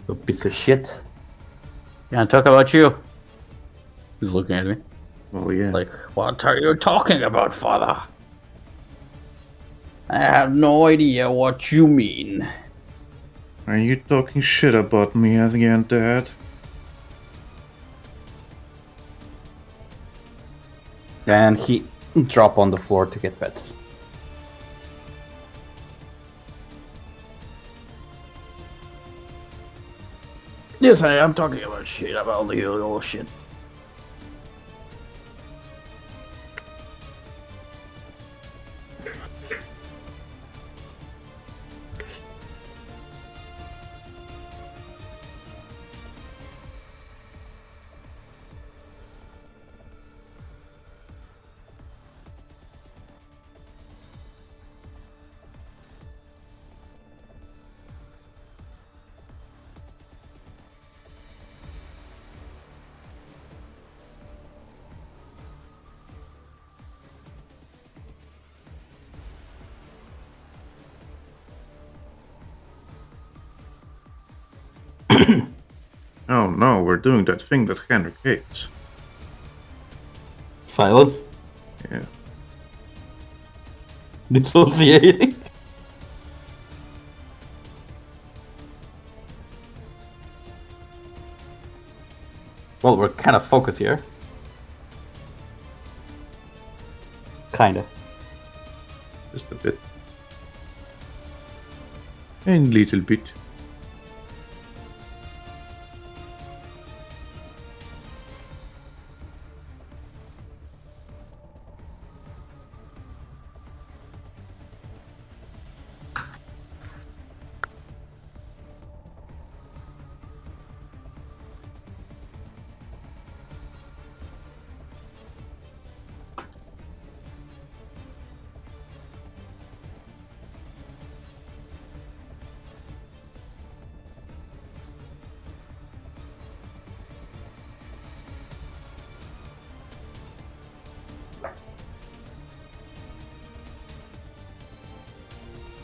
A piece of shit. Can I talk about you? He's looking at me. Well, yeah. Like, what are you talking about, father? I have no idea what you mean. Are you talking shit about me again, Dad? And he drop on the floor to get pets. Yes, I am talking about shit, about the little shit. Oh no, we're doing that thing that Henrik hates. Silence. Yeah. Dissociating. Well, we're kind of focused here. Kinda. Just a bit. A little bit.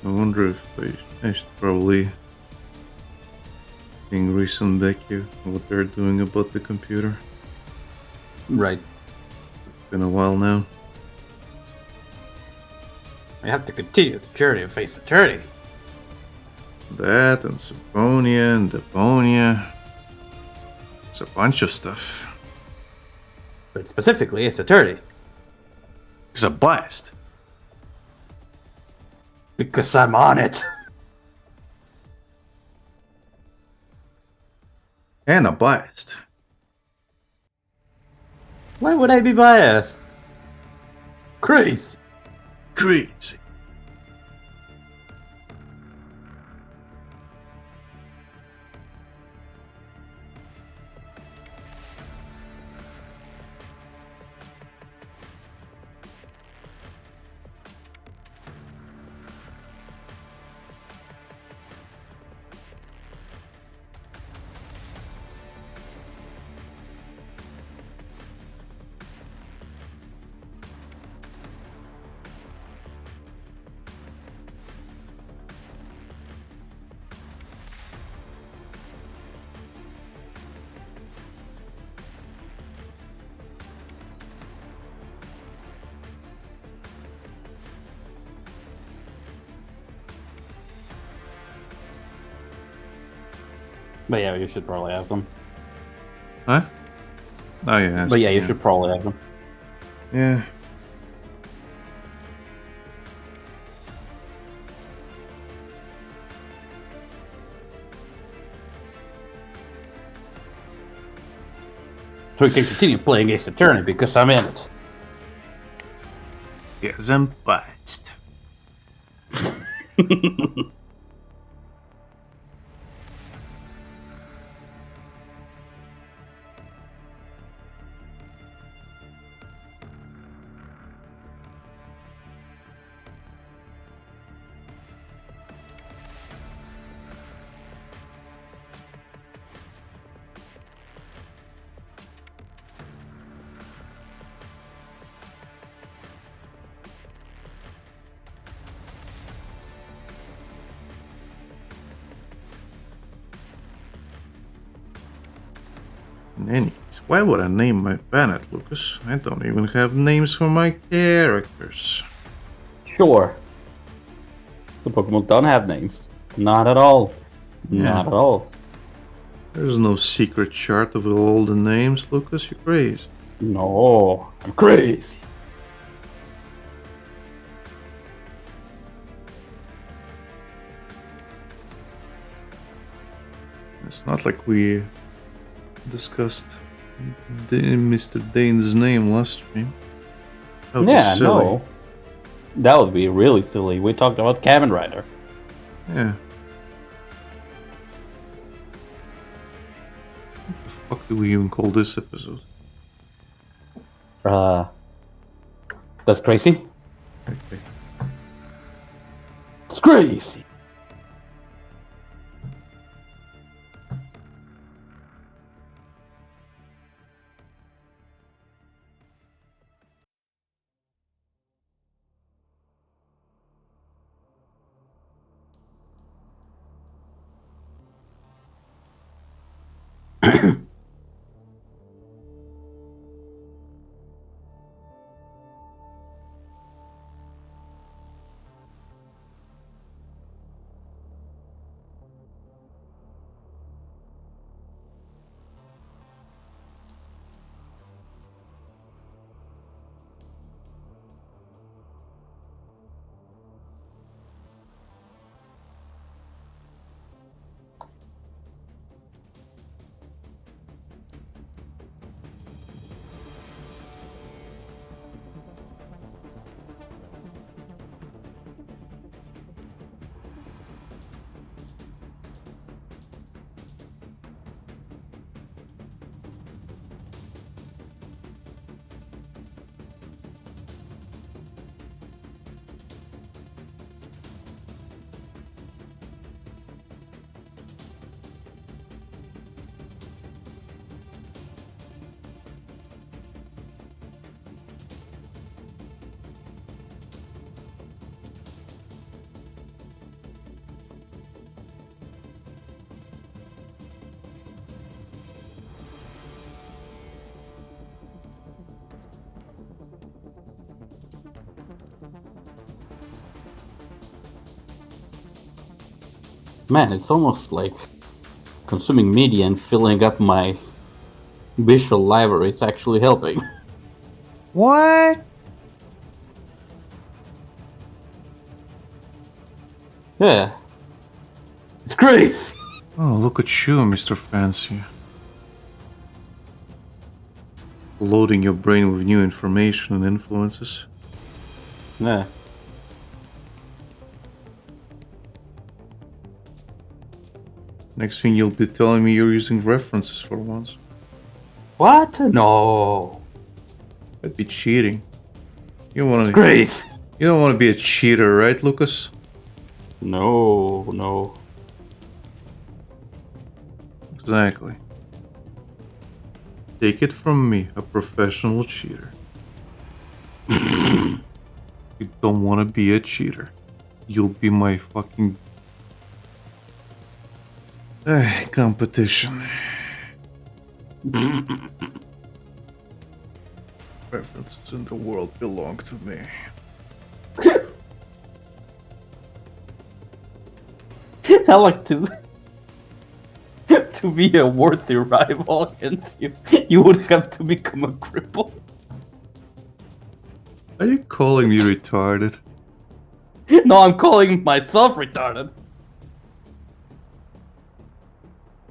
I wonder if I should probably ping Reese and Becky what they're doing about the computer. Right. It's been a while now. We have to continue the journey of Face Attorney. That and Symphonia and Deponia. There's a bunch of stuff. But specifically, Ace Attorney. It's a blast. Because I'm on it. And a blast. Why would I be biased? Crazy. Crazy. But yeah, you should probably have them. Huh? Oh yeah. But yeah, you should probably have them. Yeah. So we can continue playing Ace Attorney because I'm in it. Yes, I'm biased. Anyways, why would I name my planet, Lucas? I don't even have names for my characters. Sure. The Pokemon don't have names. Not at all. Yeah. Not at all. There's no secret chart of all the names, Lucas. You're crazy. No, I'm crazy. It's not like we discussed Mr. Dane's name last stream. That would be Yeah, silly. no. That would be really silly. We talked about Kamen Rider. Yeah. What the fuck do we even call this episode? That's crazy. Okay. It's crazy. Man, it's almost like consuming media and filling up my visual library is actually helping. What? Yeah. It's crazy! Oh, look at you, Mr. Fancy. Loading your brain with new information and influences. Yeah. Next thing you'll be telling me you're using references for once. What? No. That'd be cheating. You don't want to. Crazy! You don't want to be a cheater, right, Lucas? No. Exactly. Take it from me, a professional cheater. You don't want to be a cheater. You'll be my fucking competition. References in the world belong to me. I like to to be a worthy rival against you. You would have to become a cripple. Are you calling me retarded? No, I'm calling myself retarded.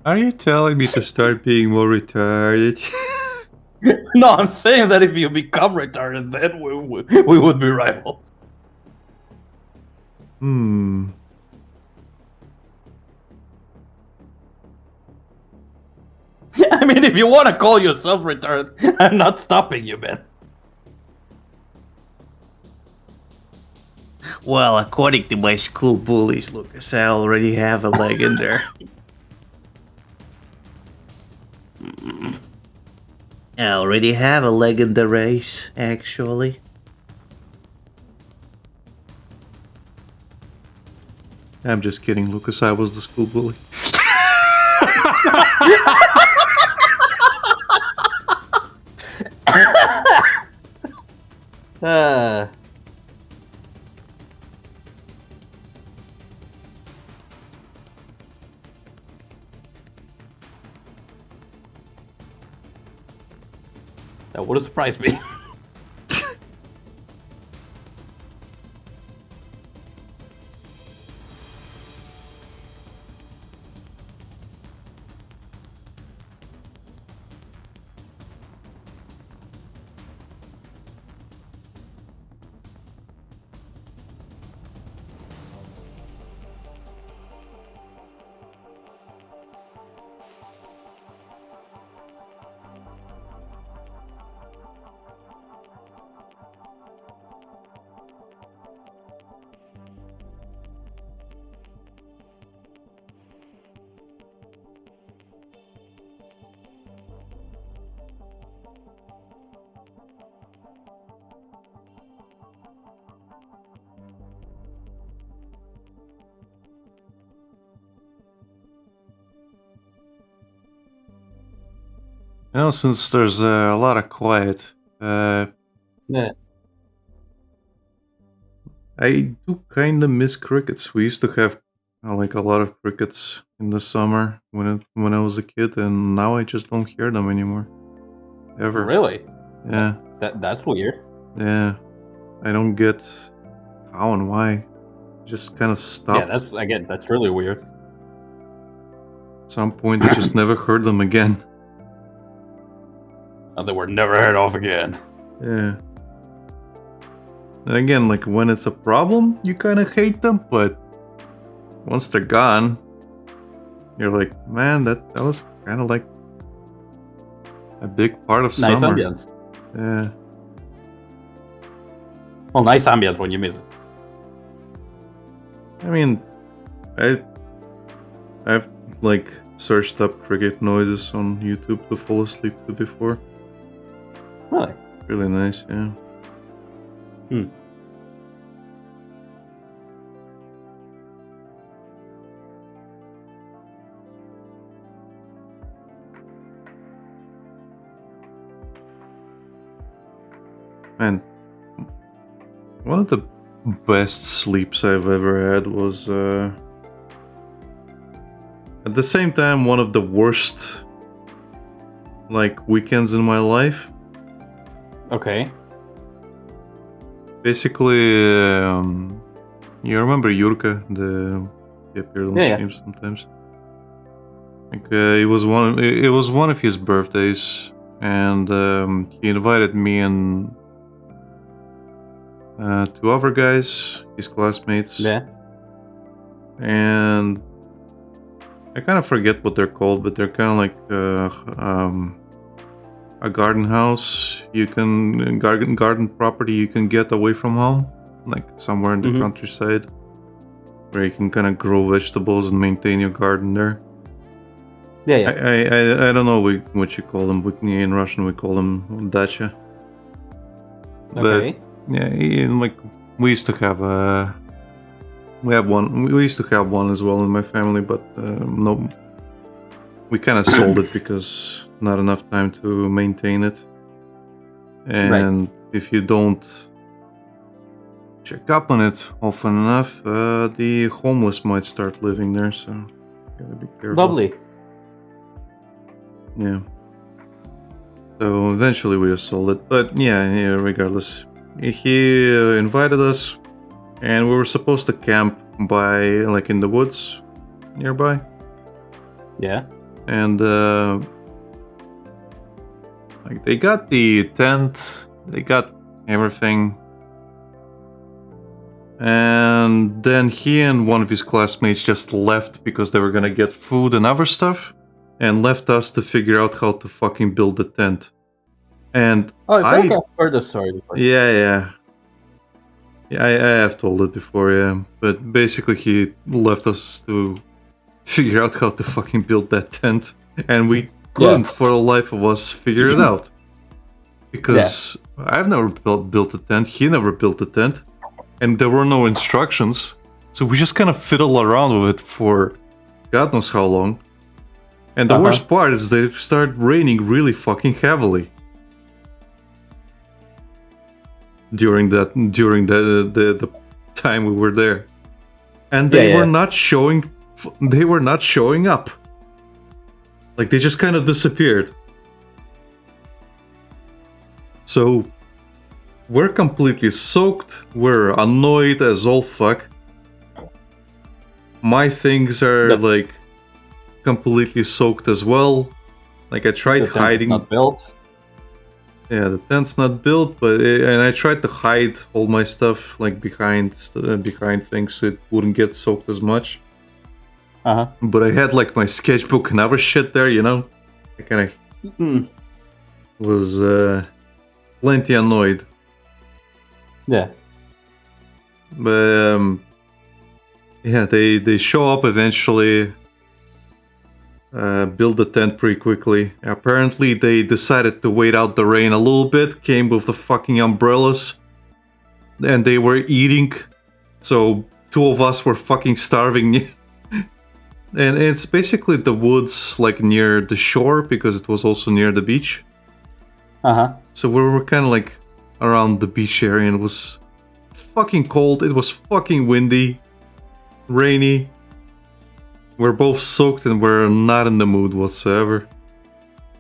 Are you telling me to start being more retarded? No, I'm saying that if you become retarded, then we would be rivals. Hmm. I mean, if you want to call yourself retarded, I'm not stopping you, man. Well, according to my school bullies, Lucas, I already have a leg in there. I already have a leg in the race, actually. I'm just kidding, Lucas. I was the school bully. That would have surprised me. You know, since there's a lot of quiet, Yeah. I do kind of miss crickets. We used to have like a lot of crickets in the summer when I was a kid, and now I just don't hear them anymore. Ever. Really? Yeah, That's weird. yeah. I don't get how and why. Just kind of Yeah, stopped. that's really weird. At some point, I just never heard them again. And they were never heard of again. Yeah. And again, like when it's a problem, you kind of hate them, but once they're gone, you're like, man, that was kind of like a big part of Nice summer. ambience. Yeah. Well, nice ambience when you miss it. I mean, I've like searched up cricket noises on YouTube to fall asleep to before. Really? Really nice, yeah. Man, one of the best sleeps I've ever had was At the same time, one of the worst like weekends in my life. Okay. Basically, you remember Yurka, he appeared on Yeah, stream sometimes. Like it was one of his birthdays, and he invited me and two other guys, his classmates. Yeah. And I kind of forget what they're called, but they're kind of like a garden house. You can garden property you can get away from home, like somewhere in the Mhm. countryside, where you can kind of grow vegetables and maintain your garden there. Yeah, yeah. I don't know what you call them. In Russian we call them dacha. Okay. Yeah, like we used to have we have one. We used to have one as well in my family, but no, we kind of sold it because not enough time to maintain it. And if you don't check up on it often enough, the homeless might start living there. So you gotta be careful. Lovely. Yeah. So eventually we just sold it, but yeah, regardless, he invited us, and we were supposed to camp by like in the woods nearby, Yeah. and like they got the tent, they got everything, and then he and one of his classmates just left because they were gonna get food and other stuff, and left us to figure out how to fucking build the tent. And Oh, I think I've heard the story before. yeah, I have told it before, yeah. But basically, he left us to figure out how to fucking build that tent, and we couldn't, for the life of us, figure it out. Because I've never built a tent. He never built a tent, and there were no instructions, so we just kind of fiddle around with it for God knows how long. And the worst part is that it started raining really fucking heavily during the time we were there, and they were not showing. They were not showing up. Like they just kind of disappeared. So we're completely soaked. We're annoyed as all fuck. My things are like completely soaked as well. Like I tried hiding. Not built. Yeah, the tent's not built, and I tried to hide all my stuff like behind things so it wouldn't get soaked as much. But I had like my sketchbook and other shit there, you know. I kind of was plenty annoyed. Yeah. But yeah, they show up eventually. Build the tent pretty quickly. Apparently they decided to wait out the rain a little bit, came with the fucking umbrellas, and they were eating, so two of us were fucking starving. And it's basically the woods like near the shore, because it was also near the beach. So we were kind of like around the beach area, and it was fucking cold, it was fucking windy, rainy. We're both soaked and we're not in the mood whatsoever.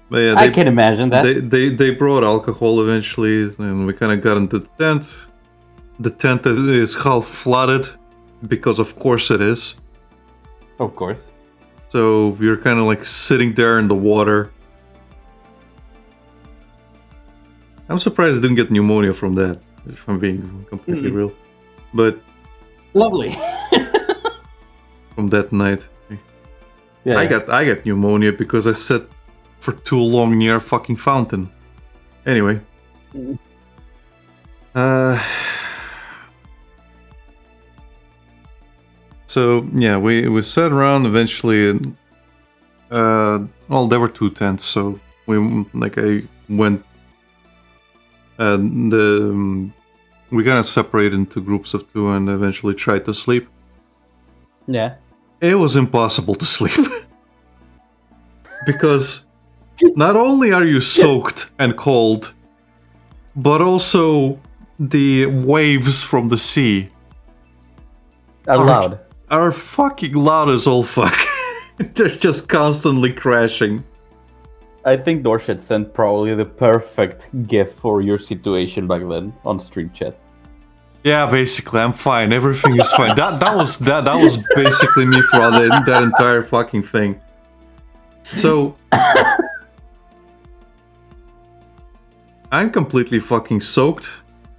But yeah, I can imagine that. They brought alcohol eventually, and we kind of got into the tent. The tent is half flooded, because of course it is. Of course. So we're kind of like sitting there in the water. I'm surprised I didn't get pneumonia from that, if I'm being completely real. But lovely. From that night. Yeah, I got pneumonia because I sat for too long near a fucking fountain. Anyway. So yeah, we sat around eventually, and well, there were two tents, so I went, and we kind of separated into groups of two and eventually tried to sleep. Yeah. It was impossible to sleep. Because not only are you soaked and cold, but also the waves from the sea Are loud. are fucking loud as all fuck. They're just constantly crashing. I think Dorset sent probably the perfect gift for your situation back then on stream chat. Yeah, basically, I'm fine. Everything is fine. That was basically me for that entire fucking thing. So I'm completely fucking soaked,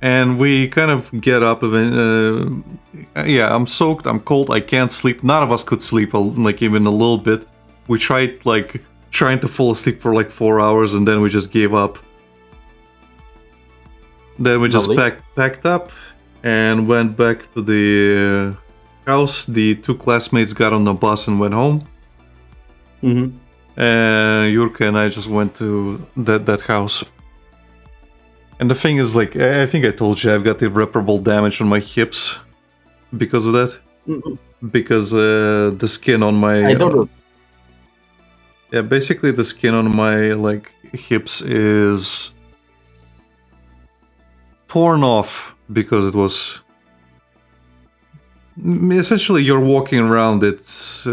and we kind of get up. Yeah, I'm soaked. I'm cold. I can't sleep. None of us could sleep, like even a little bit. We tried like trying to fall asleep for like 4 hours, and then we just gave up. Then we just Lovely. packed up and went back to the house. The two classmates got on the bus and went home. Mm-hmm. And Yurka and I just went to that house. And the thing is, like, I think I told you, I've got irreparable damage on my hips because of that. Because the skin on my... I don't know. Yeah, basically the skin on my, like, hips is torn off because it was... Essentially, you're walking around, it's...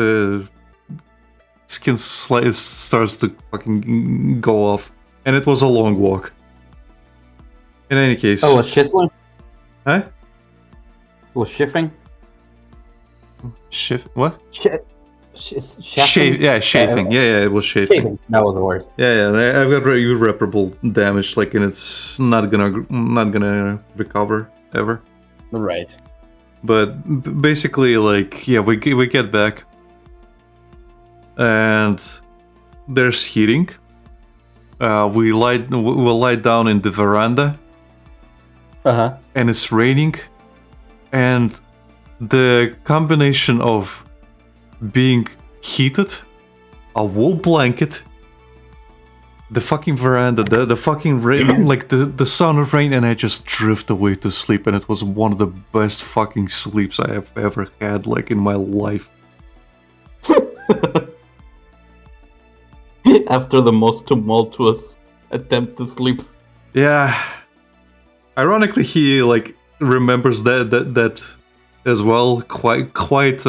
skin starts to fucking go off. And it was a long walk. In any case... Oh, was Shizzling? Huh? Was shifting? What? Chafing? Yeah, chafing. Yeah, it was chafing. Chafing. That was the word. Yeah, I've got irreparable damage, like, and it's not gonna recover ever. Right. But basically, like, yeah, we get back, and there's heating. We'll lie down in the veranda, and it's raining, and the combination of being heated, a wool blanket, the fucking veranda, the fucking rain, like the sound of rain, and I just drift away to sleep, and it was one of the best fucking sleeps I have ever had, like, in my life. After the most tumultuous attempt to sleep. Yeah. Ironically, he, like, remembers that as well, quite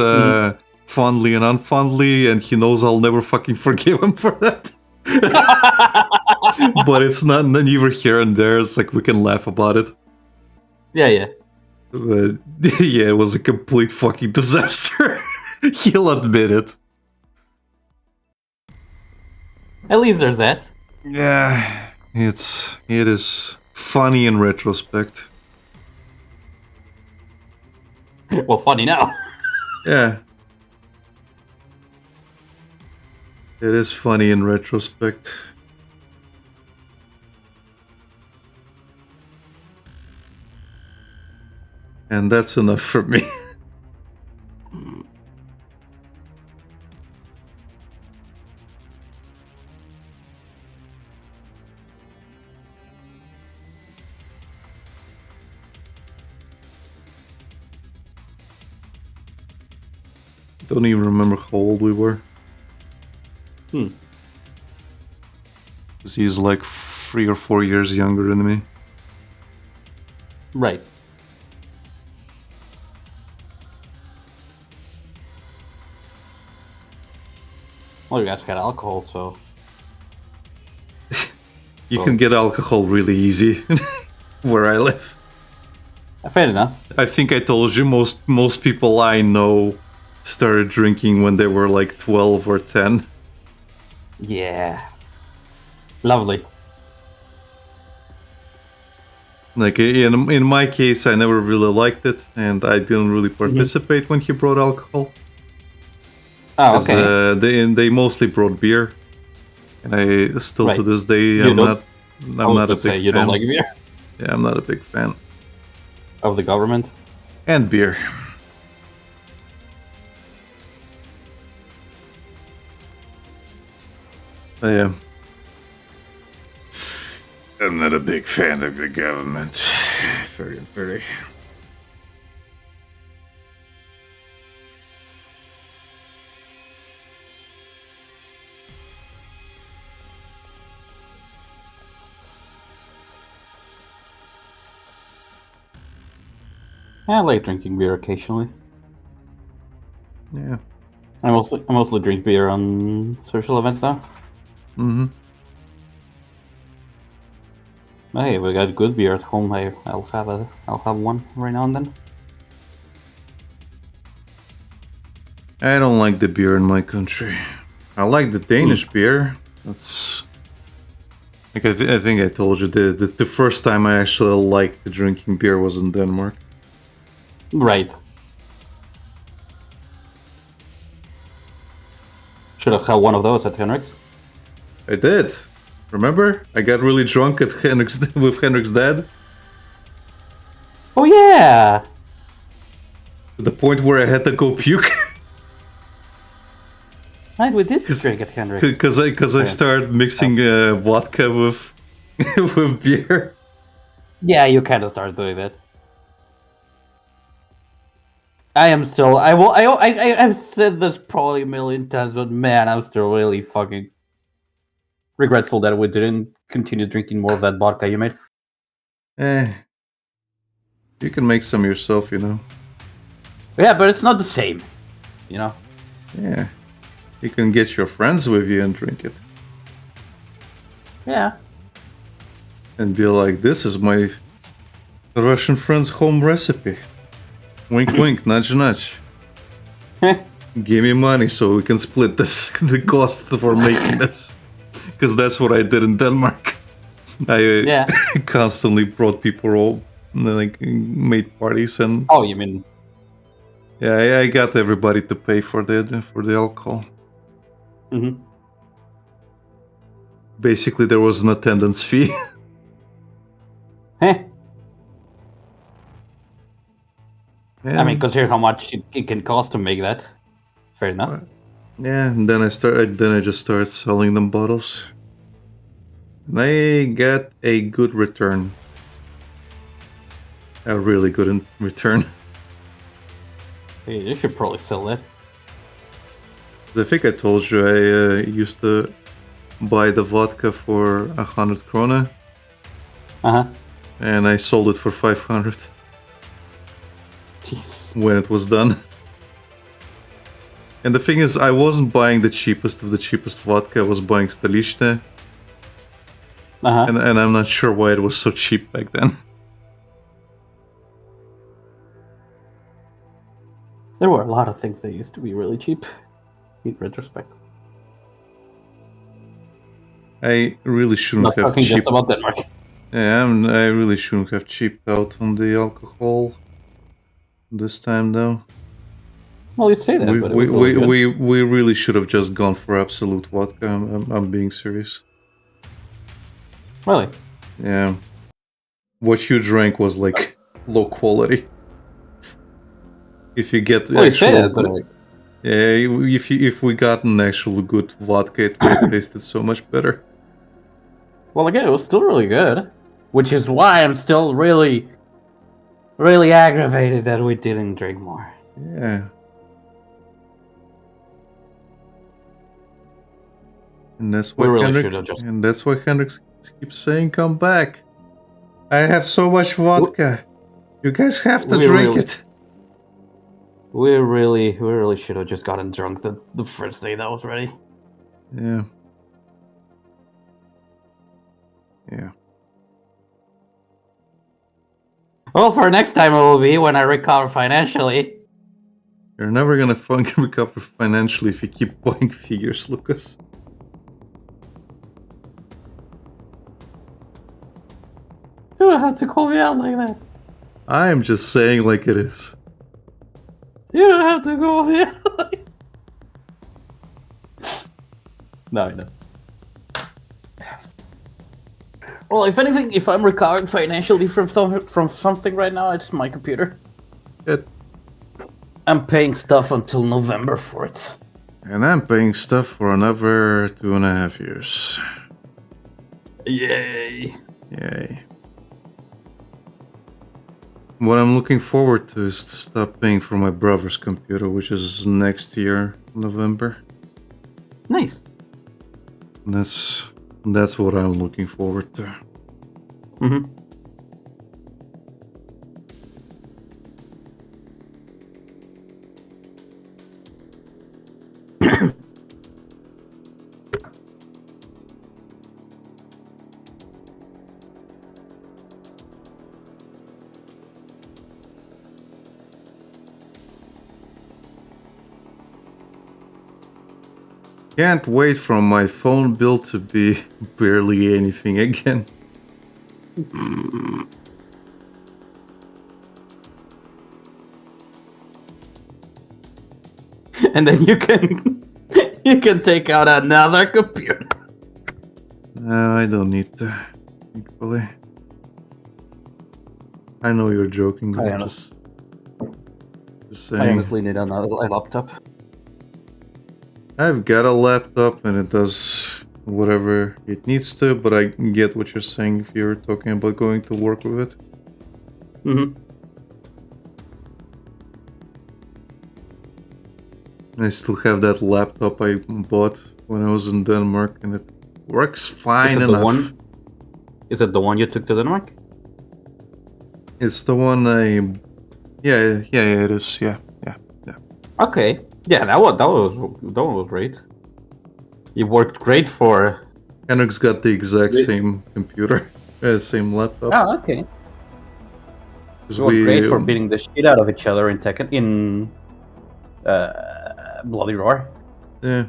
fondly and unfondly, and he knows I'll never fucking forgive him for that. But it's not neither here and there. It's like we can laugh about it. Yeah. But yeah, it was a complete fucking disaster. He'll admit it. At least there's that. Yeah, it is funny in retrospect. Well, funny now. Yeah. It is funny in retrospect. And that's enough for me. Don't even remember how old we were. Because he's like 3 or 4 years younger than me. Right. Well, you guys got alcohol, so... You can get alcohol really easy where I live. Fair enough. I think I told you most people I know started drinking when they were like 12 or 10. Yeah. Lovely. Like, in my case, I never really liked it, and I didn't really participate when he brought alcohol. Oh, okay. They mostly brought beer, and I still to Right. this day I'm not a big fan. You don't like beer? Yeah, I'm not a big fan. Of the government? And beer. Yeah. I'm not a big fan of the government. Very. I like drinking beer occasionally. Yeah. I mostly drink beer on social events now. Mm-hmm. Hey, we got good beer at home. I'll have one right now and then. I don't like the beer in my country. I like the Danish beer. That's like I think I told you the first time I actually liked the drinking beer was in Denmark. Right. Should have had one of those at Henrik's. I did. Remember? I got really drunk at Henrik's with Henrik's dad Oh yeah. to the point where I had to go puke Right, we did drink at Henrik's. because I started mixing vodka with with beer. Yeah, you kind of started doing that. I am still. I've said this probably a million times, but man, I'm still really fucking regretful that we didn't continue drinking more of that vodka you made. You can make some yourself, you know. Yeah, but it's not the same, you know. Yeah, you can get your friends with you and drink it, Yeah. and be like, "This is my Russian friend's home recipe." Wink, wink, nudge, nudge. Give me money so we can split this the cost for making this, because that's what I did in Denmark. I constantly brought people all like made parties and Oh, you mean? yeah, I got everybody to pay for the alcohol. Mm-hmm. Basically, there was an attendance fee. Heh. Yeah. I mean, consider how much it can cost to make that. Fair enough. Yeah, and then I just started selling them bottles. And I got a good return. A really good return. Hey, you should probably sell that. I think I told you I used to buy the vodka for 100 krona, Uh-huh. and I sold it for 500 Jeez. when it was done. And the thing is, I wasn't buying the cheapest of the cheapest vodka, I was buying Stolichne, Uh-huh. and I'm not sure why it was so cheap back then. There were a lot of things that used to be really cheap, in retrospect. I really shouldn't Not have talking cheap. just about Denmark. Yeah, I really shouldn't have cheaped out on the alcohol this time, though. Well, you say that, We but it we, was really we, good. we, we really should have just gone for absolute vodka. I'm being serious. Really? Yeah, what you drank was like low quality. If you get Well, you say actual that, but good, yeah, if we got an actual good vodka, it would have tasted so much better. well, again, it was still really good, which is why I'm still really, really aggravated that we didn't drink more. Yeah. And that's why We really Henrik, should have just- and that's why Henrik keeps saying, "Come back! I have so much vodka. You guys have to We drink really- it." We really should have just gotten drunk the first day that was ready. Yeah. Yeah. Well, for next time it will be when I recover financially. You're never gonna recover financially if you keep buying figures, Lucas. You don't have to call me out like that. I am just saying like it is. You don't have to call me out like No, I know. Well, if anything, if I'm recovering financially from something right now, it's my computer. It, I'm paying stuff until November for it. and I'm paying stuff for another 2.5 years. Yay. Yay. What I'm looking forward to is to stop paying for my brother's computer, which is next year, November. Nice. That's what I'm looking forward to. Mm-hmm. Can't wait for my phone bill to be barely anything again. And then you can you can take out another computer. No, I don't need to. Thankfully. I know you're joking, but I know. just I saying. honestly need another laptop. I've got a laptop and it does whatever it needs to, but I get what you're saying if you're talking about going to work with it. Mm-hmm. I still have that laptop I bought when I was in Denmark and it works fine enough. Is it the one you took to Denmark? It's the one I... Yeah, it is. Yeah. Okay. Yeah, that one was great. It worked great for. Henrik's got the exact same computer, same laptop. Oh, okay. 'Cause It was great for beating the shit out of each other in Tekken in Bloody Roar. Yeah,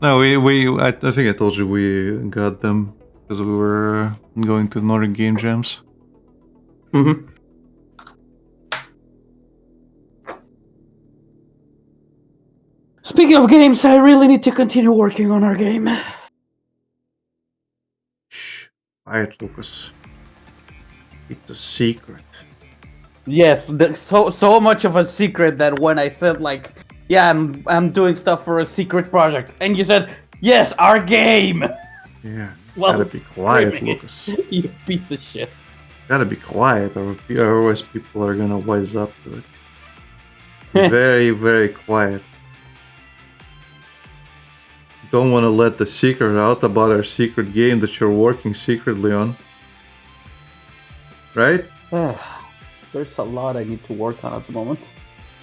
No, I think I told you we got them because we were going to Nordic Game Jams. Mm-hmm. Speaking of games, I really need to continue working on our game. shh, quiet, Lucas. It's a secret. Yes, so much of a secret that when I said like, yeah, I'm doing stuff for a secret project, and you said, yes, our game. Yeah, Well, gotta be quiet, screaming it. Lucas. You piece of shit. Gotta be quiet, or otherwise people are gonna wise up to it. Very, very quiet. Don't want to let the secret out about our secret game that you're working secretly on. Right? There's a lot I need to work on at the moment.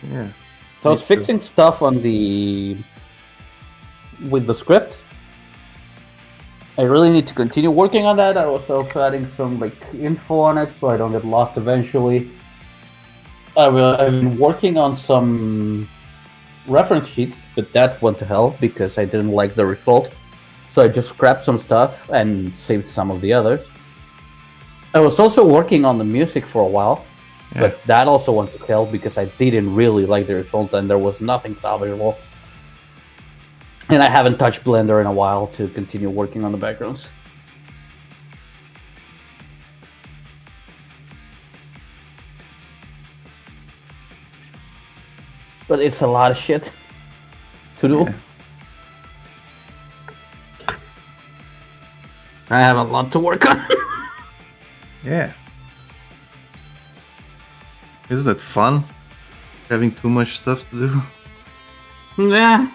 Yeah. So I Me was too. fixing stuff with the script. I really need to continue working on that. I was also adding some like info on it so I don't get lost eventually. I've been working on some reference sheets, but that went to hell because I didn't like the result. So I just scrapped some stuff and saved some of the others. I was also working on the music for a while, but that also went to hell because I didn't really like the result and there was nothing salvageable. And I haven't touched Blender in a while to continue working on the backgrounds. But it's a lot of shit to do. Yeah. I have a lot to work on. Yeah. Isn't it fun? Having too much stuff to do? Yeah.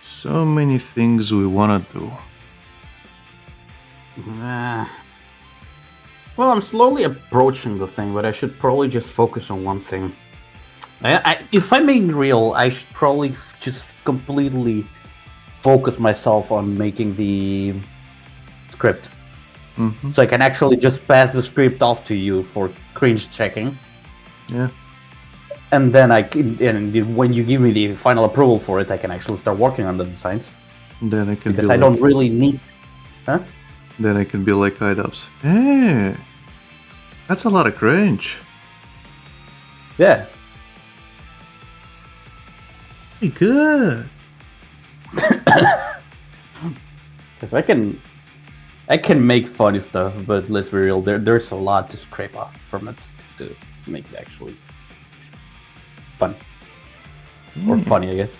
So many things we wanna do. Well, I'm slowly approaching the thing, but I should probably just focus on one thing. If I'm being real, I should probably just completely focus myself on making the script. Mm-hmm. So I can actually just pass the script off to you for cringe checking. Yeah. And then when you give me the final approval for it, I can actually start working on the designs. Then I can Because be I like, don't really need... Huh? Then I can be like IDubbbz. Hey, that's a lot of cringe. Yeah. Pretty good. Because I can make funny stuff, but let's be real, there's a lot to scrape off from it to make it actually fun. Or funny, I guess.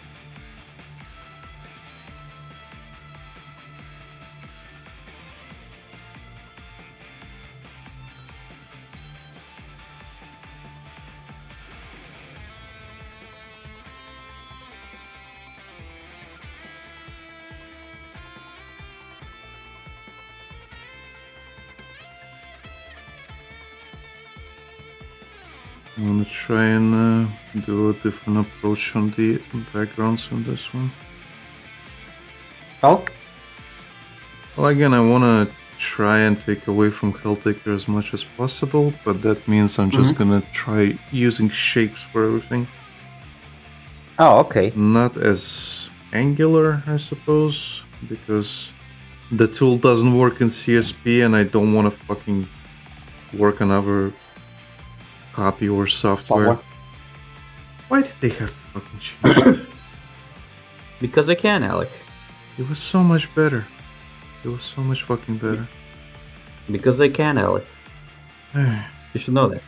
I'm gonna try and do a different approach on the backgrounds on this one. Oh, Well, again, I wanna try and take away from Helltaker as much as possible, but that means I'm just gonna try using shapes for everything. oh, okay. Not as angular, I suppose, because the tool doesn't work in CSP and I don't want to fucking work on other copy or software. Software. Why did they have to fucking change it? Because I can, Alec. It was so much better. It was so much fucking better. Because I can, Alec. Yeah. You should know that.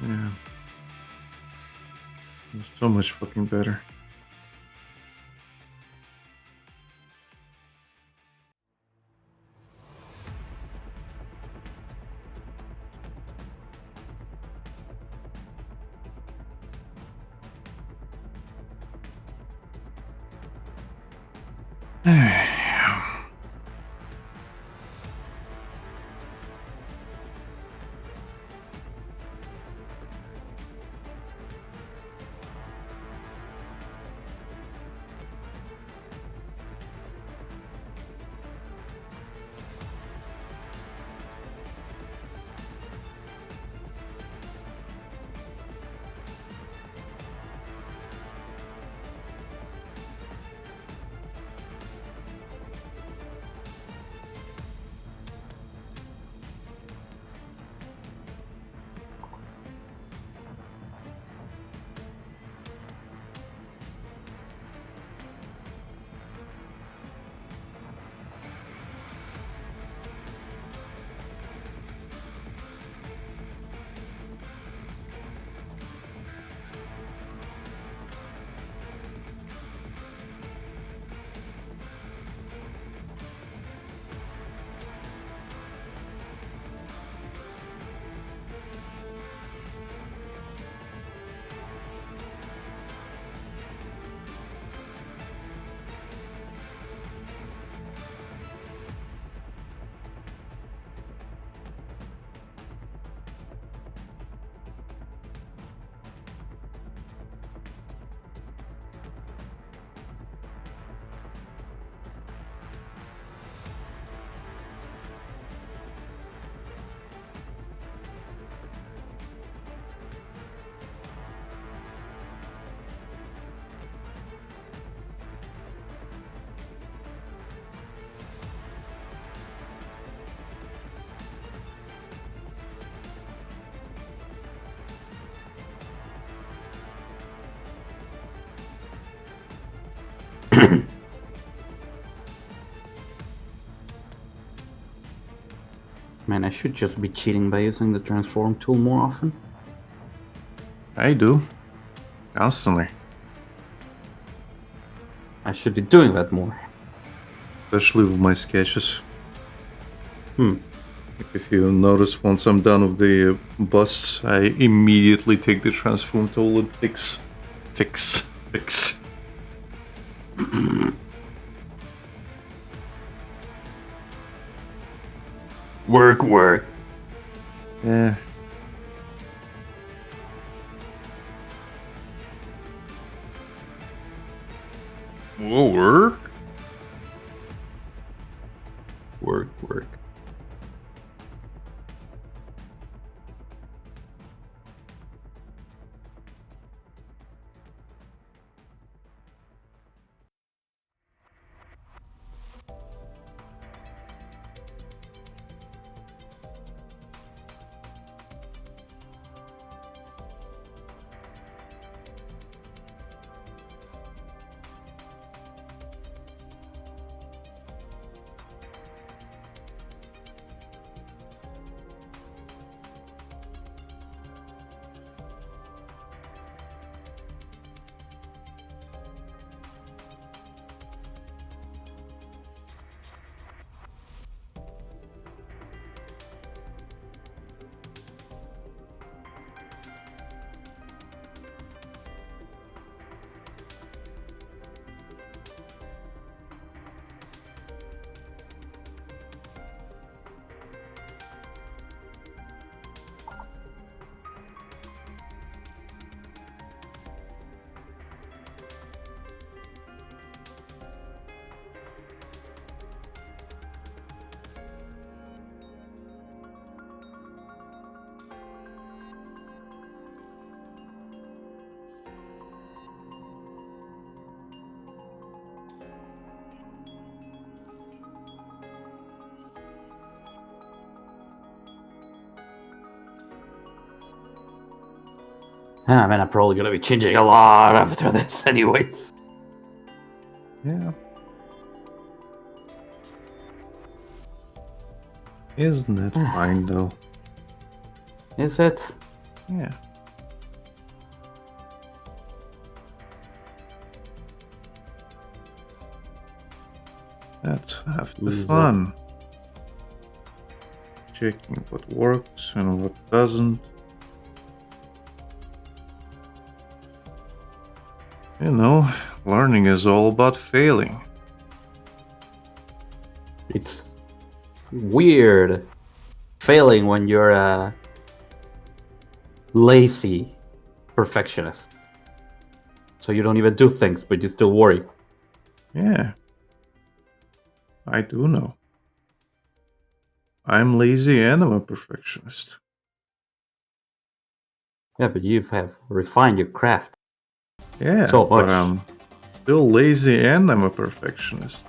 It was so much fucking better. Man, I should just be cheating by using the transform tool more often. I do. Constantly. I should be doing that more. Especially with my sketches. Hmm. If you notice, once I'm done with the busts, I immediately take the transform tool and fix. Work. Yeah. Work? Work. Ah, man, I'm probably gonna be changing a lot after this, anyways. Yeah. Isn't it fine though? Is it? Yeah. Let's have the Easy. fun. Checking what works and what doesn't. You know, learning is all about failing. It's weird failing when you're a lazy perfectionist. So you don't even do things, but you still worry. Yeah. I do know. I'm lazy and I'm a perfectionist. Yeah, but you have refined your craft. Yeah, So but much. I'm still lazy and I'm a perfectionist.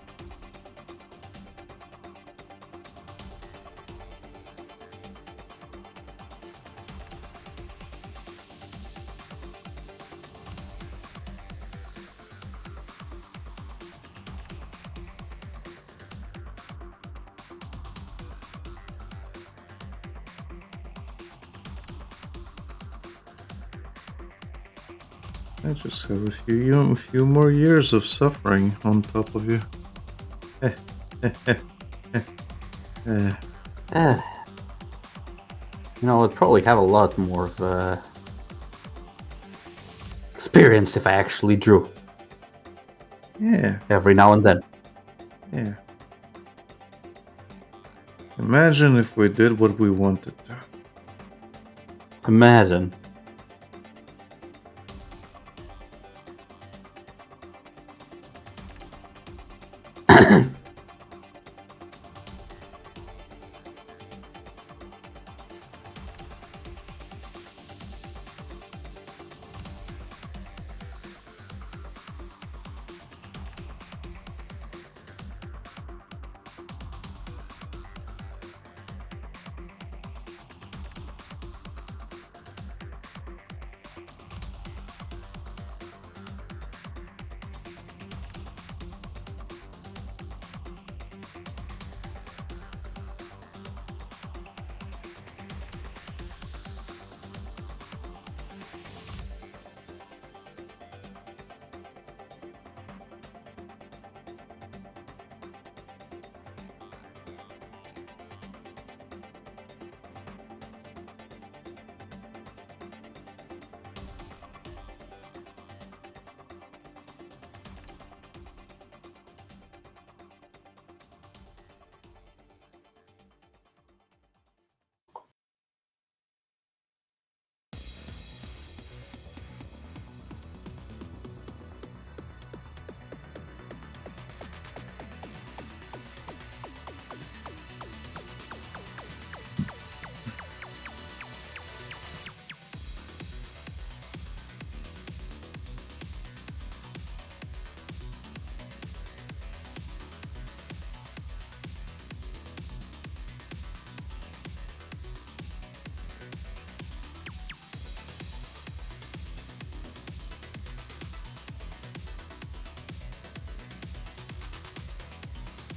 I just have a few more years of suffering on top of you. I'd probably have a lot more of experience if I actually drew Yeah, every now and then. yeah. Imagine if we did what we wanted to. Imagine.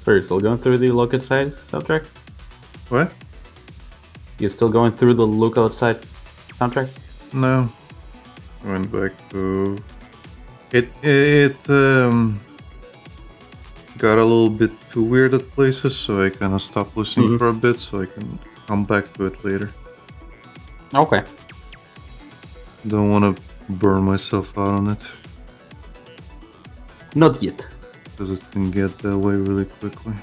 So you're still going through the Look Outside soundtrack? What? You're still going through the Look Outside soundtrack? No. I went back to it got a little bit too weird at places, so I kind of stopped listening for a bit so I can come back to it later. Okay. Don't want to burn myself out on it Not yet. because it can get that way really quickly.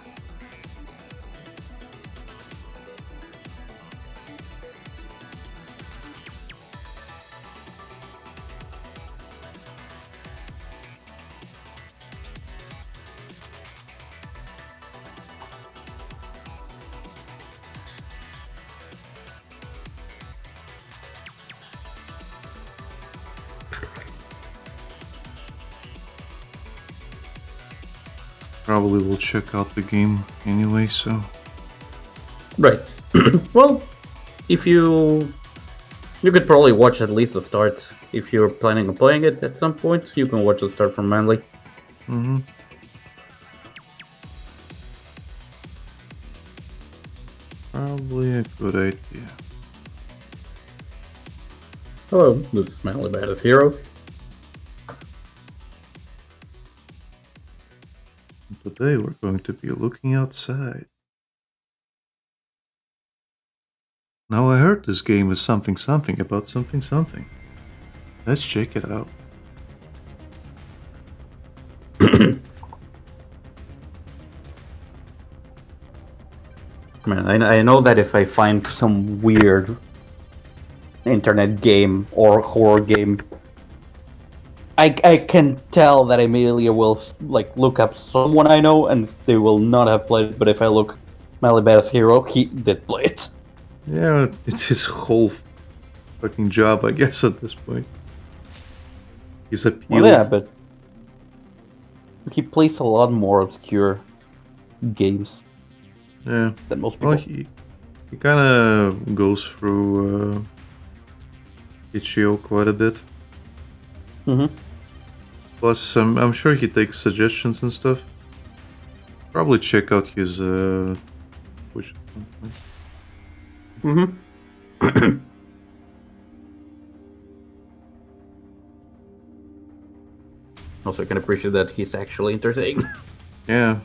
Probably will check out the game anyway, so Right. Well, if you You could probably watch at least the start if you're planning on playing it at some point. You can watch the start from Manly. Mm-hmm. Probably a good idea. Hello, this is Manly Badass Hero. Today we're going to be looking outside. Now I heard this game is something about something. Let's check it out. Man, I know that if I find some weird internet game or horror game, I can tell that immediately will like look up someone I know and they will not have played it. But if I look Manly Badass Hero, he did play it. Yeah, it's his whole fucking job, I guess, at this point. He's appealed. Well, yeah, but he plays a lot more obscure games Yeah. than most people. Well, he kind of goes through Itch.io quite a bit. Mm-hmm. Plus, I'm sure he takes suggestions and stuff. Probably check out his Twitch. Mm-hmm. Also, I can appreciate that he's actually entertaining. Yeah.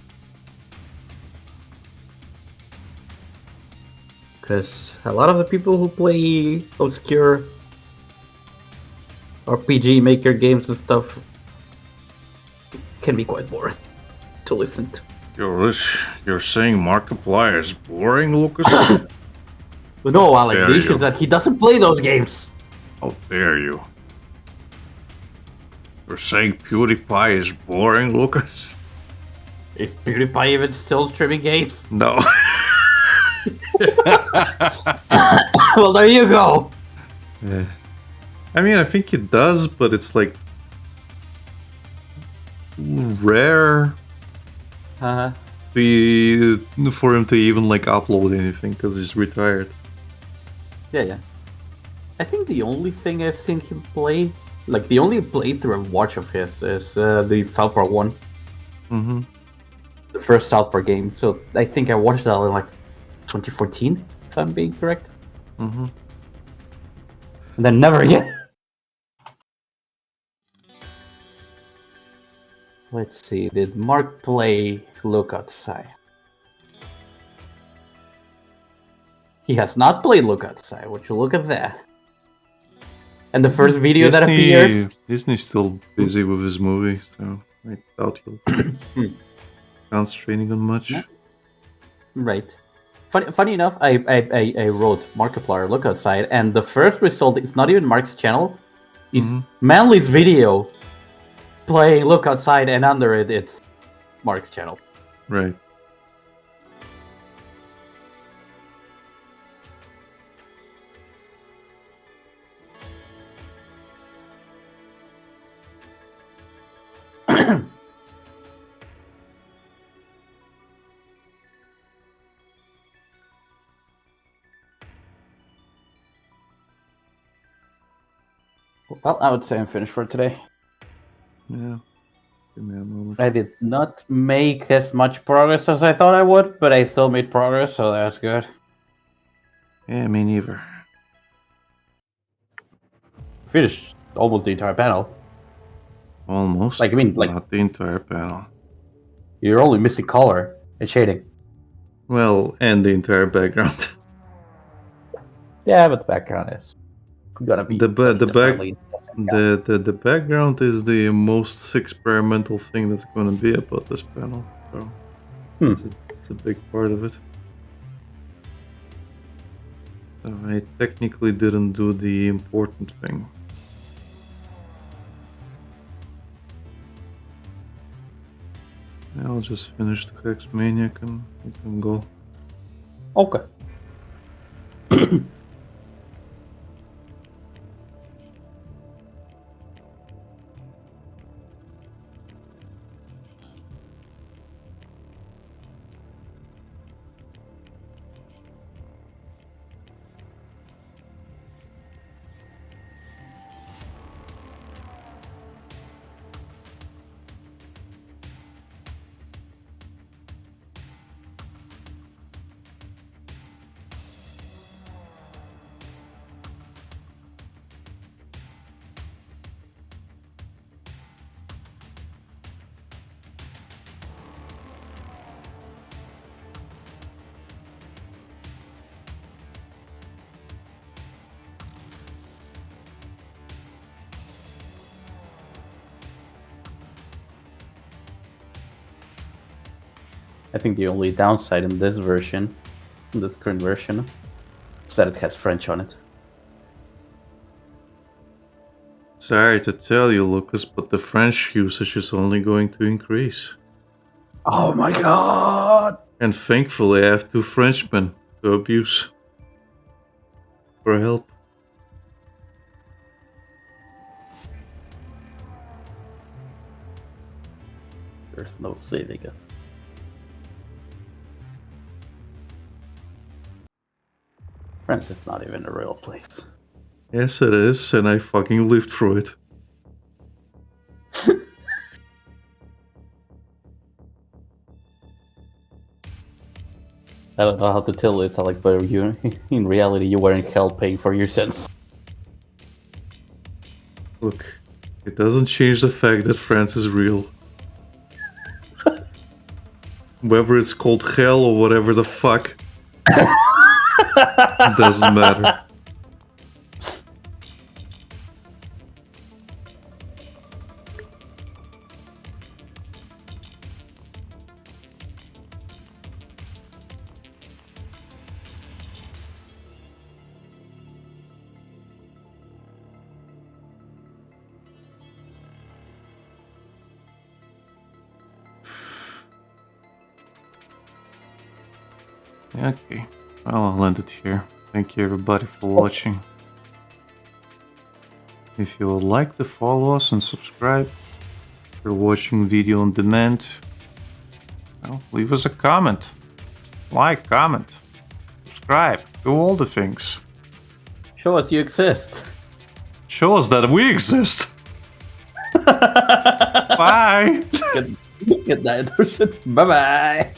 Because a lot of the people who play obscure RPG Maker games and stuff can be quite boring to listen to. You're saying Markiplier is boring, Lucas? But no, Alec, There the you issue go. is that he doesn't play those games. How dare you? You're saying PewDiePie is boring, Lucas? Is PewDiePie even still streaming games? No. Well, there you go. Yeah. I mean, I think it does, but it's like rare Uh-huh. for him to even like upload anything because he's retired. Yeah. I think the only thing I've seen him play, like the only playthrough I watch of his, is the South Park one, Mm-hmm. the first South Park game. So I think I watched that in like 2014, if I'm being correct. Mm-hmm. And then never again. Let's see, did Mark play Look Outside? He has not played Look Outside. Would you look at that? And the first video that appears... Disney's still busy with his movie, so I doubt he'll concentrating on much. Yeah. Right. Funny enough, I wrote Markiplier Look Outside, and the first result is not even Mark's channel. It's Mhm. Manly's video playing Look Outside, and under it, it's Mark's channel. Right. Well, I would say I'm finished for today. Yeah. Give me a moment. I did not make as much progress as I thought I would, but I still made progress, so that's good. Yeah, me neither. Finished almost the entire panel. Almost. Like, I mean, like- not the entire panel. You're only missing color and shading. Well, and the entire background. Yeah, but the background is gonna be The differently. The background is the most experimental thing that's going to be about this panel. So it's a big part of it. So I technically didn't do the important thing. I'll just finish the Hex Maniac and we can go. Okay. I think the only downside in this version, in this current version, is that it has French on it. Sorry to tell you, Lucas, but the French usage is only going to increase. Oh my god! And thankfully, I have 2 Frenchmen to abuse for help. There's no saving us. France is not even a real place. Yes, it is, and I fucking lived through it. I don't know how to tell this, like, but you, in reality, you were in hell paying for your sins. Look, it doesn't change the fact that France is real. Whether it's called hell or whatever the fuck, it doesn't matter. Okay, well, I'll end it here. Thank you everybody for watching. If you would like to follow us and subscribe, if you're watching video on demand, well, leave us a comment. Like, comment, subscribe, do all the things. Show us you exist. Show us that we exist. Bye. Good night. Bye bye.